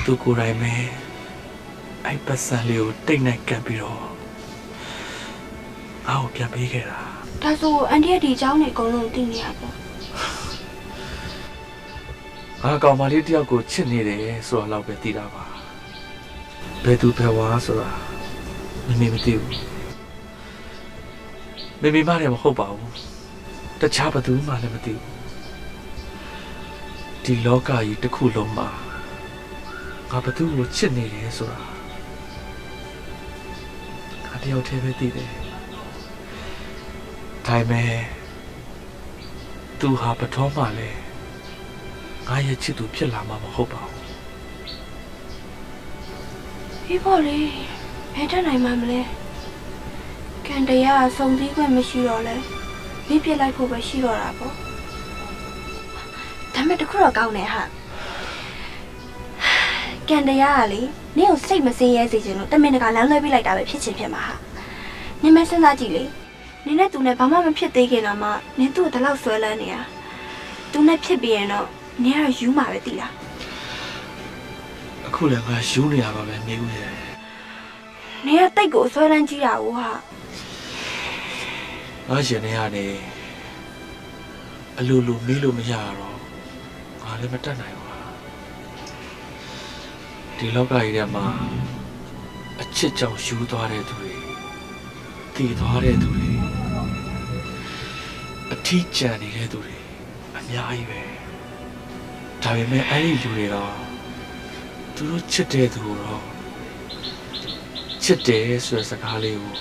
သူကိုယ်တိုင်ပဲအဲ့ပတ်စံလေးကိုတိတ်နဲ့ကပ်ပြီးတော့ငါ့ကိုပြန်ပေးခဲ့တာဒါဆိုအန်တီရဲ့ဒီအကြောင်းတွေအကုန်လုံးသိနေရပေါ့ငါကောင်မလေးတယောက်ကိုချစ်နေတယ်ဆိုတာတော့ပဲသိတာပါဘယ်သူဘယ်ဝါဆိုတာမေမသိဘူးမေမလည်းမဟုတ်ပါဘူးတခြားဘသူမှလည်းမသိဘူးဒီလောကကြီးတစ်ခုလုံးမှာငါဘသူကိုချစ်နေတယ်ဆိုတာငါတယောက်တည်းပဲသိတယ်ဒါပေမဲ့သူဟာပထမလဲငါရဲ့ချစ်သူဖြစ်လာမှာမဟုတ်ပါဘူးဒီပေါ်လေဘယ်တတ်နိုင်မှမလဲကန်တရားစုံစည်းခွင့်မရှိတော့လဲမိပြစ်လိုက်ဖို့ပဲရှိတော့တာပေါ့ဒါမဲ့တခုတော့ကောင်းတယ်ဟာကန်တရားကလေနင့်ကိုစိတ်မစင်းရဲစေချင်လို့တမင်တကာလမ်းလွှဲပေးလိုက်တာပဲဖြစ်ချင်ဖြစ်မှာဟာနင်မစဉ်းစားကြည့်လေနင်နဲ့သူနဲ့ဘာမှမဖြစ်သေးခင်တော့မှနင်သူ့ကိုဒီလောက်ဆွဲလန်းနေတာသူနဲ့ဖြစ်ပြီးရင်တော့နင်ကတော့ယူမှာပဲသိလားအခုလည်းငါယူနေရပါပဲမိဦးရဲ့ နေကတိတ်ကိုဆွဲလန်းကြည့်တာဦးဟာ ငါရှင်နေရတယ်အလိုလိုမေးလို့မရတော့ငါလည်းမတတ်နိုင်ဘူးဒီလောကကြီးထဲမှာအချစ်ကြောင့်ယူသွားတဲ့သူတွေတည်သွားတဲ့သူတွေအထီးကျန်နေတဲ့သူတွေအများကြီးပဲဒါပေမဲ့အဲ့ဒီလူတွေတော့သူတို့ချစ်တဲ့သူတော့ချစ်တယ်ဆိုတဲ့စကားလေးကို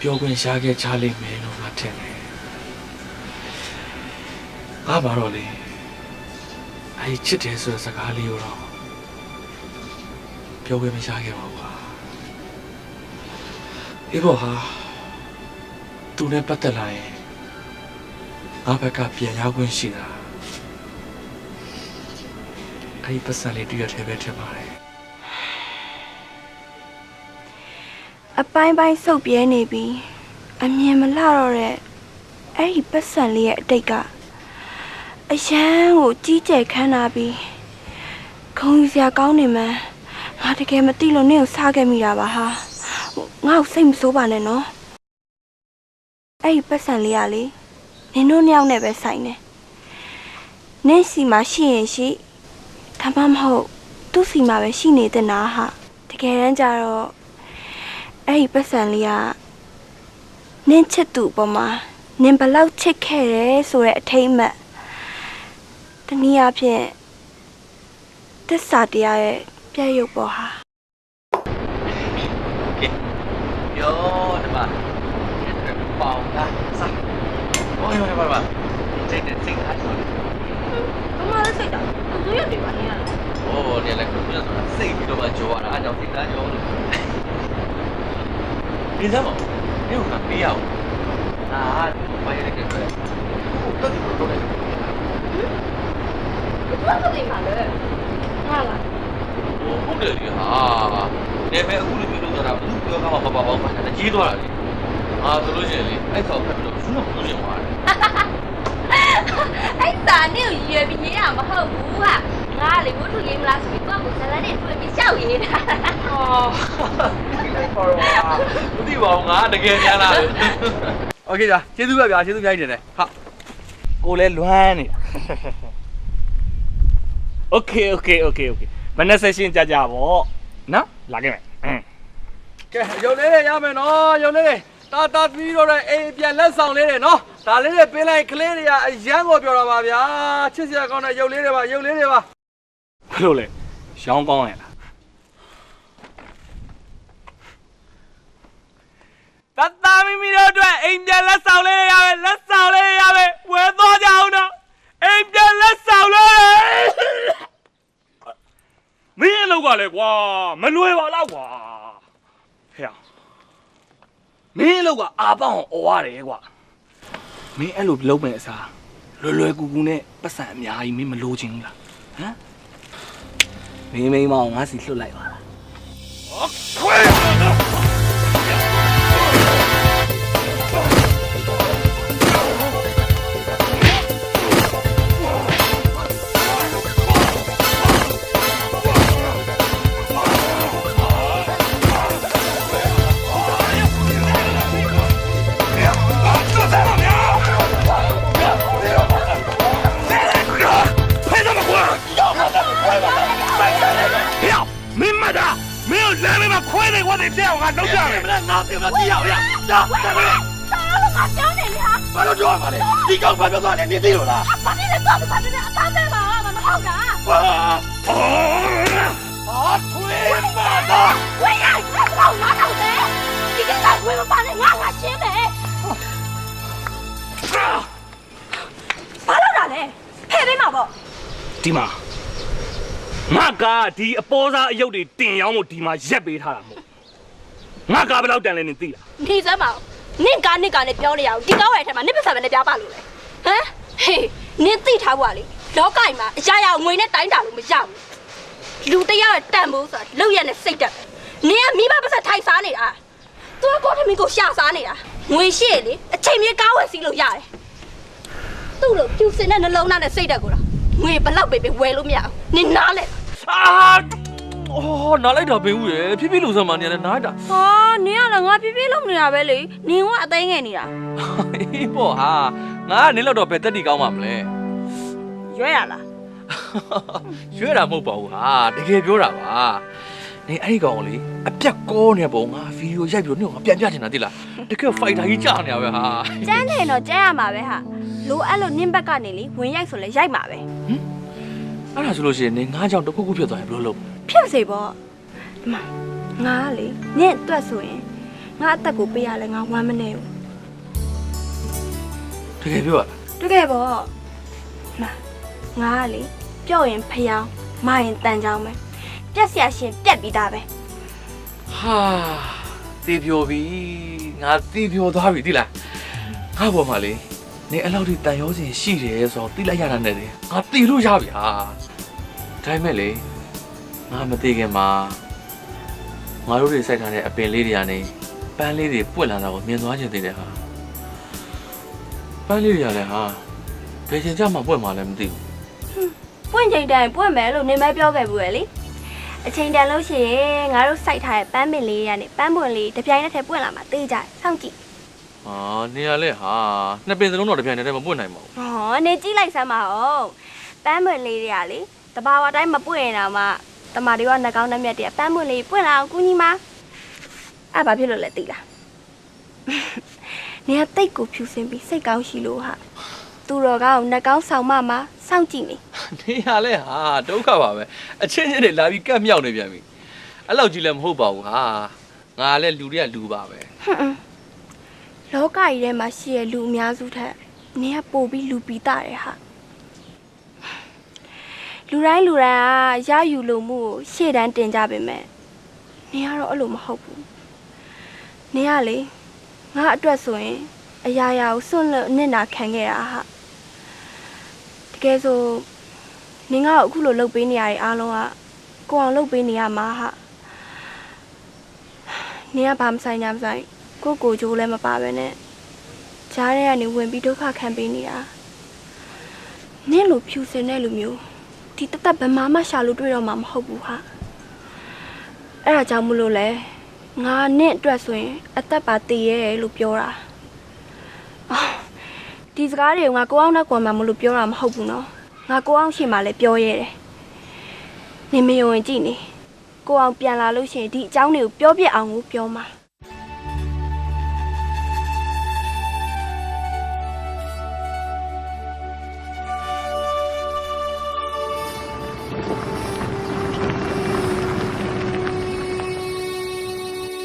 ပြောခွင့်ရှားခဲ့ချလိမ့်မယ်လို့ငါထင်တယ်ငါဘာတော့လဲအဲ့ဒီချစ်တယ်ဆိုတဲ့စကားလေးကိုတော့ပြောခွင့်မရှားခဲ့ပါဘူးကွာအေးဘောဟာသူနဲ့ပတ်သက်လာရင်ငါဘက်ကပြန်ရောက်ခွင့်ရှိတာအဲ့ဒီပတ်စံလေးတွေ့ရတဲ့ပဲထင်ပါတယ်အပိုင်းပိုင်းစုပ်ပြဲနေပြီးအမြင်မလှတော့တဲ့အဲ့ဒီပတ်စံလေးရဲ့အတိတ်ကအရန်ကိုကြီးကျယ်ခမ်းနားပြီးခုံယူစရာကောင်းနေမှန်းငါတကယ်မသိလို့နင့်ကိုစားခဲ့မိတာပါဟာငါ့ကိုစိတ်မဆိုးပါနဲ့နော်အဲ့ဒီပတ်စံလေးကလေနင်တို့နှစ်ယောက်နဲ့ပဲဆိုင်နေနင့်စီမှာရှိရင်ရှိဒါမှမဟုတ်သူ့စီမှာပဲရှိနေတဲ့နာဟာတကယ်တမ်းကျတော့အဲ့ဒီပတ်စံလေးကနင့်ချစ်သူအပေါ်မှာနင်ဘလောက်ချစ်ခဲ့တယ်ဆိုတဲ့အထိမ့်အမှတ်တနည်းအားဖြင့်သစ္စာတရားရဲ့ပြည့်ရုပ်ပေါ်ဟာပြောဒီမှာပေါင်လားစားဟိုရပါပါစိတ်နဲ့စိတ်ထားဆိုဘာမှလည်းစိတ်တာသူရွက်တွေပါနေရတော့โอ้เนี่ยแหละคุณเนี่ยဆိုတာစိတ်ပြီးတော့မှကြောရတာအားကြောင့်စိတ်သားကြောလို့ဒီစမ်းမဒီကပေးရအောင်အာဘာရတဲ့ကြွယ်ဟုတ်တယ်တော့တယ်ဘာလို့ဒီမှာလဲဟာလားဟုတ်တယ်လေဟာနေပဲအခုလိုမျိုးလုပ်တာဘူးပြောကားမှာပါပါပါတကြီးသွားတာလေအာဆိုလို့ရှိရင်လေအဲ့ဆောက်ဖက်ပြီးတော့ဘူးတော့ဘူးရှင်သွားတယ်အဲ့ဒါနဲ့ရွယ်ပြီးရေးရမဟုတ်ဘူးဟာငါလေဝတ္ထုရေးမလားဆိုပြီးတော့ကိုဇလန်နဲ့တွေ့ပြီးရှောက်ရေးတာအော်ဟောပါမသိပါဘူးငါတကယ်များလားโอเคကြာကျေးဇူးပါဗျာကျေးဇူးများနေတယ်ဟာကိုလည်းလွမ်းနေတာโอเคမနက်ဆက်ရှင်းကြကြပါနော်လာခဲ့မယ်ကဲရုံလေးရမယ်နော်ရုံလေးတာပြီးတော့အိမ်ပြန်လက်ဆောင်လေးတွေနော်ဒါလေးတွေပေးလိုက်ကလေးတွေကအရန်ကိုပြောတာပါဗျာချစ်စရာကောင်းတဲ့ရုပ်လေးတွေပါဘယ်လိုလဲရောင်းကောင်းရလားတမိမိတို့အတွက်အိမ်ပြန်လက်ဆောင်လေးရမယ်ဝယ်သွားကြအောင်နော်အိမ်ပြန်လက်ဆောင်လေးမင်းအလုပ်ကလည်းကွာမလွယ်ပါတော့ကွာဟဲ့မင်းအလုပ်ကအာပေါအောင်អော်ရတယ်ကွာမင်းအဲ့လိုလုပ်မယ်အစားလွယ်ကူကူနဲ့ပတ်စံအများကြီးမင်းမလိုချင်ဘူးလားဟမ်မင်းမောင်ငါစီလွတ်လိုက်ပါလားခွေး我得这样，我能这样的，拿这个地要呀，我教你呀！把它抓过来，你刚发表啥的，你对了啦？把你的抓住，把你的打在嘛，慢慢好的。推嘛的！喂呀，我拿到的，你给他推嘛，把你拿下去没？ဘာလို့လာလဲဟဲ့ပေးမှာပေါ့ဒီမှာငါကဒီအပေါ်စားအယုတ်တွေတင်ရောင်းဖို့ဒီမှာရက်ပေးထားတာမဟုတ်ငါကဘယ်လောက်တန်လဲနင်သိလားဒီစမ်းပါနင့်ကနဲ့ပြောနေရအောင်ဒီကောင်းရဲ့အထက်မှာနင့်ပတ်စံပဲနဲ့ပြပါလို့လေဟမ်ဟေးနင်သိထားဖို့ကလေလောကကြီးမှာအရာရာငွေနဲ့တိုင်းတာလို့မရဘူးလူတရားတန်ဖို့ဆိုတာလောက်ရနဲ့စိတ်တက်နင်ကမိဘပတ်စံထိုက်စားနေတာသူကကိုထမင်းကိုရှာစားနေတာငွေရှိရလေအချိန်မြေကားဝယ်စီးလို့ရတယ်သူ့လိုပြူစင်တဲ့နှလုံးသားနဲ့စိတ်တက်ကိုတော့ငွေဘလောက်ပဲဝယ်လို့မရဘူးနင်နားလဲအာ အော်နားလိုက်တာပင်ဦးရယ်ဖြည်းဖြည်းလုံစမ်းမှနေရတယ်နားလိုက်တာ ဟာနင်ကလည်းငါဖြည်းဖြည်းလုပ်နေတာပဲလေနင်ကအသိငယ်နေတာ အေးပေါ့ဟာငါကနင်းလောက်တော့ဘယ်တက်တီကောင်းမှာမလဲ ရွဲရလား ရွေးတာမဟုတ်ပါဘူးဟာတကယ်ပြောတာပါနေအဲ့ဒီကောင်လေအပြက်ကောနေပုံငါဗီဒီယိုရိုက်ပြီးတော့ငါပြန်ပြချင်တာတိလားတကယ်ဖိုက်တာကြီးကြာနေရပဲဟာ ကျန်းတယ်တော့ကျန်းရမှာပဲဟာလိုအဲ့လိုနင်းဘက်ကနေလေဝင်ရိုက်ဆိုလဲရိုက်မှာပဲ အဲ့ဒါဆိုလို့ရှိရင်နေငါကြောင့်တစ်ခုခုဖြစ်သွားရင်ဘယ်လိုလုပ် ဖြစ်စေပေါ့ဒီမှာငါကလေနင့်အတွက်ဆိုရင်ငါအသက်ကိုပေးရလဲငါဝမ်းမနေဘူး တကယ်ပြောရလား တကယ်ပေါ့ငါကလေပြော့ရင်ဖျောင်းမရင်တန်ချောင်းပဲပြက်ဆရာရှင်ပြက်ပြီးသားပဲ ဟာတေးပြောပြီငါတေးပြောသွားပြီတိလားငါပေါ်မှာလေနေအဲ့လောက်ထိတန်ရောစင်ရှိတယ်ဆိုတော့သိလိုက်ရတာနဲ့လေငါတေးလို့ရပြီဟာဒါပေမဲ့လေငါမသေးခင်မှာငါတို့တွေစိုက်ထားတဲ့အပင်လေးတွေကနေပန်းလေးတွေပွက်လာတာကိုမြင်သွားချင်သေးတယ်ဟာပန်းလေးတွေကလည်းဟာဘယ်ချိန်ကျမှပွက်မှာလဲမသိဘူး ပွင့်ချိန်တိုင်းပွင့်မယ်လို့နင်မဲပြောခဲ့ဘူးလေ အချိန်တန်လို့ရှိရင်ငါတို့စိုက်ထားတဲ့ပန်းပင်လေးကနေပန်းပွင့်လေးတစ်ပြိုင်နက်တည်းပွင့်လာမှာသိကြတယ်စောင့်ကြည့် ဟာနေရလဲဟာနှစ်ပင်စလုံးတော့တစ်ပြိုင်တည်းမပွင့်နိုင်ပါဘူး ဟောနေကြည့်လိုက်စမ်းပါဦးပန်းပွင့်လေးတွေကလေတဘာဝတိုင်းမပွင့်ရင်တော့မှတမာတွေကနှကောင်းနှက်မြက်တွေကပန်းပွင့်လေးပွင့်လာအောင်ကူညီမှာအဲ့ဘာဖြစ်လို့လဲသိလားနေကတိတ်ကိုဖြူစင်ပြီးစိတ်ကောင်းရှိလို့ဟာသူတော်ကောင်းနှကောင်းဆောင်မမှာစောင့်ကြည့်နေ နေရလဲဟာဒုက္ခပါပဲအချင်းချင်းတွေလာပြီးကတ်မြောက်နေပြန်ပြီအဲ့လောက်ကြီးလည်းမဟုတ်ပါဘူးဟာငါလည်းလူတွေကလူပါပဲ လောကကြီးထဲမှာရှိတဲ့လူအများစုထက်နင်ကပိုပြီးလူပီတာတယ်ဟာလူတိုင်းကရယူလို့မှုကိုရှေ့တန်းတင်ကြပေမဲ့နင်ကတော့အဲ့လိုမဟုတ်ဘူးနင်ကလေငါအတွက်ဆိုရင်အရာရာကိုစွန့်လွတ်နစ်နာခံခဲ့တာဟာတကယ်ဆိုနင်ကအခုလိုလှုပ်ပေးနေရတဲ့အားလုံးကကိုအောင်လှုပ်ပေးနေရမှာဟာနင်ကဘာမဆိုင်ညာမဆိုင်ကိုကြိုးလည်းမပါပဲနဲ့ဂျားထဲကနေဝင်ပြီးဒုက္ခခံပေးနေတာနင့်လိုဖြူစင်တဲ့လူမျိုးဒီတသက်ဘယ်မှရှာလို့တွေ့တော့မှာမဟုတ်ဘူးဟာအဲ့ဒါကြောင့်မလို့လဲငါနင့်အတွက်ဆိုရင်အသက်ပါတည်ရဲလို့ပြောတာဒီစကားတွေကငါကိုအောင်နဲ့ကွန်မှာမလို့ပြောတာမဟုတ်ဘူးနော်ငါကိုအောင်ရှိမှလည်းပြောရဲတယ်နင်မယုံရင်ကြည့်နေကိုအောင်ပြန်လာလို့ရှိရင်ဒီအကြောင်းတွေကိုပြောပြအောင်ကိုပြောမှာ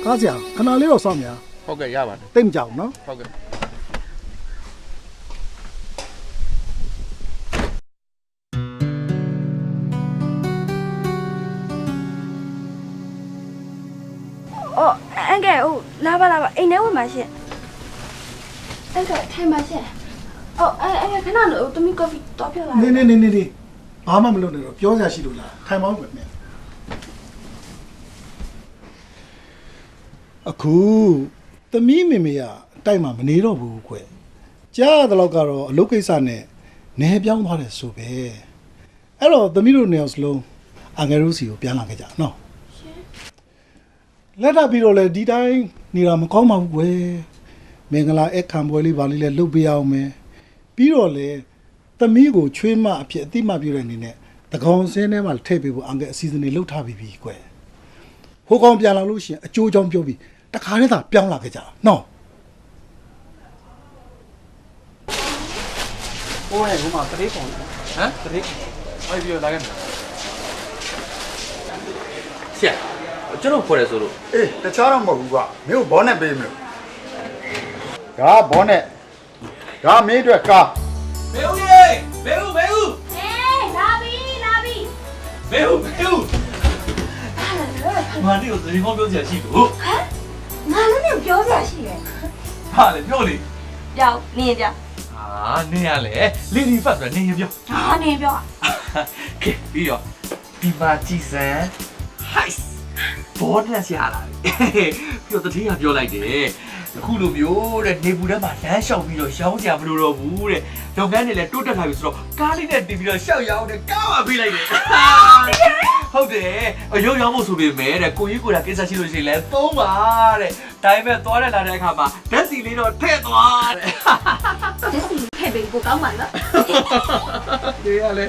ကားစရာခဏလေးတော့စောင့်မြာ ဟုတ်ကဲ့ရပါတယ် တိတ်မကြောက်နော် ဟုတ်ကဲ့ အော်အန်ကဲဟိုလာပါအိမ်ထဲဝင်ပါရှင့်အဲ့ဒါထိုင်ပါရှင့်အော်အဲ့ခဏလို့တမီကော်ဖီတော့ပြလာ နေဘာမှမလုပ်နဲ့တော့ပြောစရာရှိလို့လားထိုင်ပါဦးမယ်မြအခုသမီးမေမေကတိုက်မှာမနေတော့ဘူးကွကြားရတဲ့လောက်ကတော့အလုပ်ကိစ္စနဲ့နေပြောင်းသွားတယ်ဆိုပဲအဲ့တော့သမီးတို့နေအောင်စလုံးအငယ်တို့စီကိုပြန်လာခဲ့ကြနော်လက်ထပ်ပြီးတော့လေဒီတိုင်းနေတာမကောင်းပါဘူးကွယ်မင်္ဂလာအခမ်းပွဲလေးပါလေးလဲလုပ်ပေးအောင်မယ်ပြီးတော့လေသမီးကိုချွေးမအဖြစ်အတိမပြုတဲ့အနေနဲ့တကောင်စင်းထဲမှာထည့်ပေးဖို့အငယ်အစီအစဉ်တွေလုပ်ထားပြီးကွယ်ဟိုကောင်ပြန်လာလို့ရှိရင်အကျိုးကြောင့်ပြောပြီးတခါတည်းသာပြောင်းလာခဲ့ကြနော်ဟိုရဲ့ဟိုမှာတရေပုံဟမ်တရေအဲ့ဒီလာခဲ့မယ်ဆရာကျွန်တော်ခေါ်တယ်ဆိုလို့ အေးတခြားတော့မဟုတ်ဘူးကွာမင်းကိုဘောနဲ့ပေးမလို့ဒါဘောနဲ့ဒါမင်းအတွက်ကား မေဦးရေမေဦး အေးလာပြီမေဦးမာဒီကိုဒီမောပြောစရာရှိလို့ ဟမ်ငါလည်းပြောစရာရှိတယ် ဟာလေပြောလေ ပြောနင်ပြော ဟာနေရလေ lady first ဆိုနေရပြော ဟာနင်ပြော ကဲပြီးတော့ဒီမှာကြည်စံ heist ဘောနဲ့ဆရာလာပြီးတော့တတိယပြောလိုက်တယ်အခုလိုမျိုးတဲ့နေပူထဲမှာလမ်းလျှောက်ပြီးတော့ရောင်းကြမလို့တော့ဘူးတဲ့လုပ်ငန်းတွေလည်းတိုးတက်လာပြီဆိုတော့ကားလေးနဲ့တင်ပြီးတော့ရှောက်ရောင်းတဲ့ကားပါပေးလိုက်တယ် ဟုတ်တယ်အယုံရောက်ဖို့ဆိုပေမဲ့တဲ့ကိုကြီးကိုယ်တာကိစ္စရှိလို့ရှိရင်လဲသုံးပါတဲ့ဒါပေမဲ့သွားတဲ့လာတဲ့အခါမှာဓာတ်စီလေးတော့ထည့်သွားတဲ့ ဓာတ်စီထည့်ပေးကိုကောင်းပါလား ဒီရလေ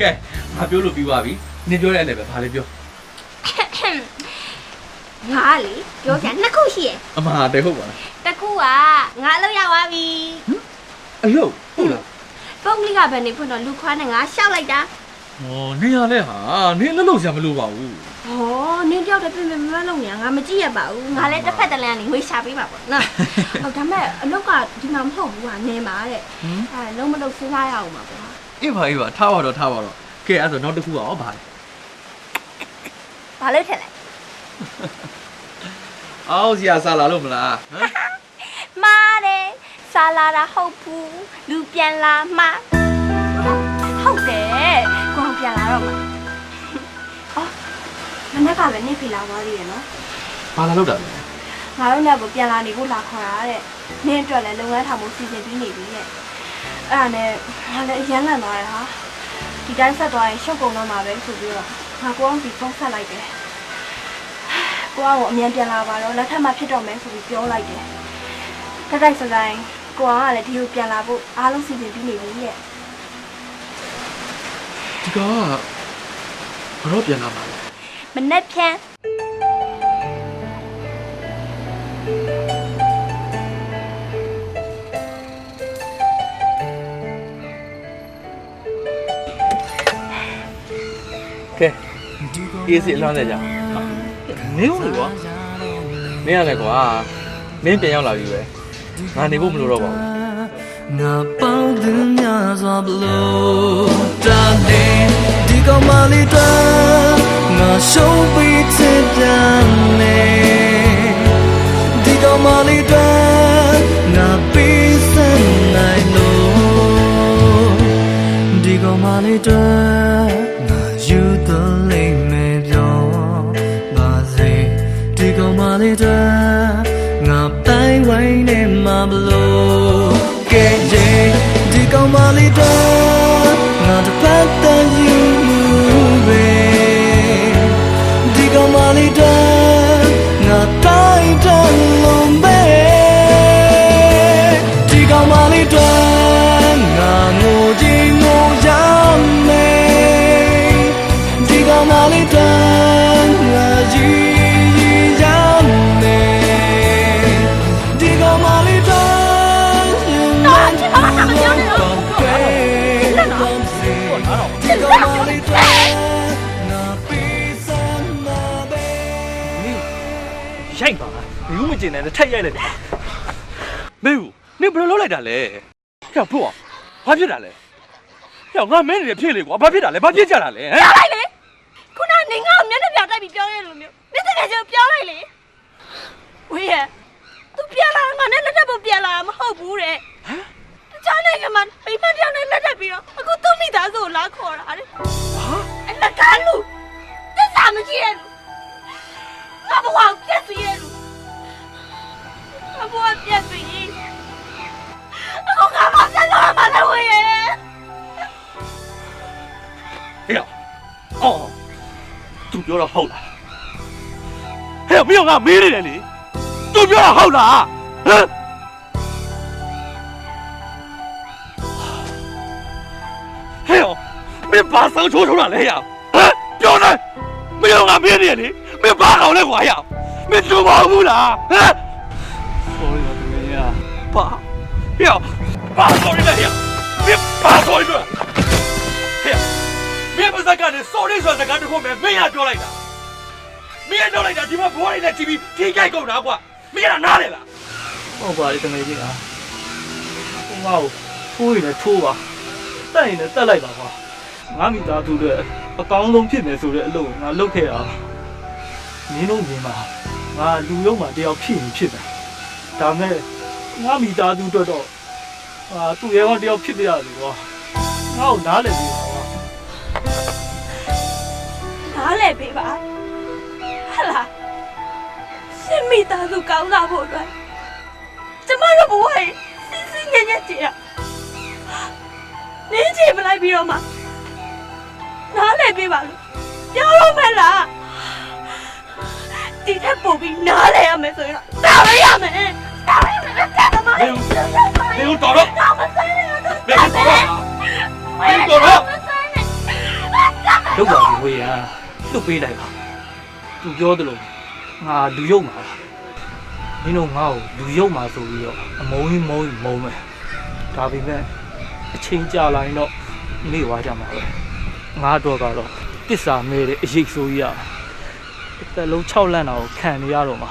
ကဲငါပြောလို့ပြီးပါပြီနင်ပြောတဲ့အလည်းပဲဘာလဲပြော ငါလေပြောချင်နှစ်ခုရှိရယ် အမှားတယ်ဟုတ်ပါလား တစ်ခုကငါအလုပ်ရသွားပြီ အလုပ်ဟုတ်လား ပုံကလေးကဘယ်နေဖွင့်တော့လူခွားနဲ့ငါရှောက်လိုက်တာ ဟောနင်ရလဲဟာနင်လည်းလုပ်စရာမလိုပါဘူး ဟောနင်းတယောက်တည်းပြင်မလုပ်နေငါမကြည့်ရပါဘူးငါလည်းတစ်ဖက်တစ်လမ်းကနေငွေရှာပေးပါပေါ့နော်ဟုတ်ဒါမဲ့အလုပ်ကဒီမှာမဟုတ်ဘူးကနေမှာတဲ့အဲလုံးမလုပ်စဉ်းစားရအောင်ပါပေါ့ အေးပါထားပါတော့ကဲအဲ့ဆိုနောက်တစ်ခုကဘာလဲ ဘာလို့ထက်လဲ အော်စီယာစားလာလို့မလား မားတယ်စားလာတာဟုတ်ဘူးလူပြန်လာမှာဟုတ်တယ်ကိုပြန်လာတော့မှာအော်မနေ့ကပဲနေပြီလာသွားသေးတယ်နော် ဘာလာလို့တာလဲ ငါတို့နဲ့ကိုပြန်လာနေဖို့လာခေါ်တာတဲ့နင်းအတွက်လည်းလုပ်ငန်းထောင်မှုစီစဉ်ပြီးနေပြီတဲ့အဲ့ဒါနဲ့ငါလည်းအရန်လန့်သွားတယ်ဟာဒီတိုင်းဆက်သွားရင်ရှုပ်ကုန်တော့မှာပဲဆိုပြီးတော့ငါကိုအောင်ပြီးဖုန်းဆက်လိုက်တယ်ကိုအောင်ကိုအမြန်ပြန်လာပါတော့လက်ထပ်မှဖြစ်တော့မယ်ဆိုပြီးပြောလိုက်တယ်တိုက်စတိုင်းကိုအောင်ကလည်းဒီကိုပြန်လာဖို့အားလုံးစီစဉ်ပြီးနေပြီတဲ့ ဒီကဘာတော့ပြန်လာမှာလဲ မနေ့ဖြန် ကဲအေးစီအလွမ်းလိုက်ကြနင်းဦးလေကွာနင်းရတယ်ကွာနင်းပြန်ရောက်လာပြီပဲငါနေဖို့မလိုတော့ပါဘူး ငါပေါင်းသူများစွာဘလို့တာတဲ့ဒီကောင်မလေးတော့ငါရှုံးပြီးချစ်တယ်လေဒီကောင်မလေးတော့ငါပြီးစံနိုင်လို့ဒီကောင်မလေးတော့ငါယူတော့လိမ့်မယ်ပြောပါစေဒီကောင်မလေးတော့ငါတိုင်းဝိုင်းနေမှာဘလို့ဒီကောင်မလေးတော့ငါတပတ်တန်ယူပဲဒီကောင်မလေးတော့ငါတိုင်းတန်လုံးပဲဒီကောင်မလေးတော့ငါငိုကြည့်ငိုရမယ်ဒီကောင်မလေးတော့ငါကြည့်ရမယ်ဒီကောင်မလေးတော့ရိုက်ပါဘယ်ဦးမကျင်နဲ့ထက်ရိုက်လိုက်တယ်မေဦးနင်ဘယ်လိုလုပ်လိုက်တာလဲဟဲ့ဖို့ဘာဖြစ်တာလဲဟဲ့ငါမင်းနေဖြစ်လေကွာဘာဖြစ်တာလဲဘာဖြစ်ကြတာလဲဟမ် ပြောလိုက်လေခုနနေငါ့ကိုမျက်နှာပြောက်တိုက်ပြီးပြောရလို့မျိုးနေတကယ်ကျပြောလိုက်လေဝေးရသူပြန်လာငါနဲ့လက်ထပ်ဖို့ပြန်လာမဟုတ်ဘူးတဲ့ဟမ်တခြားနိုင်ငံမှာအိမ်မတယောက်နဲ့လက်ထပ်ပြီးတော့အခုသူ့မိသားစုကိုလာခေါ်တာတဲ့ဟာအဲ့လက်ကားလူသစ္စာမရှိတဲ့လူငါဘဝကိုပြည့်စည်ရဲ့လူငါဘဝပြည့်စည်ရင်အခုငါမဆက်တော့မှလည်းဝေးရ ဟဲ့အော်သူပြောတော့ဟုတ်လားဟဲ့မင်းကမေးနေတယ်လေသူပြောတာဟုတ်လားဟမ်ဟဲ့မင်းဘာဆောင်ချိုးထုတ်တာလဲဟမ်ပြောနေမင်းကမေးနေတယ်လေမင်းဘာကောင်လဲကွာဟဲ့မင်းသူမဟုတ်ဘူးလားဟမ် sorry ပါသူရပါဟဲ့ဘာ sorry လဲဟဲ့မင်းဘာ sorry လဲဟဲ့မင်းပါစကားနဲ့ sorry ဆိုတဲ့စကားတခုပဲမင်းရပြောလိုက်တာမင်းရပြောလိုက်တာဒီမှာဘိုးရည်နဲ့တီဗီထိခိုက်ကုန်တာကွာမင်းကနားလေလား ဟုတ်ပါလေတမီးကြီးဟာဟိုငါ့ကိုထိုးရင်လည်းထိုးပါတက်ရင်လည်းတက်လိုက်ပါကွာငါမိသားစုတွေအကောင်းဆုံးဖြစ်မယ်ဆိုတဲ့အလုပ်ငါလုပ်ခဲ့တာမင်းတို့မြင်ပါငါလူရုံမှာတယောက်ဖြစ်ရင်ဖြစ်တယ်ဒါမဲ့ငါမိသားစုအတွက်တော့သူ့ရဲကောင်းတယောက်ဖြစ်ပြရတယ်ကွာငါ့ကိုနားလည်ပြီကွာ နားလည်ပေးပါဟလာရှင်မိသားစုကောင်းလာဖို့အတွက်ကျမတို့ဘဝရင်စစ်စစ်ညံ့ညံ့ကြည့်ရနင်းချေမလိုက်ပြီးတော့မှနားလည်ပေးပါလို့ ပြောလို့မလားဒီထက်ပိုပြီးနားလဲရမယ်ဆိုရင်တော့တားရမယ်တားရမယ်တဲ့သမားနေဦးတော်တော့တော့မဆိုင်နဲ့တော့နေဦးတော်တော့လောက်ပါဘူးဝေးရလွတ်ပေးလိုက်ပါသူပြောသလိုငါလူရုပ်မှာမင်းတို့ငါ့ကိုလူရုပ်မှာဆိုပြီးတော့အမုန်းမုန်းမယ်ဒါပေမဲ့အချိန်ကြာလာရင်တော့နေသွားကြမှာပဲငါတော့ကတော့တစ္ဆာမဲတဲ့အရေးဆိုကြီးရတစ်သက်လုံး6လန့်တာကိုခံနေရတော့မှာ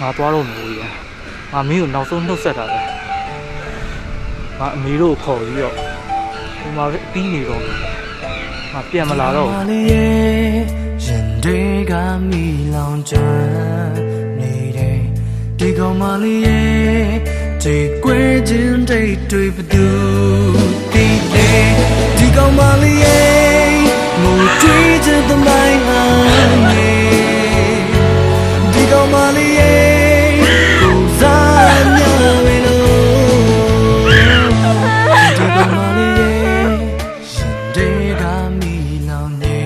ငါသွားတော့မလို့ရငါမင်းကိုနောက်ဆုံးနှုတ်ဆက်တာပဲငါအမေတို့ခေါ်ပြီးတော့ဒီမှာပဲပြီးနေတော့ငါပြန်မလာတော့ဘူးရင်တွေကမိလောင်ကျွမ်းနေတဲ့ဒီကောင်မလေးရဲ့ဒီကွယ်ချင်းတိတ်တွေဘသူဒီလေဒီကောင်မလေးရဲ့ငိုကြွေးချတဲ့မိုင်းဟာနေဒီကောင်မလေးရဲ့ကိုစားညဝဲလို့ဒီကောင်မလေးရဲ့ရှင်တွေကမိလောင်နေ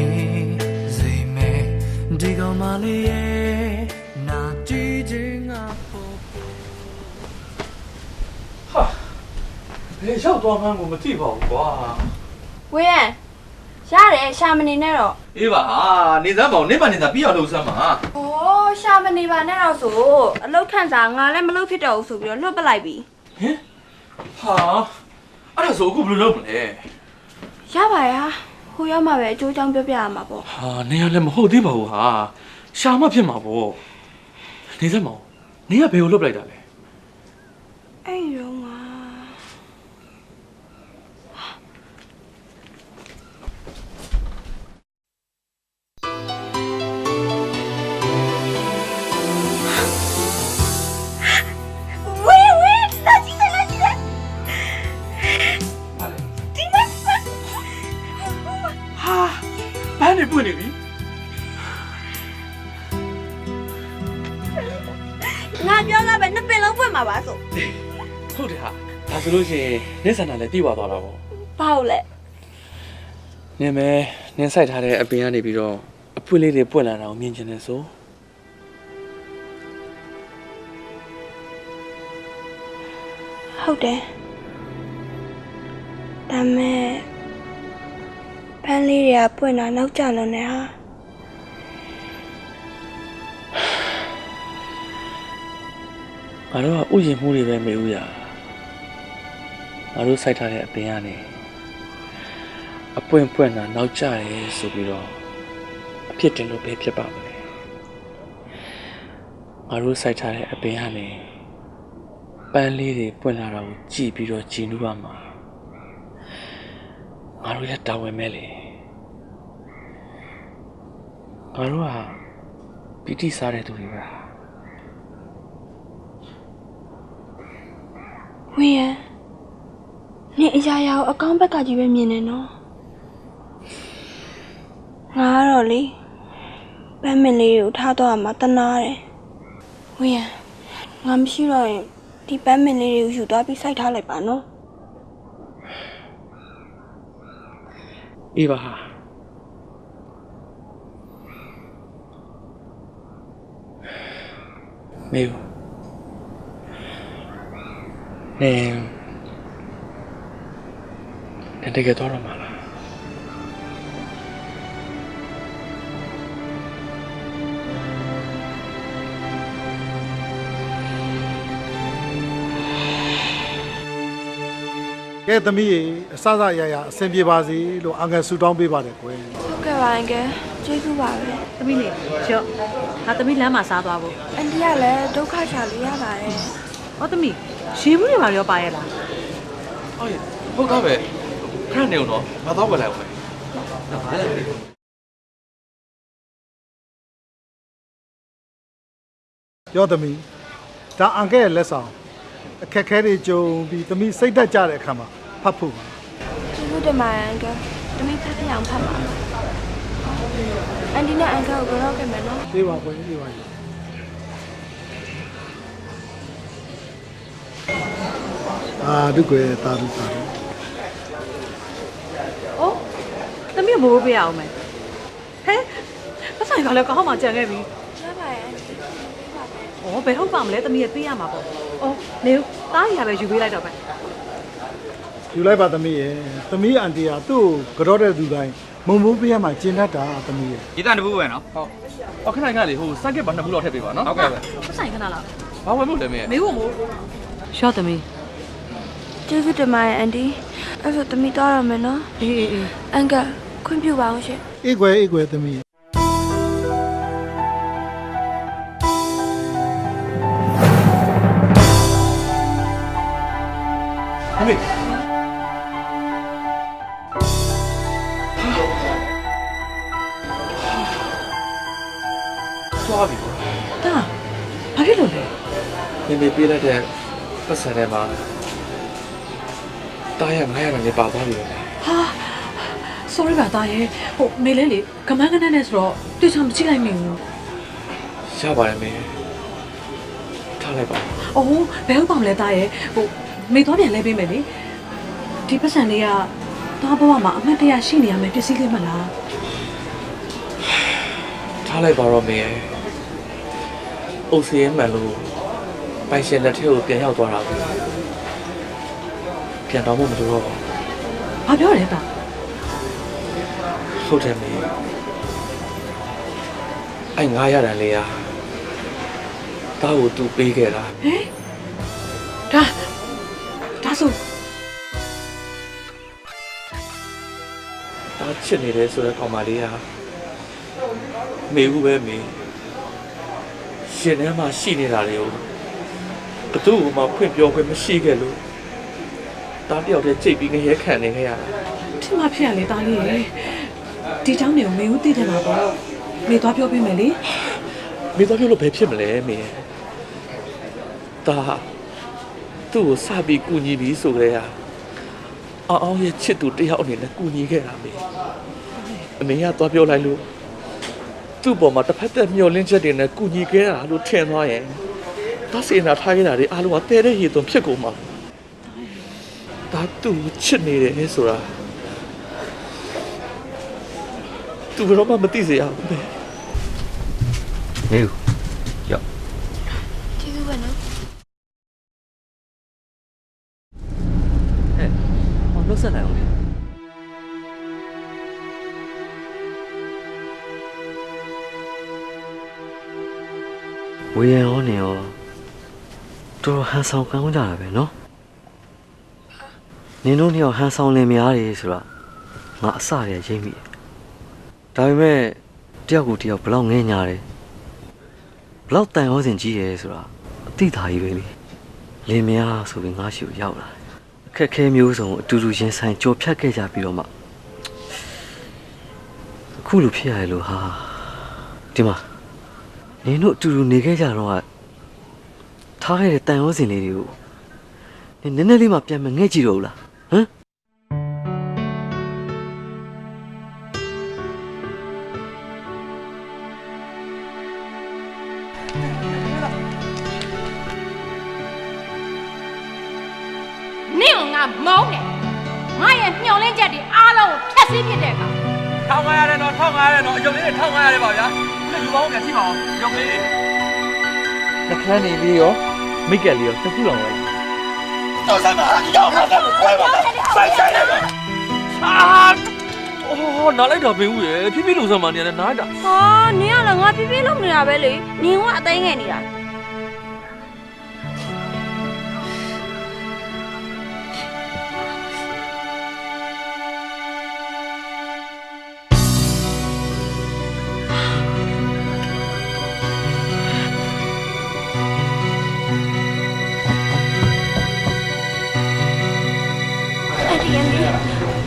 စေမယ်ဒီကောင်မလေးရဲ့နာကြည့်ခြင်းငါပေါ်ဟာဘယ်ရောက်သွားမှန်းကိုမသိပါဘူးကွာဝေးရရတယ်ရှာမနေနဲ့တော့ အေးပါနေစမ်းပါဦးနေပါနေတာပြီးအောင်လုပ်စမ်းပါဩရှာမနေပါနဲ့တော့ဆိုအလုတ်ခန့်စာငါလည်းမလုတ်ဖြစ်တော့ဘူးဆိုပြီးတော့လွတ်ပလိုက်ပြီဟင်ဟာအဲ့ဒါဆိုအခုဘယ်လိုလုပ်မလဲရပါရဲ့ဟိုရောက်မှပဲအကျိုးကြောင့်ပြောပြရမှာပေါ့ဟာနေရလည်းမဟုတ်သေးပါဘူးဟာရှာမဖြစ်မှာပေါ့နေစမ်းပါဦးနေကဘယ်ကိုလွတ်ပလိုက်တာလဲအဲ့ရောငါဘာနေပွင့်နေပြီငါပြောတာပဲနှစ်ပင်လုံးပွင့်မှာပါဆိုဟုတ်တယ်ဟာဒါဆိုလို့ရှိရင်နင်းဆန္ဒလည်းတီးသွားတာပေါ့ဘာလို့လဲနင်းမဲနင်းစိုက်ထားတဲ့အပင်ကနေပြီးတော့အပွင့်လေးတွေပွင့်လာတာကိုမြင်ချင်တယ်ဆိုဟုတ်တယ်ဒါမဲ့ပန်းလေးတွေကပွင့်လာနောက်ကျလွန်နေဟာငါတို့ကဥယျာဉ်မှုတွေပဲမေဦးရငါတို့စိုက်ထားတဲ့အပင်ကနေအပွင့်ပွင့်လာနောက်ကျရဲဆိုပြီးတော့အဖြစ်တင်လို့ပဲဖြစ်ပါမလဲငါတို့စိုက်ထားတဲ့အပင်ကနေပန်းလေးတွေပွင့်လာတာကိုကြည့်ပြီးတော့ကြည်နူးပါမှာငါတို့လည်းတာဝန်မဲ့လေငါတို့ကပီတိစားတဲ့သူတွေပါဝေးရနေအရာရာကိုအကောင်းဘက်ကကြီးပဲမြင်နေနော်ငါကတော့လေပန်းမင်လေးကိုထားတော့မှတနာတယ်ဝေးရငါမရှိတော့ရင်ဒီပန်းမင်လေးတွေကိုယူသွားပြီးစိုက်ထားလိုက်ပါနော်အေးပါမေယူနေတကယ်တော့မလားကဲသမီးရေအစစရရအဆင်ပြေပါစေလို့အငယ်ဆူတောင်းပေးပါတယ်ကွယ်ဟုတ်ကဲ့ပါအငယ်ကျေးဇူးပါပဲသမီးလေးရော့ငါသမီးလမ်းမှာစားသွားဖို့အန်တီကလည်းဒုက္ခချလို့ရပါတယ်ဟောသမီးရေဘူးတွေမှာရောပါရဲ့လားဟုတ်ကဲ့ပဲခဏနေဦးတော့ငါတော့ဝယ်လိုက်အောင်မယ်ပြောသမီးဒါအငယ်ရဲ့လက်ဆောင်အခက်ခဲတွေကြုံပြီးသမီးစိတ်သက်ကြတဲ့အခါမှာဖတ်ဖို့ကျေးဇူးတင်ပါတယ်အန်ကယ်သမီးဖတ်ပြအောင်ဖတ်ပါအန်တီနဲ့အန်ကယ်ကိုကြောက်ခဲ့မယ်နော်ပြေးပါကွယ်ပြေးပါဒုကွယ်တာဒုတာအိုးသမီးဘိုးပေးအောင်မယ် ပတ်ဆိုင်ကလည်းကောင်းမှကြံခဲ့ပြီ ရပါရဲ့ ။ဩဘယ်ဟုတ်ပါမလဲသမီးရဲ့သိရမှာပေါ့။ဩနေသားရပဲယူပေးလိုက်တော့ပဲ ယူလိုက်ပါသမီးရဲ့သမီးအန်တီကသူ့ကိုကြောတဲ့သူတိုင်းမုံမိုးပေးရမှာကျင်တတ်တာသမီးရဲ့ ဒီတန်တပူပဲနော်ဟုတ်အခဏခဏလေးဟိုစက်ကက်ပါ2ဘူးလောက်ထည့်ပေးပါနော်ဟုတ်ကဲ့ပဲ ။ပတ်ဆိုင်ခဏလား ဘာဝင်လို့လဲမင်း ။မေးဖို့မို့။ရှော့သမီး ကျေးဇူးတင်ပါတယ်အန်တီအဲ့ဆိုသမီးသွားရမယ်နော် ။အေးအေးအေး အန်ကခွင့်ပြုပါအောင်ရှင် အေးကွယ်သမီး ဟမေးသွားပြီ ။တာဘာဖြစ်လို့လဲ မေမေပေးလိုက်တဲ့ပတ်စံထဲမှာတားရ900နဲ့ပါသွားပြီပဲ ။ဟာ sorry ပါသားရဲ့ဟိုမေလဲလေကမန်းကနန်းနဲ့ဆိုတော့တွေ့ချင်မကြည့်လိုက်မိဘူး ရပါတယ်မေထားလိုက်ပါ ။အော်ဘယ်ဟုတ်ပါမလဲသားရဲ့ဟိုမေသွားပြန်လဲပေးမယ်လေ။ဒီပတ်စံလေးကသားဘဝမှာအမှတ်တရရှိနေရမယ်ပစ္စည်းလေးမလား ထားလိုက်ပါတော့မေအုပ်စီရဲမှန်လို့ပိုင်ရှင်လက်ထဲကိုပြန်ရောက်သွားတာပဲပြန်တော့မှမလို့တော့ပါ ။ဘာပြောလဲသား ဟုတ်တယ်မေအဲ့900တန်လေးอ่ะတားကိုသူပေးခဲ့တာ ။ဟင်ဒါဆို တားချစ်နေတယ်ဆိုတဲ့ကောင်မလေးဟာမေဘူးပဲမေရှင်ထဲမှာရှိနေတာတွေကိုဘသူ့ကိုမှဖွင့်ပြောခွင့်မရှိခဲ့လို့တားတယောက်တည်းကြိတ်ပြီးငရဲခံနေခဲ့ရတာ ထင်မှဖြစ်ရလေသားလေးရေဒီเจ้าနေကိုမေဦးသိတယ်မှာပေါ့မေသွားပြောပေးမယ်လေ မေသွားပြောလို့ဘယ်ဖြစ်မလဲမေတားသူ့ကိုစပြီးကူညီပြီးဆိုကြရအောင်ရဲ့ချစ်သူတယောက်အနေနဲ့ကူညီခဲ့တာမေအမေကသွားပြောလိုက်လို့သူ့ပေါ်မှာတစ်ဖက်သက်မျောလင်းချက်တွေနဲ့ကူညီခဲ့တာလို့ထင်သွားရင်ဒါစေနာထားခဲ့တာတွေအားလုံးကတဲတဲ့ရေသွန်ဖြစ်ကုန်မှာဒါသူ့ချစ်နေတယ်ဆိုတာသူကတော့မသိစေရဘူးပဲ ဟေးရောက် ကျေးဇူးပါနော် ဟောနှုတ်ဆက်နိုင်အောင်လေ ဝေရန်ရောနေရောတော်တော်ဟန်ဆောင်ကောင်းကြတာပဲနော်နင်တို့နှစ်ယောက်ဟန်ဆောင်လင်များတယ်ဆိုတာငါအစတည်းရိပ်မိဒါပေမဲ့တယောက်ကိုတယောက်ဘလောက်ငဲညာတယ်ဘလောက်တန်ရောစင်ကြီးရဲဆိုတာအတိသားကြီးပဲလေလင်များဆိုပြီးငါရှိကိုရောက်လာအခက်ခဲမျိုးစုံအတူတူရင်ဆိုင်ကြော်ဖြတ်ခဲ့ကြပြီးတော့မှအခုလိုဖြစ်ရလို့ဟာဒီမှာနင်တို့အတူတူနေခဲ့ကြတော့ကထားခဲ့တဲ့တန်ရောစင်လေးတွေကိုနည်းနည်းလေးမှပြန်မငဲ့ကြည့်တော့ဘူးလားဟမ် နင့်ကငါမုန်းတယ်ငါရဲ့မျောလင်းချက်တွေအားလုံးကိုဖျက်ဆီးပြစ်တဲ့အခါ 1500ရတယ်နော်1500ရတယ်နော်အယုံလေး1500ရတယ်ပါဗျာယူပါဦးပြန်ကြည့်ပါဦးရုံလေးနှခမ်းနေလေးရောမိတ်ကက်လေးရောတစ်ခုလောက်ပဲတော့စမ်းပါရောက်လာတော့ခွဲပါလားစိုက်ဆိုင်ရတော့အော်နားလိုက်တော့ပင်ဦးရယ်ဖြည်းဖြည်းလုံစမ်းမှနေရတယ်နားလိုက်တာ ဟာနင်ကလည်းငါဖြည်းဖြည်းလုပ်နေတာပဲလေနင်ကအသိငယ်နေတာ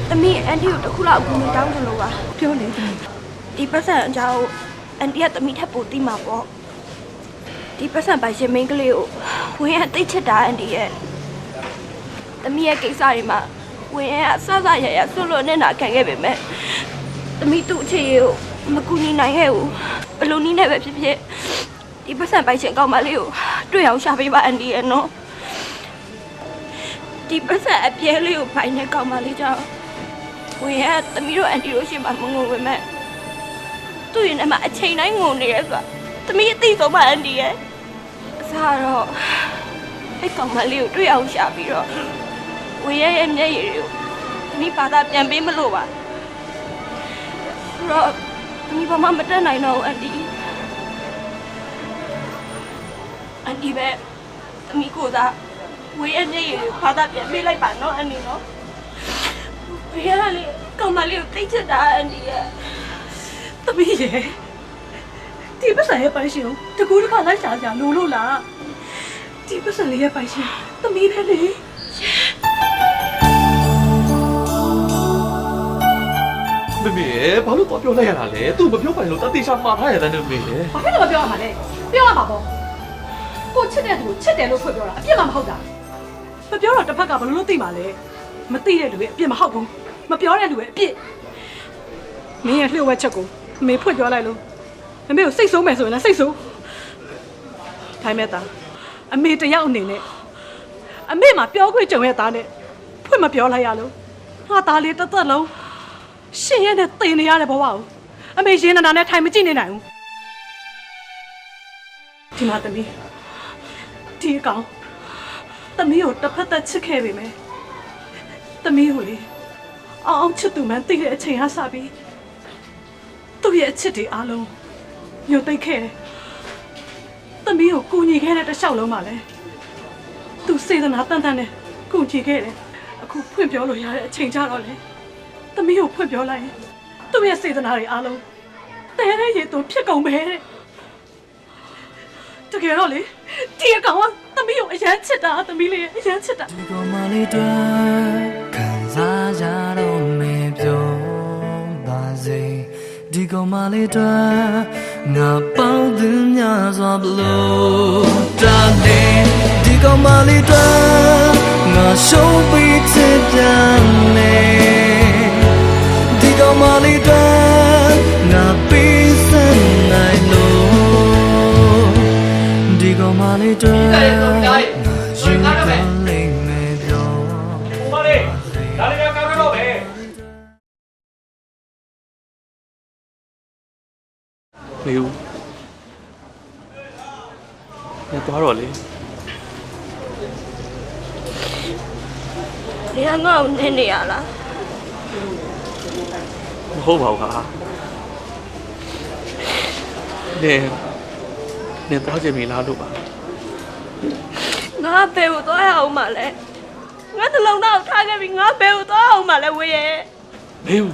သမီးအန်တီကိုတစ်ခုလောက်အကူအညီတောင်းချင်လို့ပါပြောလေသမီးဒီပတ်စံအကြောင်းအန်တီကသမီးထပ်ပို့သိမှာပေါ့ဒီပတ်စံပိုင်ရှင်မင်းကလေးကိုဝင်းကတိတ်ချစ်တာအန်တီရဲ့သမီးရဲ့ကိစ္စတွေမှာဝင်းကဆဆရရဆွလွတ်နေတာခံခဲ့ပေမဲ့သမီးသူ့အခြေကိုမကူညီနိုင်ခဲ့ဘူးဘယ်လိုနည်းနဲ့ပဲဖြစ်ဖြစ်ဒီပတ်စံပိုင်ရှင်ကောင်းမလေးကိုတွေ့အောင်ရှာပေးပါအန်တီရဲ့နော်ဒီပတ်စံအပြဲလေးကိုဖိုင်နဲ့ကောင်းမလေးကြောင့်ဝင်းကသမီးတို့အန်တီတို့ရှင်းမှာမငုံပဲမဲ့ သူ့ရင်ထဲမှာအချိန်တိုင်းငုံနေရဲဆိုတာသမီးအသိဆုံးပါအန်တီရဲ့အစားတော့အဲ့ကောင်မလေးကိုတွေ့အောင်ရှာပြီးတော့ဝေရဲရဲ့မျက်ရည်တွေကိုသမီးဘာသာပြန်ပေးမလို့ပါတော့သမီးဘာမှမတက်နိုင်တော့ဘူးအန်တီပဲသမီးကိုသာဝေရဲ့မျက်ရည်တွေကိုဘာသာပြန်ပေးလိုက်ပါနော်အန်တီနော်ဝေရဲလေးကောင်မလေးကိုတိတ်ချစ်တာအန်တီရဲ့သမီးရဲ့ဒီပတ်စံရဲ့ပိုင်ရှင်တကူတခါလိုက်ရှာကြလို့လားဒီပတ်စံလေးရဲ့ပိုင်ရှင်သမီးပဲလေမေမေဘာလို့တော့ပြောလိုက်ရတာလဲသူမပြောပိုင်လို့တတိချမှားထားရတဲ့မေမေဘာဖြစ်လို့မပြောရမှာလဲပြောရမှာပေါ့ကိုချစ်တဲ့သူကိုချစ်တယ်လို့ဖွင့်ပြောတာအပြစ်မှမဟုတ်တာမပြောတော့တစ်ဖက်ကဘယ်လိုလုပ်သိမှာလဲမသိတဲ့လူရဲ့အပြစ်မဟုတ်ဘူးမပြောတဲ့လူရဲ့အပြစ်မင်းရဲ့လှုပ်ဝက်ချက်ကိုအမေဖွင့်ပြောလိုက်လို့အမေကိုစိတ်ဆိုးမယ်ဆိုရင်လည်းစိတ်ဆိုးထိုင်မဲ့သားအမေတယောက်အနေနဲ့အမေမှာပြောခွင့်ကြုံရဲ့သားနဲ့ဖွင့်မပြောလိုက်ရလို့ငါသားလေးတစ်သက်လုံးရှင်ရဲ့နဲ့တင်နေရတဲ့ဘဝကိုအမေရင်းနာနဲ့ထိုင်မကြည့်နေနိုင်ဘူးဒီမှာသမီးဒီအကောင်သမီးကိုတစ်ဖက်သက်ချစ်ခဲ့ပေမဲ့သမီးကိုလေအောင်ချစ်သူမှန်းသိတဲ့အချိန်ကစပြီးသူ့ရဲ့အချစ်တွေအားလုံးညှို့သိမ့်ခဲ့တယ်။သမီးကိုကူညီခဲ့တဲ့တစ်လျှောက်လုံးပါလေ။သူစေတနာတန်တန်နဲ့ကူညီခဲ့တယ်။အခုဖွင့်ပြောလို့ရတဲ့အချိန်ကြတော့လေ။သမီးကိုဖွင့်ပြောလိုက်ရင်သူ့ရဲ့စေတနာတွေအားလုံးတဲတဲ့ရေသွန်းဖြစ်ကုန်ပဲတဲ့။တကယ်တော့လေဒီအကောင်ကသမီးကိုအရန်ချစ်တာသမီးလေးအရန်ချစ်တာဒီကောင်မလေးတွေ့ခံစားကြတော့မေပြောပါစေဒီကောင်မလေးတွေ့ငါပေါင်းသူများစွာဘလို့တာနေဒီကောင်မလေးတွေ့ငါရှုံးပြီးချစ်ပြန်နေဒီကောင်မလေးတွေ့ငါပြီးစံနိုင်လို့ဒီကောင်မလေးတွေ့ငါယူกันလေးမယ်ပြောဟိုမလေးဒါလေးကကောက်တော့ပဲလေဦးညသွားတော့လေ နေငါ့ကိုနေနေရလား မဟုတ်ပါဘူးဟာနေသွားချင်ပြီလားလို့ပါ ငါဘယ်ကိုသွားရအောင်မလဲငါတလုံးတော့ထားခဲ့ပြီငါဘယ်ကိုသွားအောင်မလဲဝေးရဲ့ မေဦး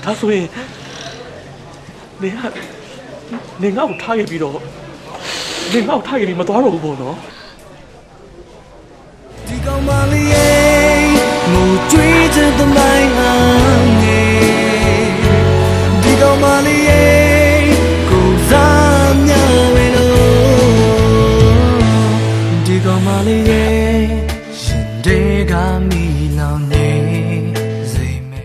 ဒါဆိုရင်နေငါ့ကိုထားခဲ့ပြီးတော့နေငါ့ကိုထားခဲ့ပြီးမသွားတော့ဘူးပေါ့နော် ဒီကောင်မလေးရဲ့ငိုကြွေးတဲ့သမို